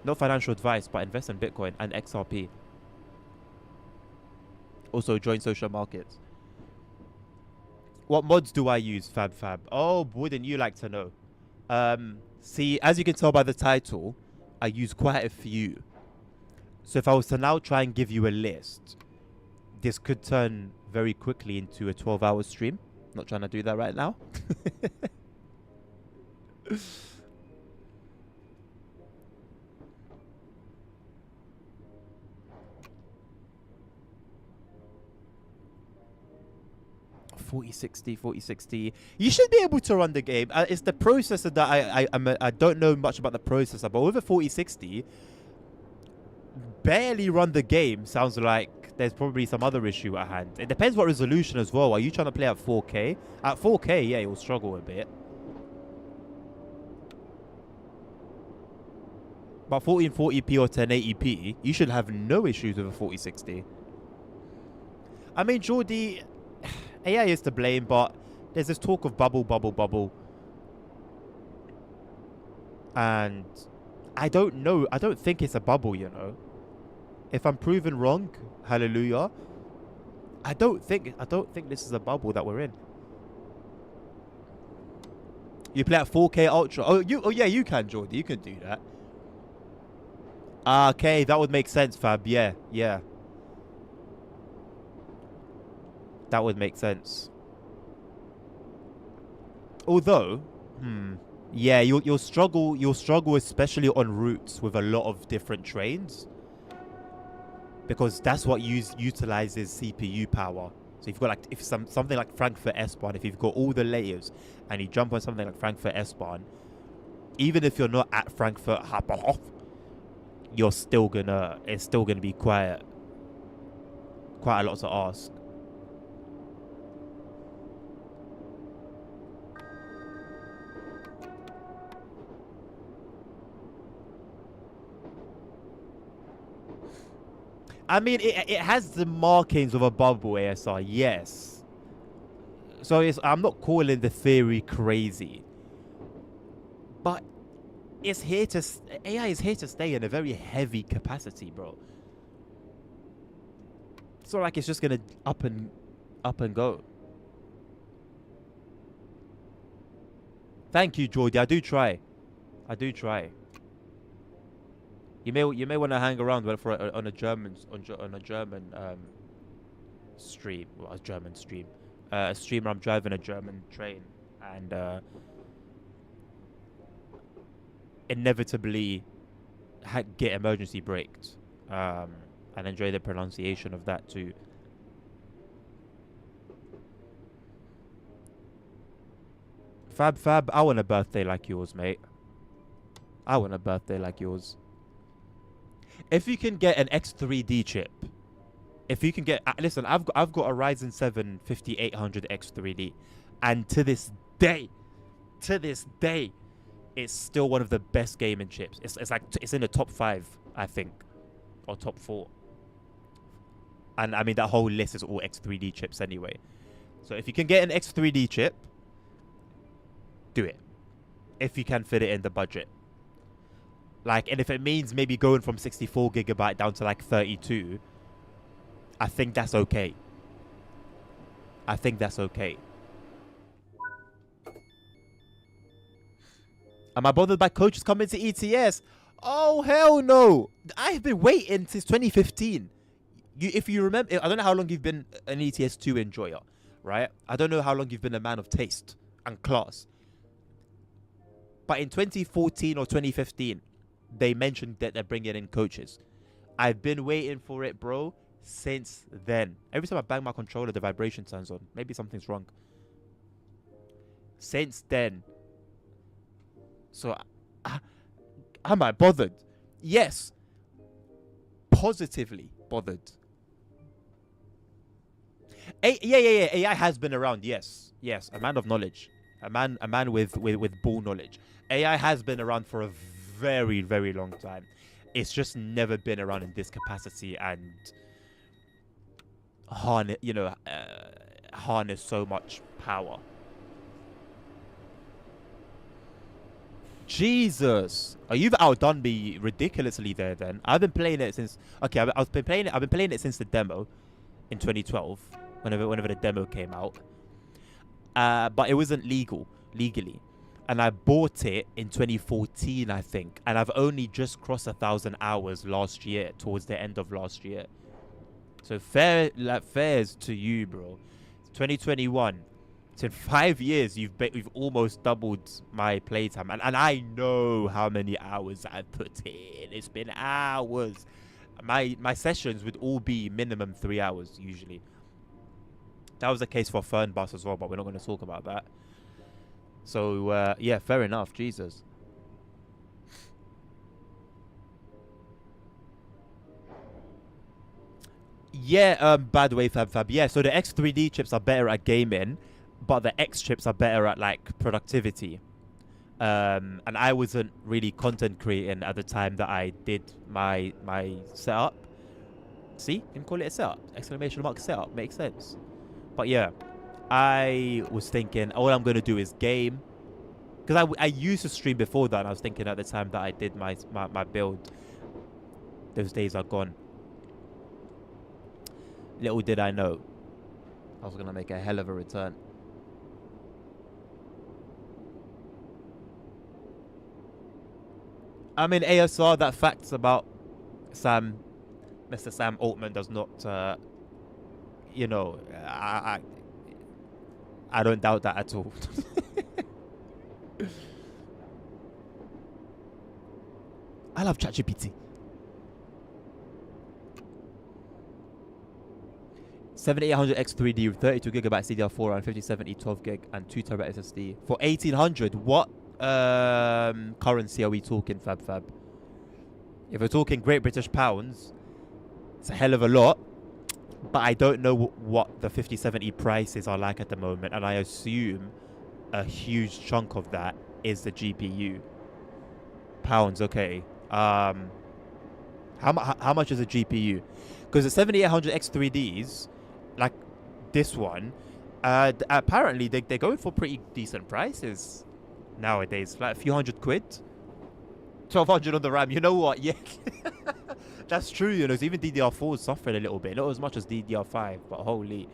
Not financial advice, but invest in Bitcoin and XRP. Also join social markets. What mods do I use, Fab? Oh, wouldn't you like to know? See, as you can tell by the title, I use quite a few. So if I was to now try and give you a list, this could turn very quickly into a 12-hour stream. Not trying to do that right now. 4060. You should be able to run the game. It's the processor that I don't know much about the processor, but with a 4060, barely run the game. Sounds like there's probably some other issue at hand. It depends what resolution as well. Are you trying to play at 4K? At 4K, yeah, you'll struggle a bit. But 1440p or 1080p, you should have no issues with a 4060. I mean, Jordy, AI is to blame, but there's this talk of bubble. And I don't know. I don't think it's a bubble, you know. If I'm proven wrong, hallelujah. I don't think this is a bubble that we're in. You play at 4K Ultra. Oh yeah, you can, Jordy. You can do that. Okay, that would make sense, Fab. Yeah. That would make sense. Although, yeah, you'll struggle especially on routes with a lot of different trains, because that's what utilizes CPU power. So you've got like something like Frankfurt S-Bahn, if you've got all the layers and you jump on something like Frankfurt S-Bahn, even if you're not at Frankfurt Hauptbahnhof, it's still gonna be quite a lot to ask. I mean, it has the markings of a bubble, ASR, yes. So I'm not calling the theory crazy, but AI is here to stay in a very heavy capacity, bro. It's not like it's just gonna up and go. Thank you, Jordy. I do try. You may want to hang around on a German stream. Well, a German stream. A stream where I'm driving a German train and inevitably get emergency braked, and enjoy the pronunciation of that too. Fab, I want a birthday like yours, mate. I want a birthday like yours. If you can get an X3D chip, if you can get, listen, I've got a Ryzen 7 5800 X3D, and to this day, it's still one of the best gaming chips. It's in the top 5, I think, or top 4. And I mean that whole list is all X3D chips anyway. So if you can get an X3D chip, do it. If you can fit it in the budget. Like, and if it means maybe going from 64 gigabyte down to like 32, I think that's okay. I think that's okay. Am I bothered by coaches coming to ETS? Oh, hell no. I've been waiting since 2015. If you remember, I don't know how long you've been an ETS2 enjoyer, right? I don't know how long you've been a man of taste and class. But in 2014 or 2015, they mentioned that they're bringing in coaches. I've been waiting for it, bro, since then. Every time I bang my controller, the vibration turns on. Maybe something's wrong. Since then. So, am I bothered? Yes. Positively bothered. Yeah. AI has been around. Yes. A man of knowledge. A man with bull knowledge. AI has been around for a very, very long time. It's just never been around in this capacity and harness so much power. Jesus, you've outdone me ridiculously there. Then I've been playing it since. Okay, I've been playing it since the demo in 2012, whenever the demo came out. But it wasn't legally, and I bought it in 2014, I think, and I've only just crossed 1,000 hours last year, towards the end of last year. So fairs to you, bro. 2021. So in 5 years, you've almost doubled my playtime, and I know how many hours I've put in. It's been hours. My sessions would all be minimum 3 hours usually. That was the case for Fernbus as well, but we're not going to talk about that. So yeah, fair enough. Jesus. Yeah, bad way, Fab. Yeah, so the X3D chips are better at gaming, but the X chips are better at like productivity. And I wasn't really content creating at the time that I did my setup. See, you can call it a setup. Exclamation mark setup. Makes sense. But yeah, I was thinking all I'm going to do is game. Because I used to stream before that, and I was thinking at the time that I did my build, those days are gone. Little did I know, I was going to make a hell of a return. I mean, ASR, that facts about Mr. Sam Altman does not, I don't doubt that at all. I love ChatGPT. 7800 X3D with 32 gigabyte CDR4 and 5070 12 gig and 2 terabyte SSD for 1800. What currency are we talking, Fab? If we're talking Great British pounds, it's a hell of a lot. But I don't know what the 5070 prices are like at the moment, and I assume a huge chunk of that is the GPU. Pounds, okay. How much is a GPU? Because the 7800 X3Ds, like this one, apparently they're going for pretty decent prices nowadays, like a few £100. 1200 on the RAM. You know what? Yeah, that's true. You know, so even DDR4 is suffering a little bit, not as much as DDR5, but holy.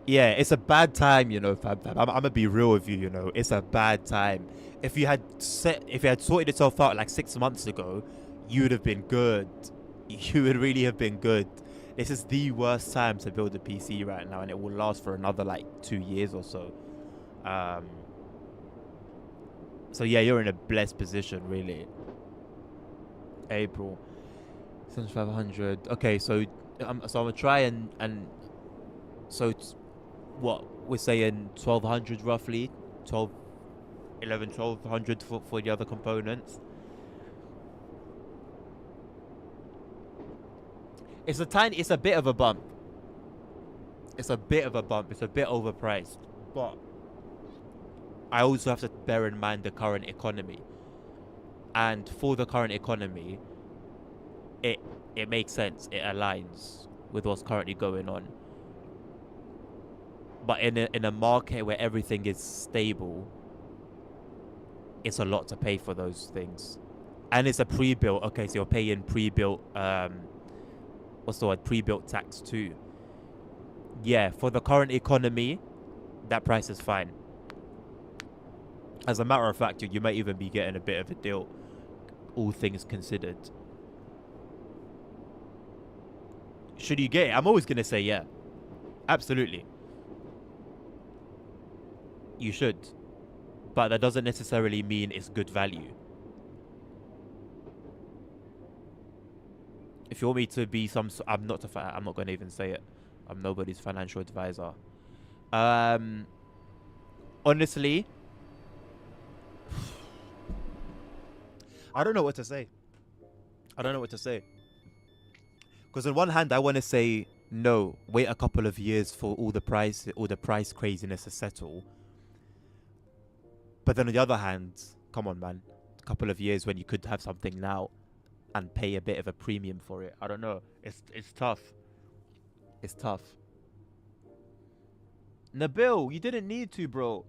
Yeah, it's a bad time, you know, Fab. I'm gonna be real with you, you know. It's a bad time. If you had sorted yourself out like 6 months ago, you would have been good. You would really have been good. This is the worst time to build a PC right now, and it will last for another like 2 years or so. So yeah, you're in a blessed position, really. April 7500. Okay, so I'm gonna try and so what we're saying 1200 roughly, 1200 for the other components. It's a bit of a bump. It's a bit overpriced, but I also have to bear in mind the current economy. And for the current economy, it makes sense. It aligns with what's currently going on. But in a market where everything is stable, it's a lot to pay for those things. And it's a pre-built. Okay, so you're paying pre-built, what's the word? Pre-built tax too. Yeah, for the current economy, that price is fine. As a matter of fact, you might even be getting a bit of a deal, all things considered. Should you get it? I'm always going to say yeah. Absolutely. You should. But that doesn't necessarily mean it's good value. If you want me to be I'm not going to even say it. I'm nobody's financial advisor. Honestly, I don't know what to say. Because on one hand, I want to say no. Wait a couple of years for all the price craziness to settle. But then on the other hand, come on, man. A couple of years when you could have something now and pay a bit of a premium for it. I don't know. It's tough. It's tough. Nabil, you didn't need to, bro.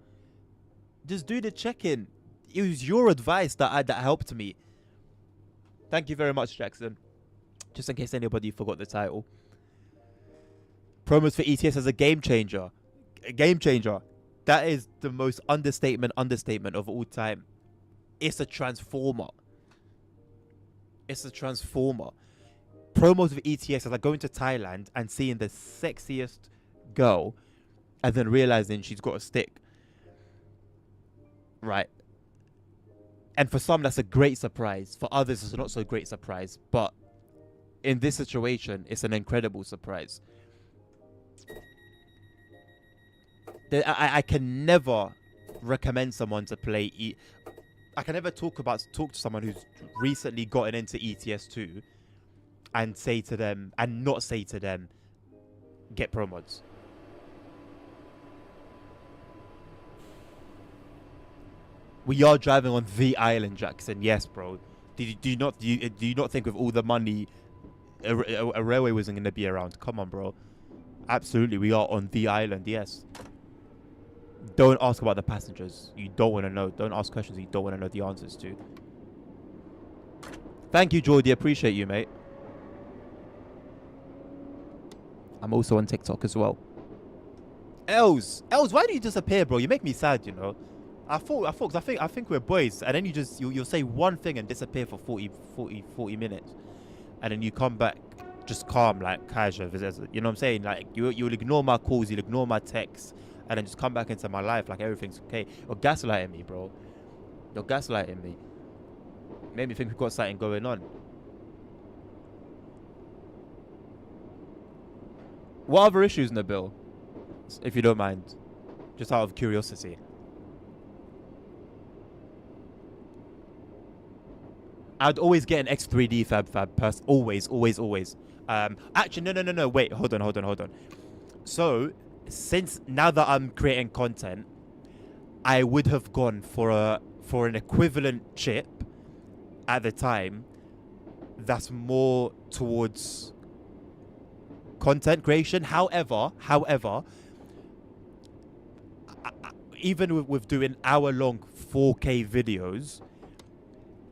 Just do the check-in. It was your advice that helped me. Thank you very much, Jackson. Just in case anybody forgot the title. Promos for ETS as a game changer. A game changer. That is the most understatement of all time. It's a transformer. Promos of ETS as I go into Thailand and seeing the sexiest girl and then realizing she's got a stick. Right. And for some, that's a great surprise. For others, it's not so great surprise. But in this situation, it's an incredible surprise. I can never recommend someone to play. I can never talk to someone who's recently gotten into ETS2 and not say to them, get pro mods. We are driving on the island, Jackson. Yes, bro. Do you not think with all the money a railway wasn't going to be around? Come on, bro. Absolutely, we are on the island. Yes. Don't ask about the passengers. You don't want to know. Don't ask questions you don't want to know the answers to. Thank you, Jordy. Appreciate you, mate. I'm also on TikTok as well. Els, why do you disappear, bro? You make me sad, you know. I think we're boys, and then you'll say one thing and disappear for 40 minutes, and then you come back just calm, like casual. You know what I'm saying? Like you'll ignore my calls, you'll ignore my texts, and then just come back into my life like everything's okay. You're gaslighting me, bro. You're gaslighting me. Made me think we've got something going on. What other issues, Nabil? If you don't mind, just out of curiosity. I'd always get an X3D fab person. Always. Actually, no. Wait, hold on. So, since now that I'm creating content, I would have gone for an equivalent chip at the time that's more towards content creation. However, even with doing hour-long 4K videos,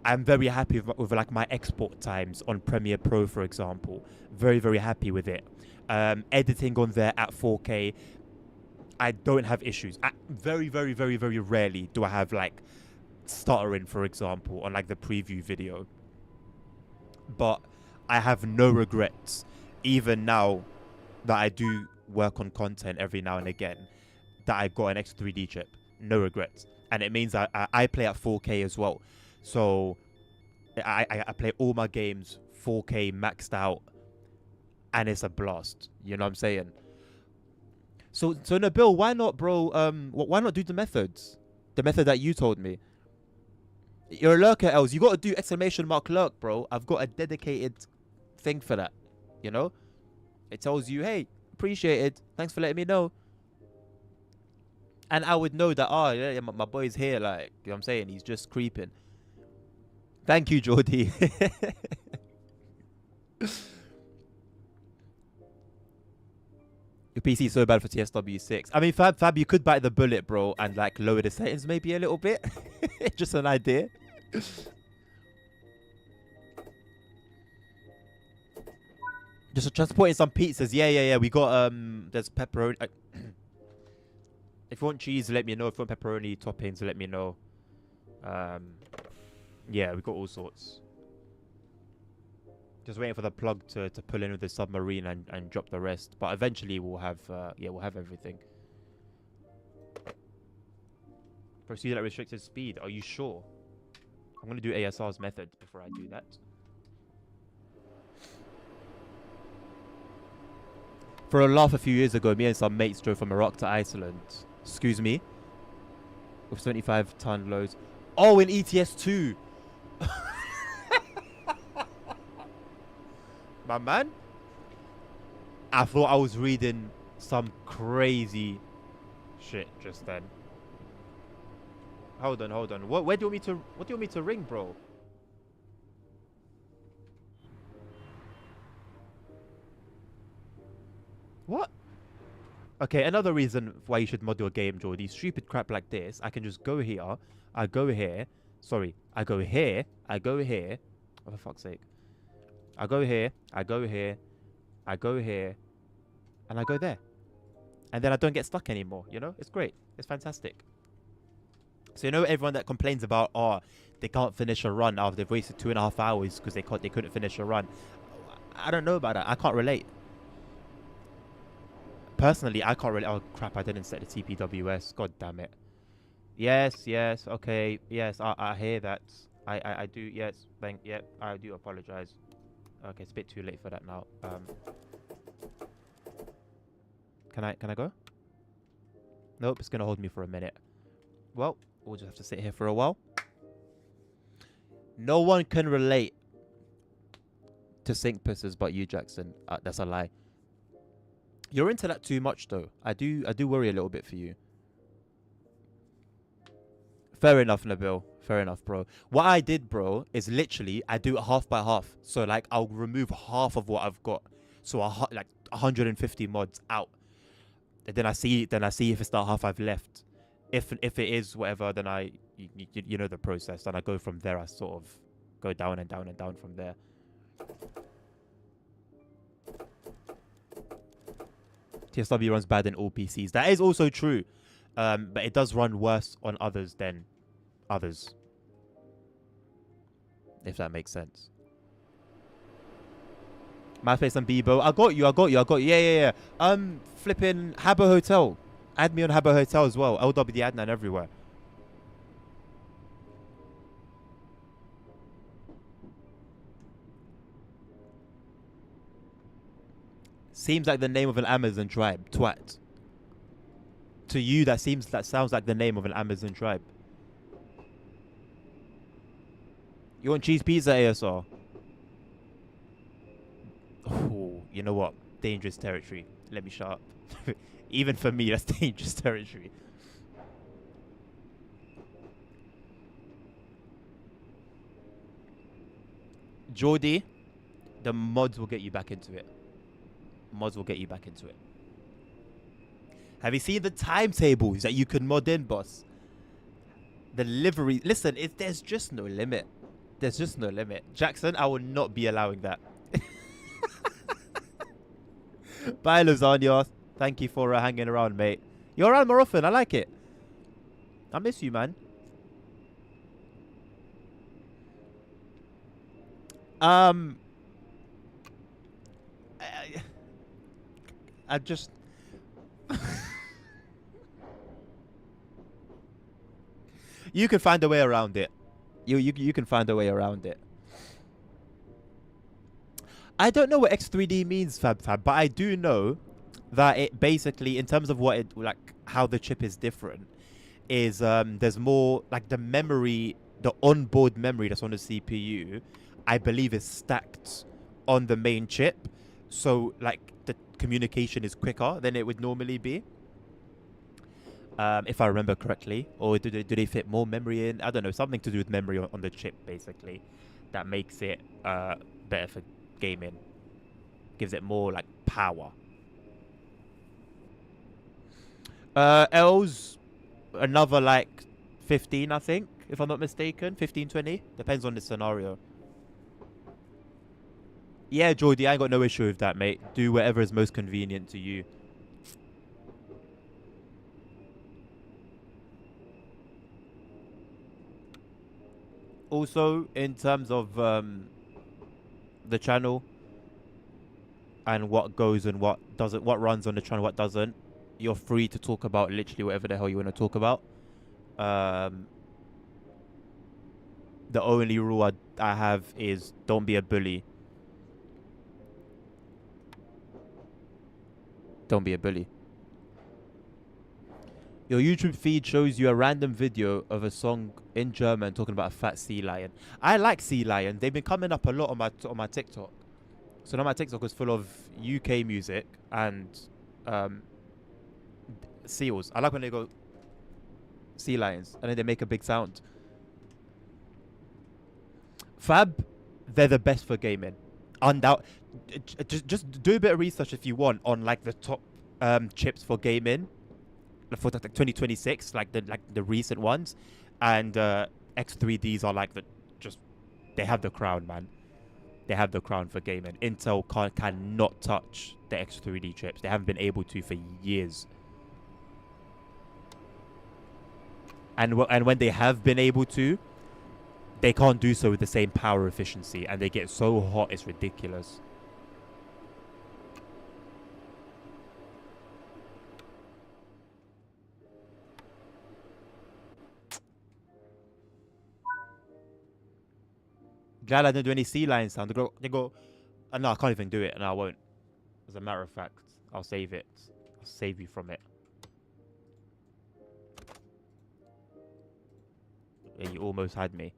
I'm very happy with like my export times on Premiere Pro, for example. Very, very happy with it. Editing on there at 4K, I don't have issues. Very, very, very, very rarely do I have like stuttering, for example, on like the preview video. But I have no regrets, even now that I do work on content every now and again, that I got an X3D chip. No regrets. And it means I play at 4K as well. So I play all my games 4K maxed out, and it's a blast. You know what I'm saying? So Nabil, why not, bro? Why not do the methods? The method that you told me. You're a lurker, Els. You got to do !lurk, bro. I've got a dedicated thing for that. You know, it tells you, hey, appreciated. Thanks for letting me know. And I would know that, oh yeah, my boy's here. Like, you know what I'm saying? He's just creeping. Thank you, Jordy. Your PC is so bad for TSW6. I mean, Fab, you could bite the bullet, bro, and like lower the settings maybe a little bit. Just an idea. Just put in some pizzas. Yeah. We got there's pepperoni. If you want cheese, let me know. If you want pepperoni toppings, let me know. Yeah, we got all sorts. Just waiting for the plug to pull in with the submarine and drop the rest. But eventually we'll have we'll have everything. Proceed at restricted speed. Are you sure? I'm gonna do ASR's method before I do that. For a laugh a few years ago, me and some mates drove from Iraq to Iceland. Excuse me? With 75-ton loads. Oh, in ETS 2. My man, I thought I was reading some crazy shit just then. Hold on. Where do you want me to ring, bro? What? Okay, another reason why you should mod your game, Jordy. Stupid crap like this. I can just go here. I go here. Sorry, I go here. I go here. Oh, for fuck's sake. I go here, I go here, I go here, and I go there. And then I don't get stuck anymore, you know? It's great. It's fantastic. So you know everyone that complains about, oh, they can't finish a run after they've wasted 2.5 hours because they couldn't finish a run. I don't know about that. I can't relate. Personally, I can't relate. Oh, crap, I didn't set the TPWS. God damn it. Yes, okay. Yes, I hear that. I do, yes, I do apologize. Okay, it's a bit too late for that now. Can I go? Nope, it's gonna hold me for a minute. Well, we'll just have to sit here for a while. No one can relate to sink pisses but you, Jackson. That's a lie. You're into that too much, though. I do worry a little bit for you. Fair enough, Nabil. Fair enough, bro. What I did, bro, is literally I do it half by half. So like I'll remove half of what I've got. So I'll like 150 mods out. And then I see if it's the half I've left. If it is whatever, then you know the process. And I go from there. I sort of go down and down and down from there. TSW runs bad in all PCs. That is also true. But it does run worse on others than others. If that makes sense. MySpace and Bebo. I got you. Yeah. Flipping Habbo Hotel. Add me on Habbo Hotel as well. LWD Adnan everywhere. Seems like the name of an Amazon tribe. Twat. To you, that sounds like the name of an Amazon tribe. You want cheese pizza, ASR? Oh, you know what? Dangerous territory. Let me shut up. Even for me, that's dangerous territory. Jordy, the mods will get you back into it. Mods will get you back into it. Have you seen the timetables that you can mod in, boss? The livery. Listen, there's just no limit. There's just no limit. Jackson, I will not be allowing that. Bye, Lasagna. Thank you for hanging around, mate. You're around more often. I like it. I miss you, man. I just... You can find a way around it. You can find a way around it. I don't know what X3D means, Fab, but I do know that it basically, in terms of what it, like, how the chip is different, is there's more, like, the memory, the onboard memory that's on the CPU, I believe is stacked on the main chip. So, like, the communication is quicker than it would normally be. If I remember correctly. Or do they fit more memory in? I don't know. Something to do with memory on the chip, basically. That makes it better for gaming. Gives it more, like, power. L's another like 15, I think, if I'm not mistaken. 15, 20. Depends on the scenario. Yeah, Jordy, I ain't got no issue with that, mate. Do whatever is most convenient to you. Also, in terms of the channel and what goes and what doesn't, what runs on the channel, what doesn't, you're free to talk about literally whatever the hell you want to talk about. The only rule I have is don't be a bully. Don't be a bully. Your YouTube feed shows you a random video of a song in German talking about a fat sea lion. I like sea lions. They've been coming up a lot on my TikTok. So now my TikTok is full of UK music and seals. I like when they go sea lions and then they make a big sound. Fab, they're the best for gaming. Just do a bit of research if you want on like the top chips for gaming for like 2026, like the recent ones, and X3Ds are like they have the crown, man. They have the crown for gaming. Intel cannot touch the X3D chips. They haven't been able to for years. And when they have been able to, they can't do so with the same power efficiency, and they get so hot it's ridiculous. Glad I didn't do any sea lion sound. They go, no, I can't even do it, and I won't. As a matter of fact, I'll save it. I'll save you from it. Yeah, you almost had me.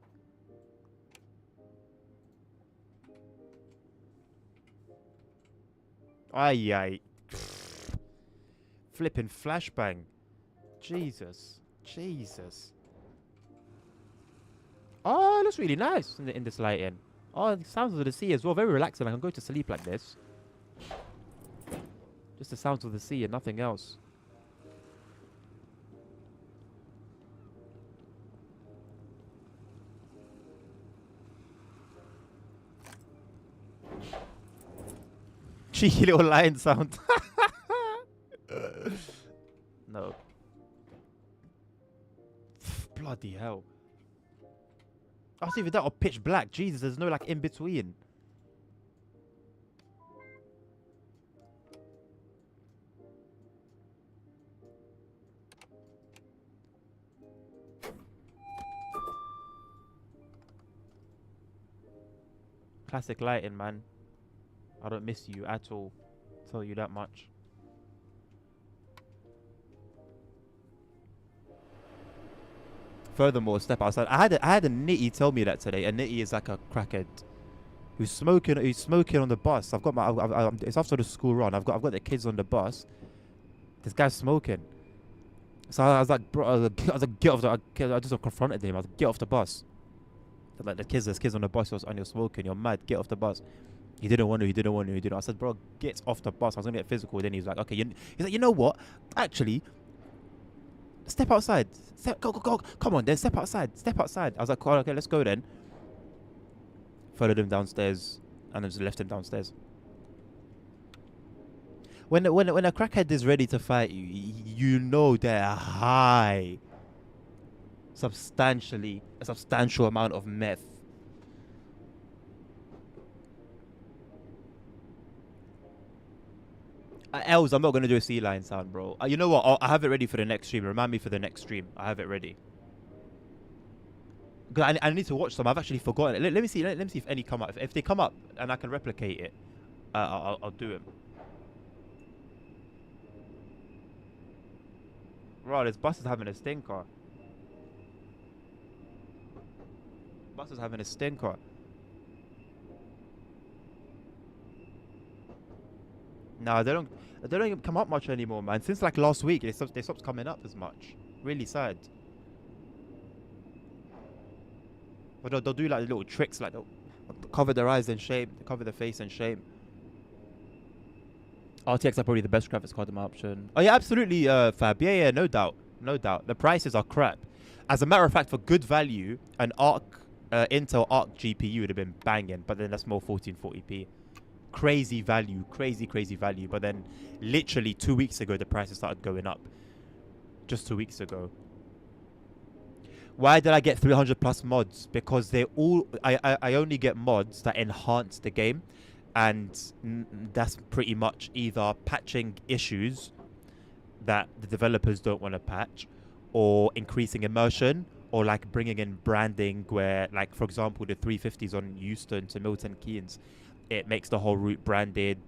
Aye. Flipping flashbang. Jesus. Oh, it looks really nice in this lighting. Oh, the sounds of the sea as well. Very relaxing. I can go to sleep like this. Just the sounds of the sea and nothing else. Cheeky little lion sound. No. Bloody hell. I was even that or pitch black. Jesus, there's no like in between. Classic lighting, man. I don't miss you at all. I'll tell you that much. Furthermore, step outside. I had a nitty tell me that today. A nitty is like a crackhead who's smoking on the bus. I've got my it's after the school run. I've got the kids on the bus. This guy's smoking. So I was like, bro, I was like, get off the. I just confronted him. I was like, get off the bus. Like there's kids on the bus and you're smoking. You're mad. Get off the bus. He didn't want to. I said, bro, get off the bus. I was gonna get physical. Then he's like, okay. He's like, you know what? Actually, step outside. Go. Come on, then step outside. I was like, oh, okay, let's go then. Followed him downstairs and then just left him downstairs. When a crackhead is ready to fight you, you know they're high. A substantial amount of meth. Els, I'm not going to do a sea lion sound, bro. You know what? I have it ready for the next stream. Remind me for the next stream. I have it ready. Because I need to watch some. I've actually forgotten. Let me see. Let me see if any come up. If they come up and I can replicate it, I'll do them. Bro, this bus is having a stinker. Bus is having a stinker. No, they don't even come up much anymore, man. Since like last week, they stopped coming up as much. Really sad. But they'll do like little tricks, like they'll cover their eyes in shame, cover their face in shame. RTX are probably the best graphics card in my option. Oh yeah, absolutely, Fab. Yeah, yeah, no doubt, no doubt. The prices are crap. As a matter of fact, for good value, an Intel Arc GPU would have been banging, but then that's more 1440p. Crazy value, crazy value. But then, literally 2 weeks ago, the prices started going up. Just 2 weeks ago. Why did I get 300 plus mods? Because they all, I only get mods that enhance the game, and that's pretty much either patching issues that the developers don't want to patch, or increasing immersion, or like bringing in branding where, like, for example, the 350s on Euston to Milton Keynes, it makes the whole route branded.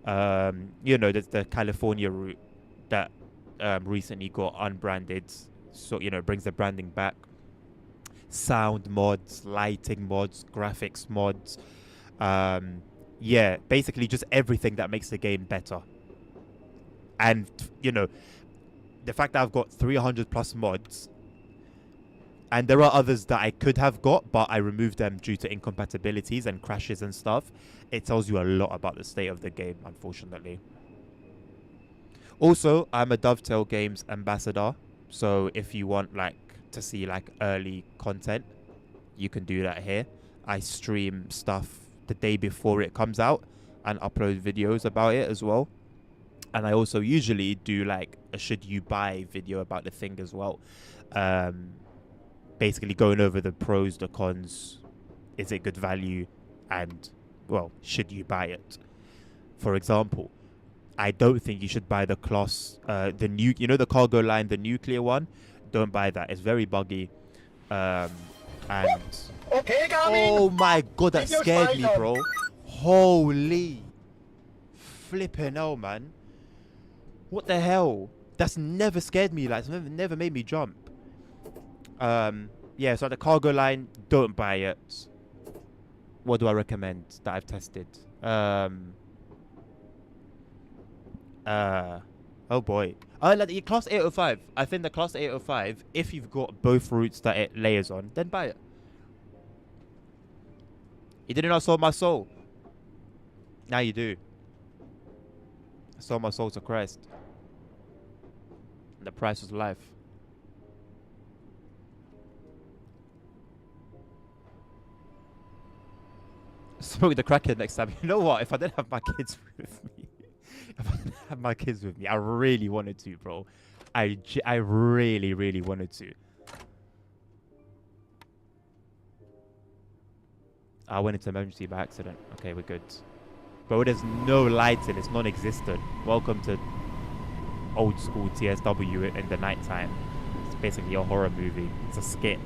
You know, there's the California route that recently got unbranded, so you know, it brings the branding back. Sound mods, lighting mods, graphics mods, yeah, basically just everything that makes the game better. And you know, the fact that I've got 300 plus mods, and there are others that I could have got, but I removed them due to incompatibilities and crashes and stuff, it tells you a lot about the state of the game, unfortunately. Also, I'm a Dovetail Games ambassador, so if you want like to see like early content, you can do that here. I stream stuff the day before it comes out and upload videos about it as well. And I also usually do like a should you buy video about the thing as well. Basically going over the pros, the cons, is it good value, and well, should you buy it? For example, I don't think you should buy the class, the new, you know, the cargo line, the nuclear one. Don't buy that. It's very buggy. And okay, Garmin. Oh my god, that scared me, bro. Holy flipping hell, man. What the hell? That's never scared me. Like, it's never made me jump. Yeah, so the cargo line, don't buy it. What do I recommend that I've tested? Oh boy. Like the class 805. I think the class 805, if you've got both routes that it layers on, then buy it. You did not sell my soul. Now you do. I sold my soul to Christ. And the price was life. Smoke the crackhead next time. You know what? If I didn't have my kids with me, if I didn't have my kids with me, I really wanted to, bro. I really wanted to. I went into emergency by accident. Okay, we're good. Bro, there's no lighting. It's non-existent. Welcome to old school TSW in the nighttime. It's basically a horror movie. It's a skit.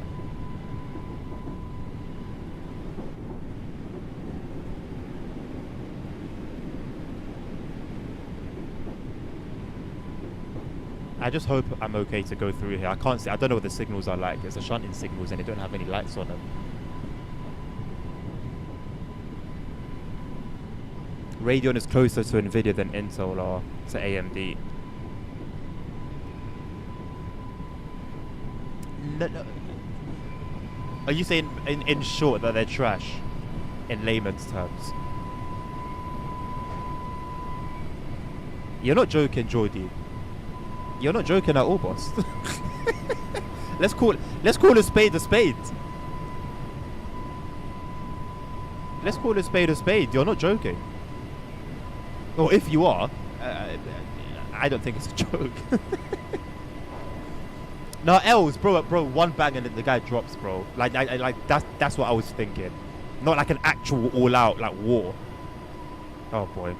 I just hope I'm okay to go through here. I can't see. I don't know what the signals are like. It's a shunting signals and they don't have any lights on them. Radeon is closer to Nvidia than Intel or to AMD. No. Are you saying in short that they're trash? In layman's terms. You're not joking, Jordy. You're not joking at all, boss. Let's call a spade a spade. Let's call a spade a spade. You're not joking. Or if you are, I don't think it's a joke. No, L's, bro, one bang and then the guy drops, bro. Like that's what I was thinking. Not like an actual all-out like war. Oh boy.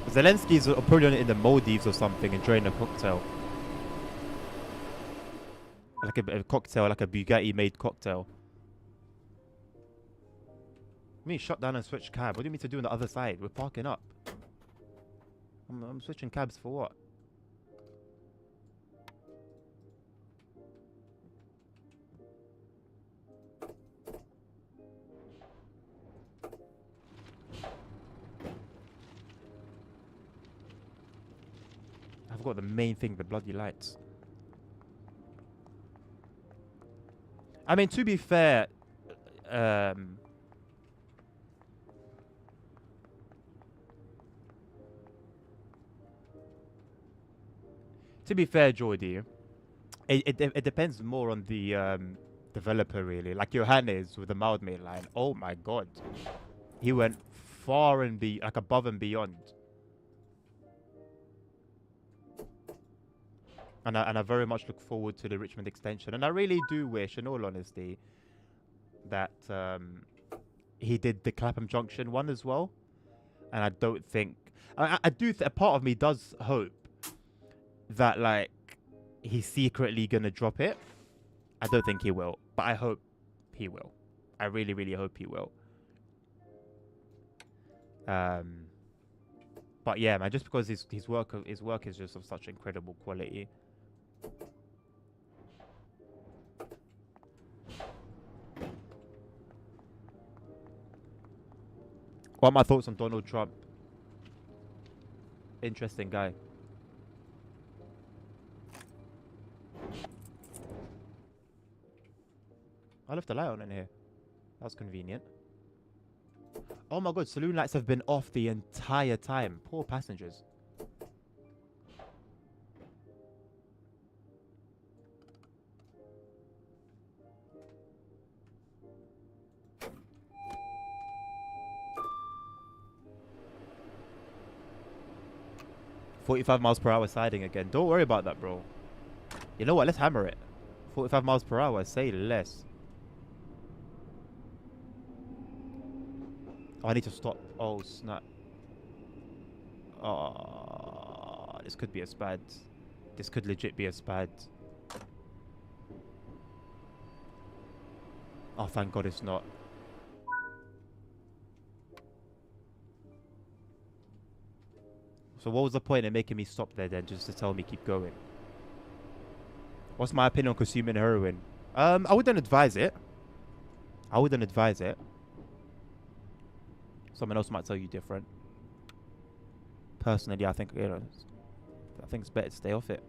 Zelensky's probably in the Maldives or something enjoying a cocktail. Like a cocktail, like a Bugatti-made cocktail. I mean, shut down and switch cab. What do you mean to do on the other side? We're parking up. I'm switching cabs for what? I've got the main thing, the bloody lights. I mean, to be fair, Jordy, it depends more on the developer, really. Like Johannes with the mild mainline. Oh my god, he went far and above and beyond. And I very much look forward to the Richmond extension. And I really do wish, in all honesty, that he did the Clapham Junction one as well. And I don't think... I do... a part of me does hope that, like, he's secretly going to drop it. I don't think he will. But I hope he will. I really, really hope he will. But yeah, man, just because his work is just of such incredible quality. What are my thoughts on Donald Trump? Interesting guy. I left the light on in here. That was convenient. Oh my god, saloon lights have been off the entire time. Poor passengers. .45 miles per hour siding again. Don't worry about that, bro. You know what? Let's hammer it. 45 miles per hour. Say less. Oh, I need to stop. Oh, snap. Oh, this could be a spad. This could legit be a spad. Oh, thank God it's not. So what was the point in making me stop there then, just to tell me keep going? What's my opinion on consuming heroin? I wouldn't advise it. I wouldn't advise it. Someone else might tell you different. Personally, I think, you know, I think it's better to stay off it.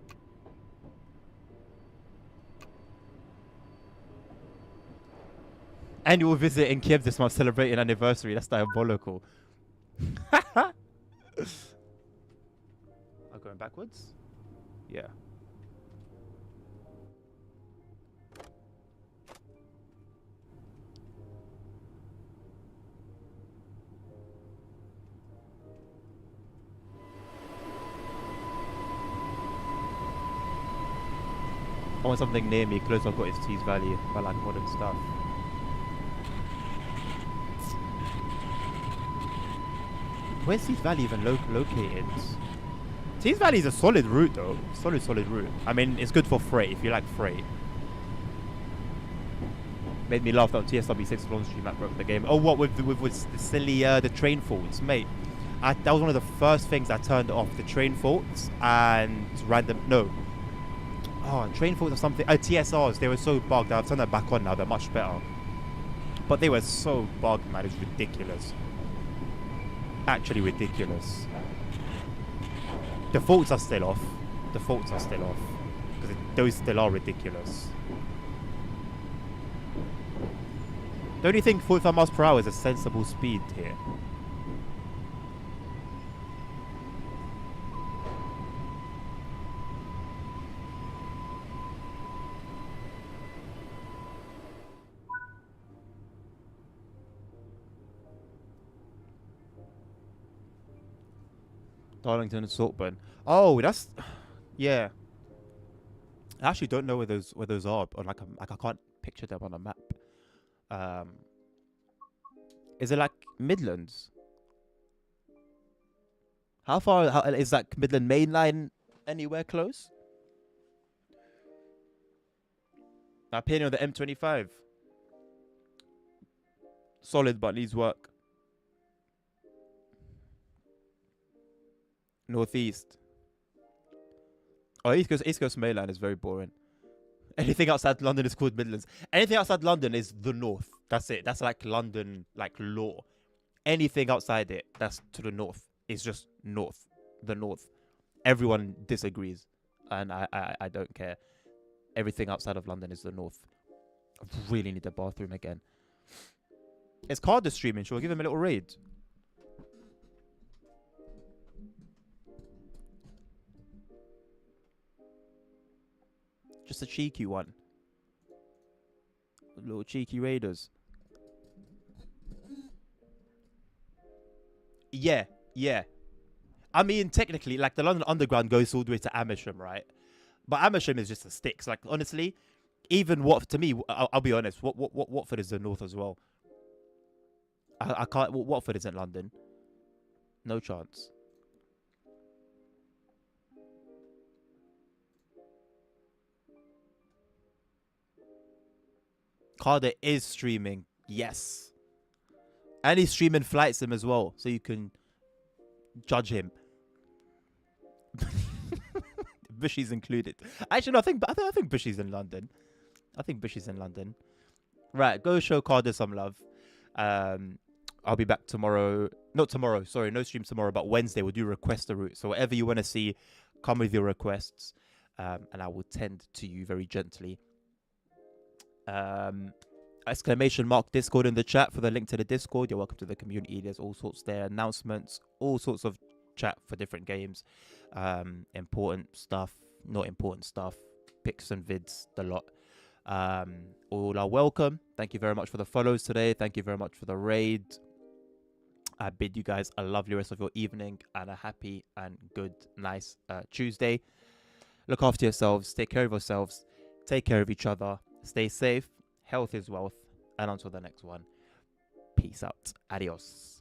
Annual visit in Kiev this month, celebrating anniversary. That's diabolical. I'm going backwards? Yeah. I want something near me, close I've got is Tees Valley, if I like modern stuff. Where's Tees Valley even located? Tees Valley is a solid route though. Solid route. I mean, it's good for freight, if you like freight. Made me laugh that on TSW6 launch stream that broke the game. Oh, what, with the silly, the train faults, mate. That was one of the first things I turned off, the train faults and random, no. Oh, train faults or something. TSRs, they were so bugged. I've turned that back on now. They're much better. But they were so bugged, man. It's ridiculous. Actually ridiculous. The faults are still off. The faults are still off. Because those still are ridiculous. Don't you think 45 miles per hour is a sensible speed here? Darlington and Saltburn. Oh, that's... Yeah. I actually don't know where those are. Or like I can't picture them on a map. Is it like Midlands? How far is that Midland Main Line anywhere close? My opinion on the M25. Solid but needs work. Northeast. Oh, East Coast Main Line is very boring. Anything outside London is called Midlands. Anything outside London is the north. That's it. That's like London, like law. Anything outside it, that's to the north. It's just north. The north. Everyone disagrees, and I don't care. Everything outside of London is the north. I really need a bathroom again. It's Carter streaming. Shall we give him a little raid? Just a cheeky one. Little cheeky raiders. Yeah, yeah. I mean, technically, like the London Underground goes all the way to Amersham, right? But Amersham is just a sticks. Like honestly, even what to me, I'll be honest. Watford is the north as well. I can't. Watford isn't London. No chance. Carter is streaming. Yes. And he's streaming Flight Sim as well. So you can judge him. Bushy's included. Actually, no, I think Bushy's in London. I think Bushy's in London. Right, go show Carter some love. I'll be back tomorrow. Not tomorrow, sorry, no stream tomorrow, but Wednesday we'll do request a route. So whatever you want to see, come with your requests. And I will tend to you very gently. Exclamation mark Discord in the chat for the link to the Discord. You're welcome to the community. There's all sorts there, announcements, all sorts of chat for different games, important stuff, not important stuff, pics and vids, the lot. All are welcome. Thank you very much for the follows today. Thank you very much for the raid. I bid you guys a lovely rest of your evening and a happy and good, nice Tuesday. Look after yourselves. Take care of yourselves. Take care of each other. Stay safe. Health is wealth. And until the next one, peace out. Adios.